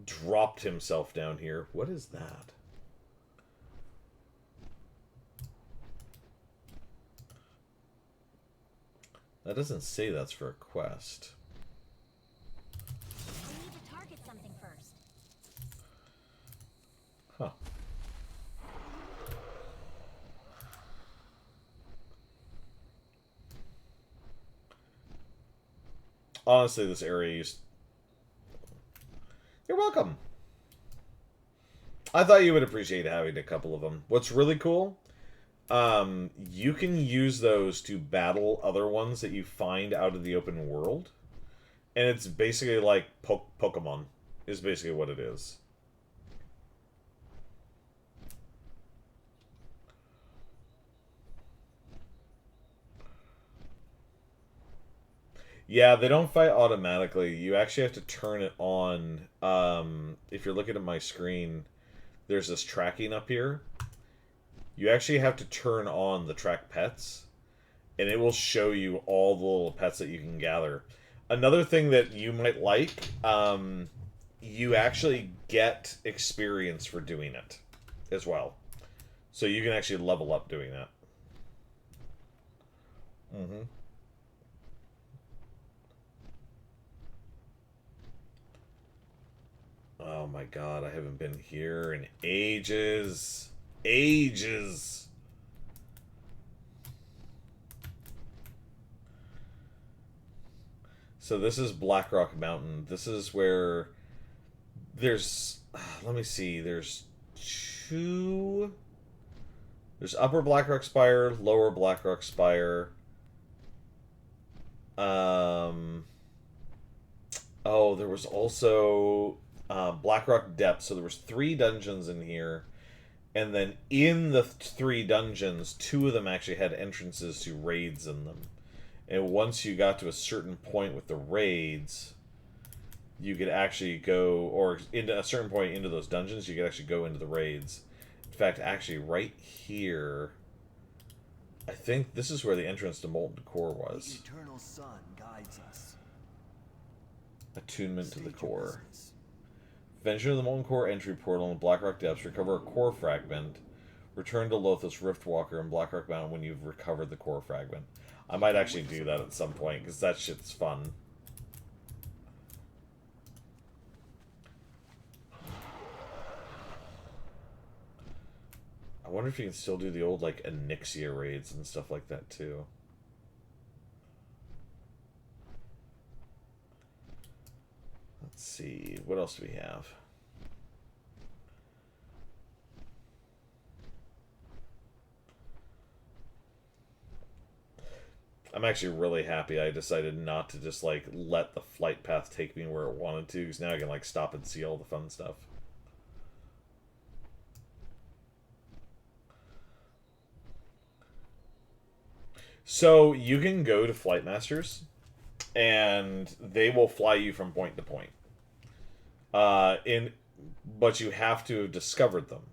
Speaker 1: dropped himself down here. What is that? That doesn't say that's for a quest.
Speaker 3: We need to target something first.
Speaker 1: Huh. Honestly, this area used... You're welcome. I thought you would appreciate having a couple of them. What's really cool, you can use those to battle other ones that you find out of the open world. And it's basically like Pokemon, is basically what it is. Yeah, they don't fight automatically. You actually have to turn it on. If you're looking at my screen, there's this tracking up here. You actually have to turn on the track pets, and it will show you all the little pets that you can gather. Another thing that you might like, you actually get experience for doing it as well. So you can actually level up doing that. Mm-hmm. Oh my god, I haven't been here in ages. Ages. So this is Blackrock Mountain. This is where there's... let me see. There's two... There's Upper Blackrock Spire, Lower Blackrock Spire. Oh, there was also... Blackrock Depths, so there was 3 dungeons in here, and then in the 3 dungeons, 2 of them actually had entrances to raids in them. And once you got to a certain point with the raids, you could actually go, or into a certain point into those dungeons, you could actually go into the raids. In fact, actually, right here, I think this is where the entrance to Molten Core was.
Speaker 12: The eternal sun guides us.
Speaker 1: Attunement to the core. Venture to the Molten Core entry portal in Blackrock Depths, recover a core fragment, return to Lothos Riftwalker in Blackrock Mountain when you've recovered the core fragment. I might actually do that at some point, because that shit's fun. I wonder if you can still do the old, like, Onyxia raids and stuff like that, too. Let's see, what else do we have? I'm actually really happy I decided not to just, like, let the flight path take me where it wanted to, because now I can, like, stop and see all the fun stuff. So, you can go to Flight Masters, and they will fly you from point to point. But you have to have discovered them.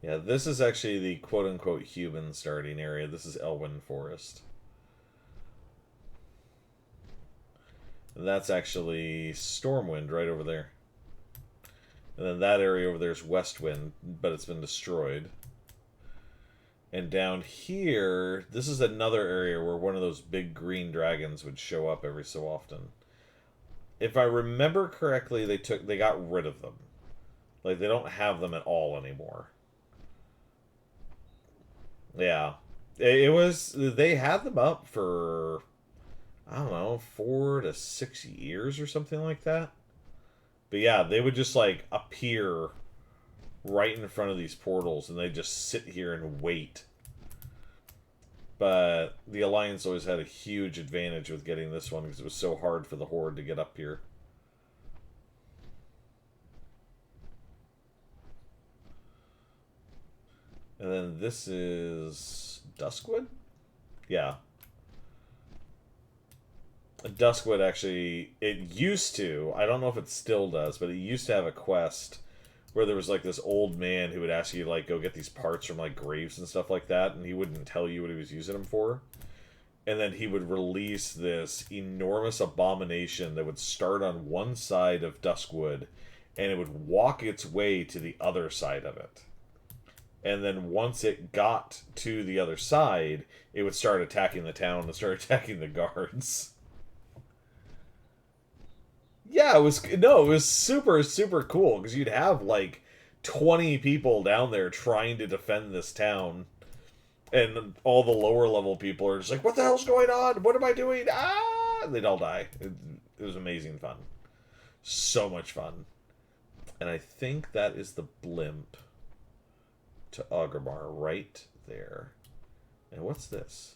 Speaker 1: Yeah, this is actually the quote-unquote human starting area. This is Elwyn Forest. And that's actually Stormwind right over there. And then that area over there is Westwind, but it's been destroyed. And down here, this is another area where one of those big green dragons would show up every so often. If I remember correctly, they got rid of them. Like, they don't have them at all anymore. Yeah. It was... They had them up for... I don't know, 4 to 6 years or something like that. But yeah, they would just, like, appear right in front of these portals, and they just sit here and wait. But the Alliance always had a huge advantage with getting this one, because it was so hard for the Horde to get up here. And then this is Duskwood? Yeah. Duskwood actually, it used to, I don't know if it still does, but it used to have a quest where there was like this old man who would ask you to like go get these parts from like graves and stuff like that, and he wouldn't tell you what he was using them for. And then he would release this enormous abomination that would start on one side of Duskwood, and it would walk its way to the other side of it. And then once it got to the other side, it would start attacking the town and start attacking the guards. Yeah, it was super, super cool, because you'd have, like, 20 people down there trying to defend this town. And all the lower level people are just like, what the hell's going on? What am I doing? Ah! And they'd all die. It was amazing fun. So much fun. And I think that is the blimp to Agrabah right there. And what's this?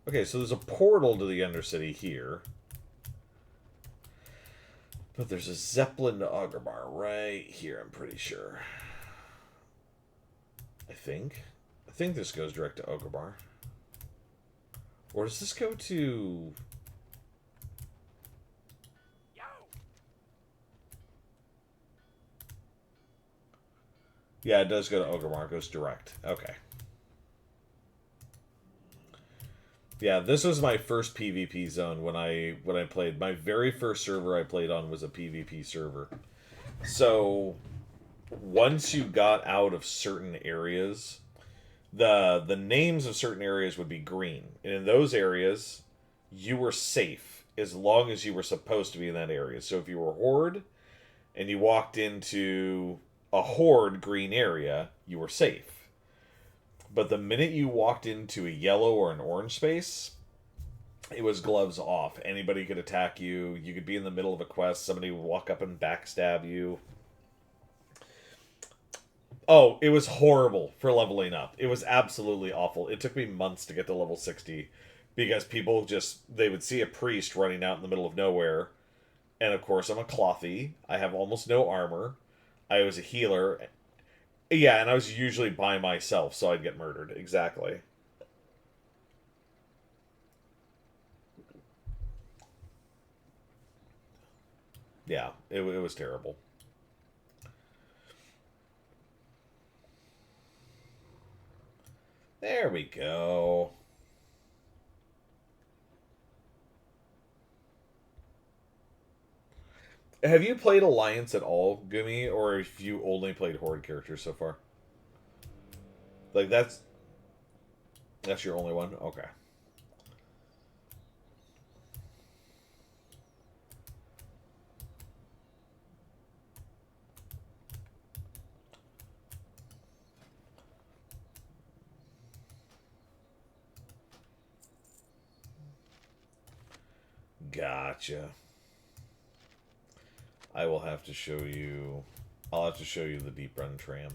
Speaker 1: Okay, so there's a portal to the Undercity here. But there's a Zeppelin to Agrabah right here, I'm pretty sure. I think this goes direct to Agrabah. Or does this go to... Yeah, it does go to Agrabah. It goes direct. Okay. Yeah, this was my first PvP zone when I played. My very first server I played on was a PvP server. So once you got out of certain areas, the names of certain areas would be green. And in those areas, you were safe as long as you were supposed to be in that area. So if you were Horde and you walked into a Horde green area, you were safe. But the minute you walked into a yellow or an orange space, it was gloves off. Anybody could attack you. You could be in the middle of a quest. Somebody would walk up and backstab you. Oh, it was horrible for leveling up. It was absolutely awful. It took me months to get to level 60 because people they would see a priest running out in the middle of nowhere. And of course, I'm a clothy. I have almost no armor. I was a healer. Yeah, and I was usually by myself, so I'd get murdered. Exactly. Yeah, it was terrible. There we go. Have you played Alliance at all, Gumi, or have you only played Horde characters so far? Like, that's your only one? Okay. Gotcha. I will have to show you... I'll have to show you the Deep Run tram.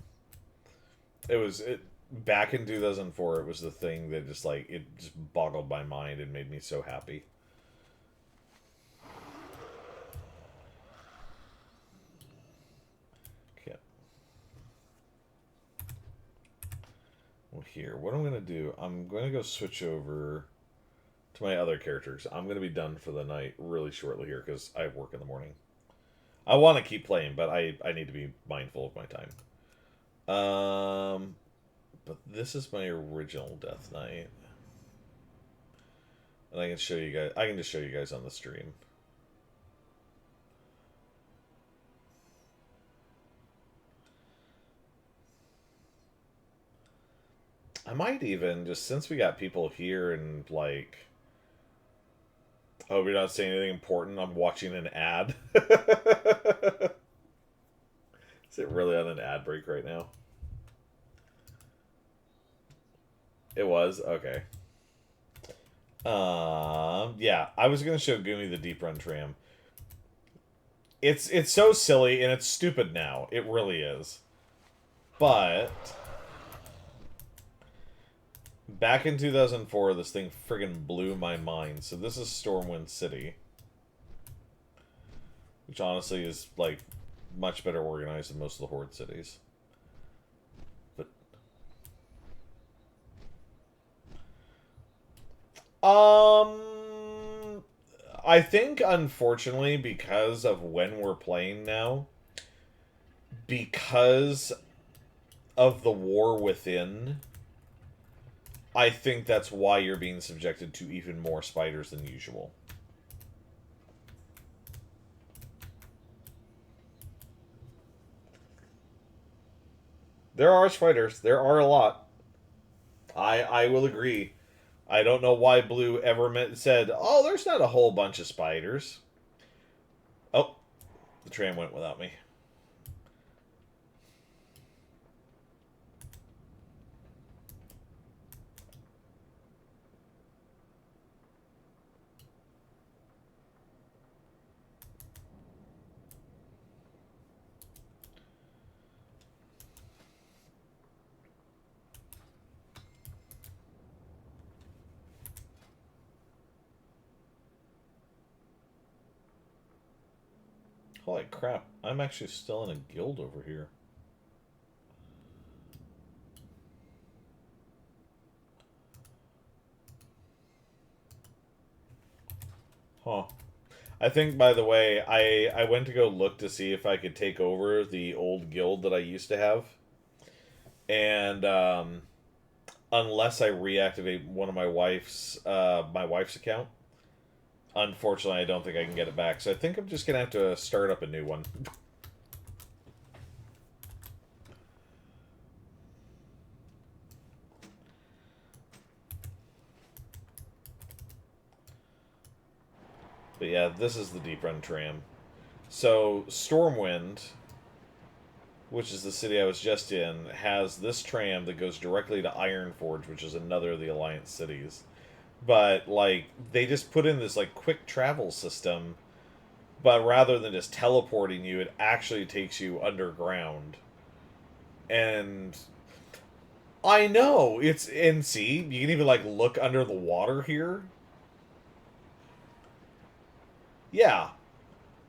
Speaker 1: Back in 2004, it was the thing that just, like, it just boggled my mind and made me so happy. Okay. Well, here, what I'm going to do, I'm going to go switch over to my other characters. I'm going to be done for the night really shortly here because I have work in the morning. I want to keep playing, but I need to be mindful of my time. But this is my original Death Knight. And I can show you guys, I can just show you guys on the stream. I might even, just since we got people here and, like... Oh, we're not saying anything important? I'm watching an ad. Is it really on an ad break right now? It was? Okay. Yeah, I was going to show Gumi the Deep Run tram. It's so silly, and it's stupid now. It really is. But... back in 2004, this thing friggin' blew my mind. So this is Stormwind City. Which honestly is, like, much better organized than most of the Horde cities. But... I think, unfortunately, because of when we're playing now, because of the war within... I think that's why you're being subjected to even more spiders than usual. There are spiders. There are a lot. I will agree. I don't know why Blue ever said, "Oh, there's not a whole bunch of spiders." Oh, the tram went without me. Holy crap, I'm actually still in a guild over here. Huh. I think, by the way, I went to go look to see if I could take over the old guild that I used to have. And, unless I reactivate one of my wife's account, unfortunately, I don't think I can get it back. So I think I'm just going to have to start up a new one. But yeah, this is the Deep Run tram. So Stormwind, which is the city I was just in, has this tram that goes directly to Ironforge, which is another of the Alliance cities. But, like, they just put in this, like, quick travel system, but rather than just teleporting you, it actually takes you underground. And I know, it's NC. You can even, like, look under the water here. Yeah.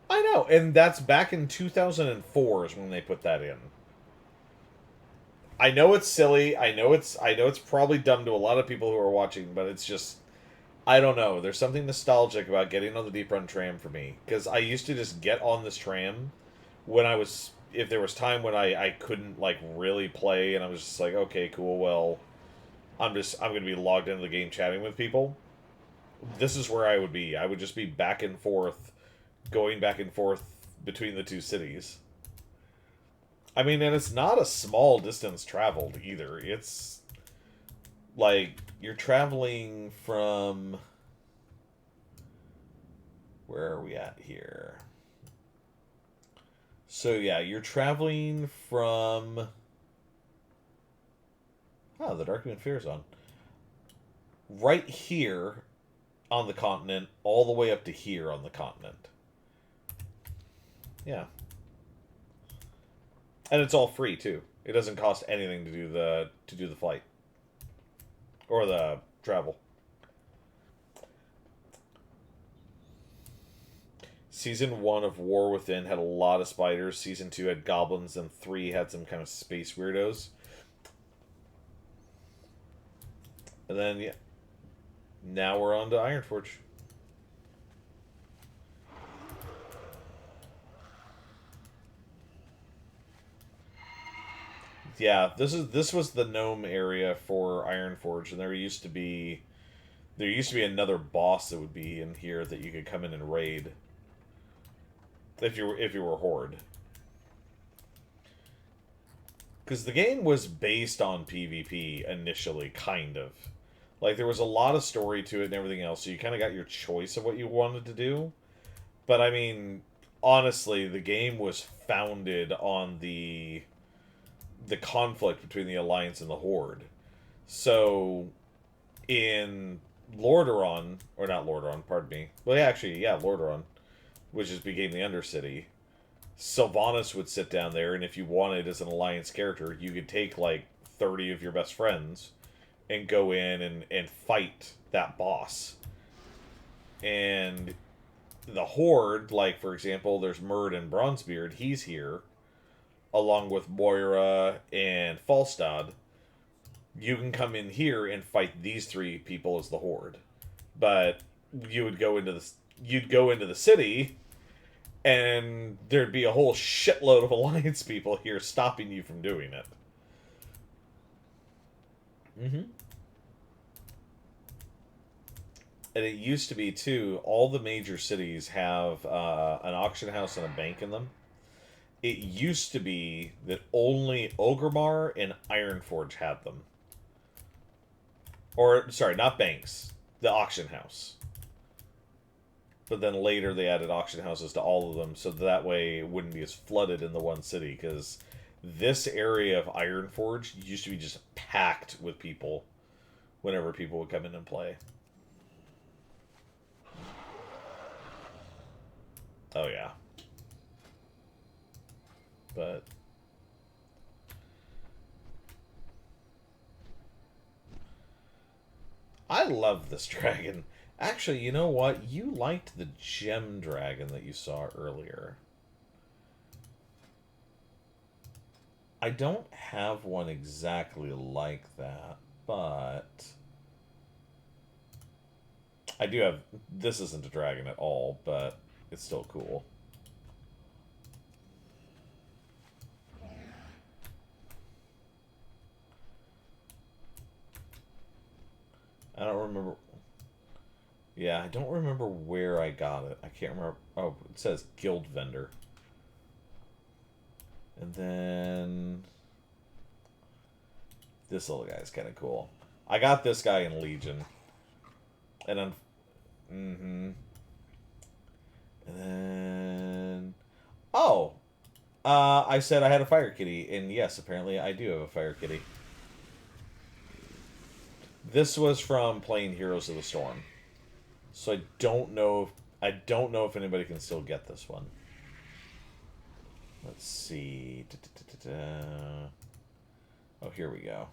Speaker 1: I know, and that's back in 2004 is when they put that in. I know it's silly. I know it's probably dumb to a lot of people who are watching, but it's just, I don't know. There's something nostalgic about getting on the Deep Run tram for me, because I used to just get on this tram when I was, if there was time when I couldn't, like, really play, and I was just like, okay, cool, well, I'm going to be logged into the game chatting with people. This is where I would be. I would just be back and forth, going back and forth between the two cities. I mean, and it's not a small distance traveled either. It's like you're traveling from, where are we at here? So yeah, you're traveling from, oh, the Dark Moon Fair's on. Right here on the continent, all the way up to here on the continent. Yeah. And it's all free too. It doesn't cost anything to do the flight. Or the travel. Season 1 of War Within had a lot of spiders. Season 2 had goblins, and 3 had some kind of space weirdos. And then, yeah. Now we're on to Ironforge. Yeah, this was the gnome area for Ironforge, and there used to be another boss that would be in here that you could come in and raid. If you were Horde. Because the game was based on PvP initially, kind of. Like, there was a lot of story to it and everything else, so you kind of got your choice of what you wanted to do. But, I mean, honestly, the game was founded on the conflict between the Alliance and the Horde. So, in Lordaeron, or not Lordaeron, pardon me. Well, yeah, actually, yeah, Lordaeron, which just became the Undercity, Sylvanas would sit down there, and if you wanted as an Alliance character, you could take, like, 30 of your best friends and go in and fight that boss. And the Horde, like, for example, there's Murd and Bronzebeard, he's here, along with Moira and Falstad. You can come in here and fight these 3 people as the Horde. But you'd go into the city, and there'd be a whole shitload of Alliance people here stopping you from doing it. Mm-hmm. And it used to be, too, all the major cities have an auction house and a bank in them. it used to be that only Ogrimmar and Ironforge had them. Or, sorry, not Banks. The auction house. But then later they added auction houses to all of them, so that way it wouldn't be as flooded in the one city, because this area of Ironforge used to be just packed with people whenever people would come in and play. Oh, yeah. But I love this dragon. Actually, you know what? You liked the gem dragon that you saw earlier. I don't have one exactly like that, but I do have... This isn't a dragon at all, but it's still cool. I don't remember... Yeah, I don't remember where I got it. I can't remember... Oh, it says Guild Vendor. And then... This little guy is kind of cool. I got this guy in Legion. And I'm... And then... Oh! I said I had a fire kitty, and yes, apparently I do have a fire kitty. This was from playing Heroes of the Storm. So I don't know if anybody can still get this one. Let's see. Oh, here we go.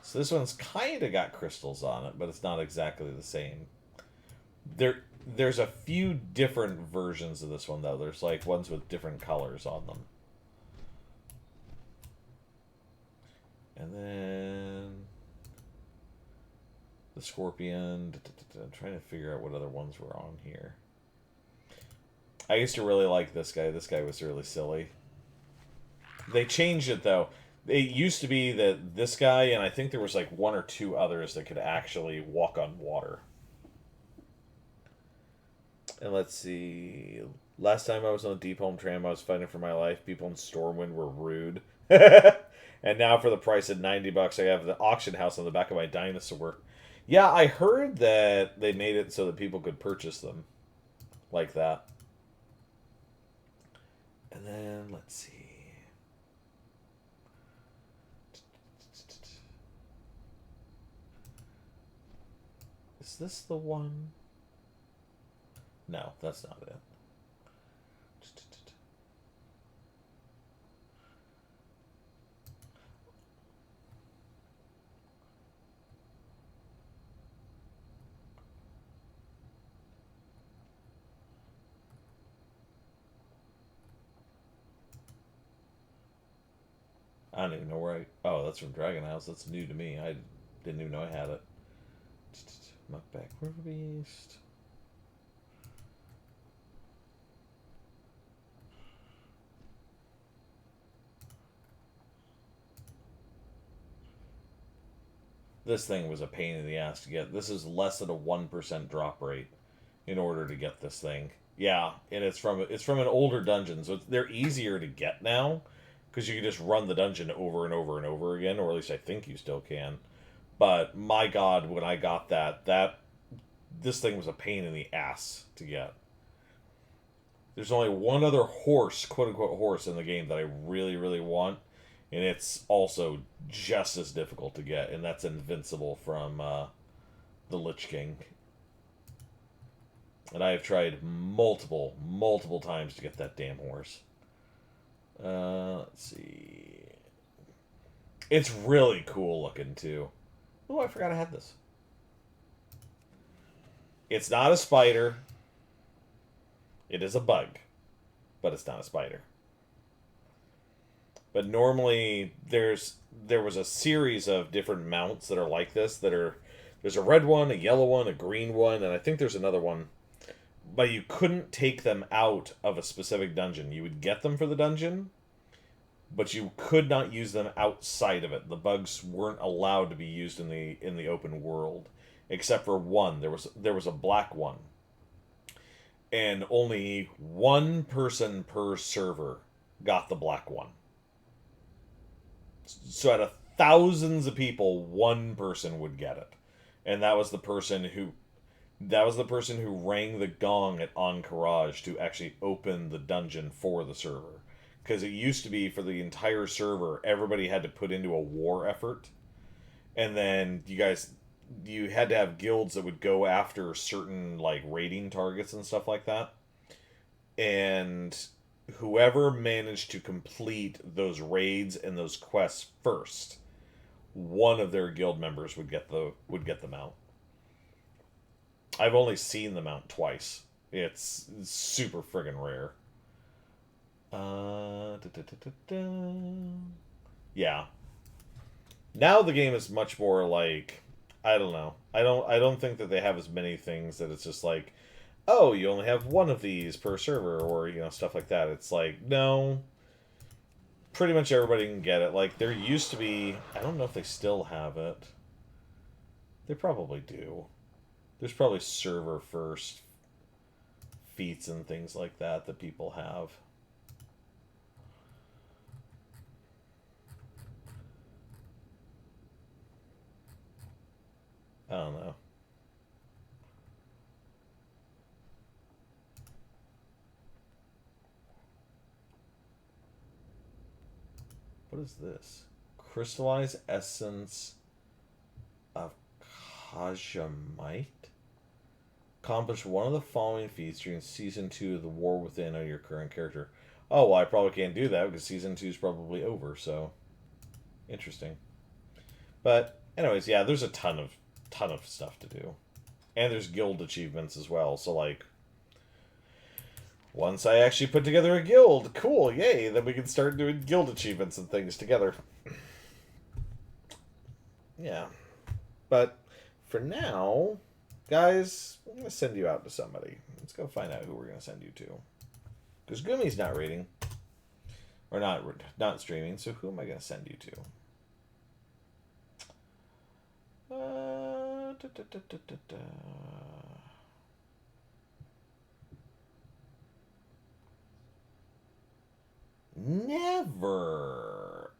Speaker 1: So this one's kind of got crystals on it, but it's not exactly the same. There's a few different versions of this one, though. There's like ones with different colors on them. And then the Scorpion. I'm trying to figure out what other ones were on here. I used to really like this guy. This guy was really silly. They changed it, though. It used to be that this guy, and I think there was like one or two others that could actually walk on water. And let's see. Last time I was on the Deep Home Tram, I was fighting for my life. People in Stormwind were rude. And now for the price of $90, I have the auction house on the back of my dinosaur. Yeah, I heard that they made it so that people could purchase them. Like that. And then, let's see. Is this the one? No, that's not it. I don't even know where I... Oh, that's from Dragon House. That's new to me. I didn't even know I had it. Muckback River Beast. This thing was a pain in the ass to get. This is less than a 1% drop rate in order to get this thing. Yeah, and it's from an older dungeon, so they're easier to get now because you can just run the dungeon over and over and over again, or at least I think you still can. But my God, when I got this thing was a pain in the ass to get. There's only one other horse, quote-unquote horse, in the game that I really, really want, and it's also just as difficult to get, and that's Invincible from the Lich King. And I have tried multiple times to get that damn horse. Let's see. It's really cool looking, too. Oh, I forgot I had this. It's not a spider. It is a bug. But it's not a spider. But normally, there was a series of different mounts that are like this. There's a red one, a yellow one, a green one, and I think there's another one. But you couldn't take them out of a specific dungeon. You would get them for the dungeon, but you could not use them outside of it. The bugs weren't allowed to be used in the open world, except for one. There was a black one, and only one person per server got the black one. So out of thousands of people, one person would get it, and that was the person who rang the gong at Encourage to actually open the dungeon for the server. Because it used to be for the entire server, everybody had to put into a war effort, and then you had to have guilds that would go after certain like raiding targets and stuff like that, and whoever managed to complete those raids and those quests first, one of their guild members would get the mount. I've only seen the mount twice. It's super friggin' rare. Yeah. Now the game is much more like, I don't know. I don't think that they have as many things that it's just like, oh, you only have one of these per server, or stuff like that. It's like, no. Pretty much everybody can get it. Like, there used to be, I don't know if they still have it. They probably do. There's probably server first feats and things like that people have. I don't know. What is this? Crystallized essence of Kajamite? Accomplish one of the following feats during Season 2 of The War Within on your current character. Oh, well, I probably can't do that because Season 2 is probably over, so... Interesting. But, anyways, yeah, there's a ton of stuff to do. And there's guild achievements as well, so, like... Once I actually put together a guild, cool, yay, then we can start doing guild achievements and things together. Yeah. But, for now... Guys, I'm going to send you out to somebody. Let's go find out who we're going to send you to. Because Gumi's not raiding. Or not streaming, so who am I going to send you to? Never.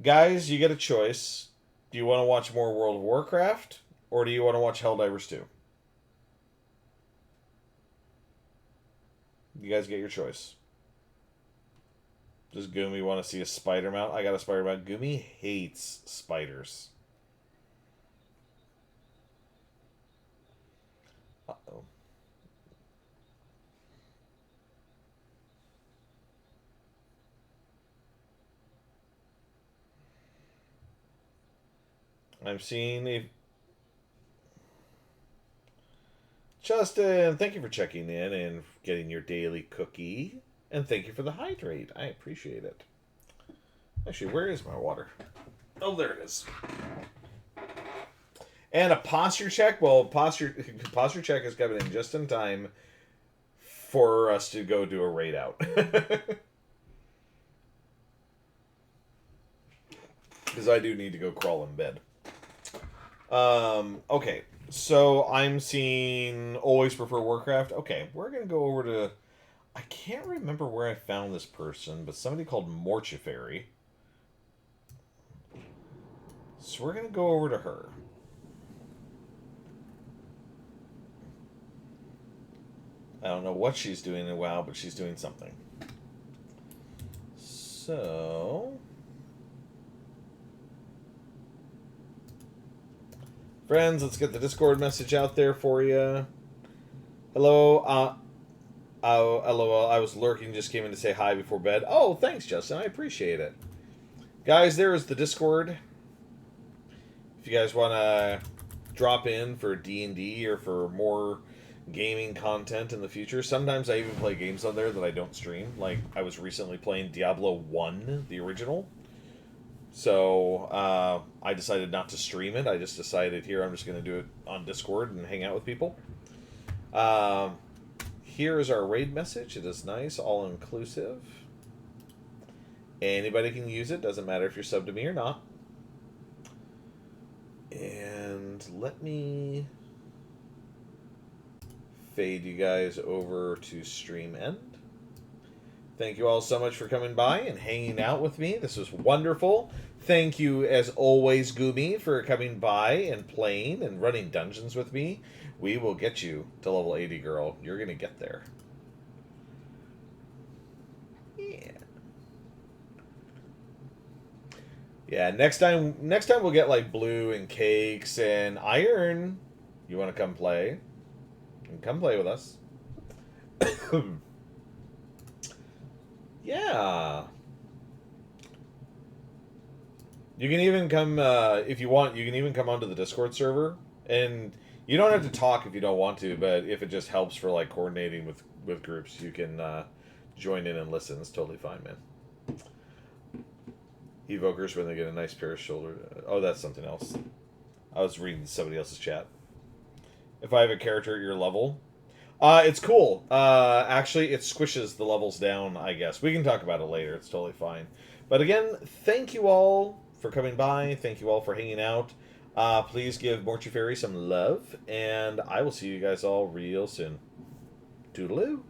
Speaker 1: Guys, you get a choice. Do you want to watch more World of Warcraft, or do you want to watch Helldivers 2? You guys get your choice. Does Gumi want to see a spider mount? I got a spider mount. Gumi hates spiders. Uh-oh. I'm seeing a... Justin, thank you for checking in and getting your daily cookie. And thank you for the hydrate. I appreciate it. Actually, where is my water? Oh, there it is. And a posture check. Well, posture check is coming in just in time for us to go do a raid out. Because I do need to go crawl in bed. Okay, so I'm seeing Always Prefer Warcraft. Okay, we're going to go over to... I can't remember where I found this person, but somebody called Mortifary. So we're going to go over to her. I don't know what she's doing in WoW, but she's doing something. So... Friends, let's get the Discord message out there for you. Hello, LOL, I was lurking, just came in to say hi before bed. Oh, thanks, Justin, I appreciate it. Guys, there is the Discord. If you guys want to drop in for D&D or for more gaming content in the future, sometimes I even play games on there that I don't stream. Like, I was recently playing Diablo 1, the original. So, I decided not to stream it. I just decided here I'm just going to do it on Discord and hang out with people. Here is our raid message. It is nice, all-inclusive. Anybody can use it. Doesn't matter if you're subbed to me or not. And let me... fade you guys over to stream end. Thank you all so much for coming by and hanging out with me. This was wonderful. Thank you, as always, Gumi, for coming by and playing and running dungeons with me. We will get you to level 80, girl. You're going to get there. Yeah. Yeah, next time we'll get, like, blue and cakes and iron. You want to come play? And come play with us. Yeah. You can even come, if you want, you can even come onto the Discord server. And you don't have to talk if you don't want to, but if it just helps for, like, coordinating with groups, you can join in and listen. It's totally fine, man. Evokers when they get a nice pair of shoulder. Oh, that's something else. I was reading somebody else's chat. If I have a character at your level... it's cool. Actually, it squishes the levels down, I guess. We can talk about it later. It's totally fine. But again, thank you all for coming by. Thank you all for hanging out. Please give Mortuary some love. And I will see you guys all real soon. Toodaloo.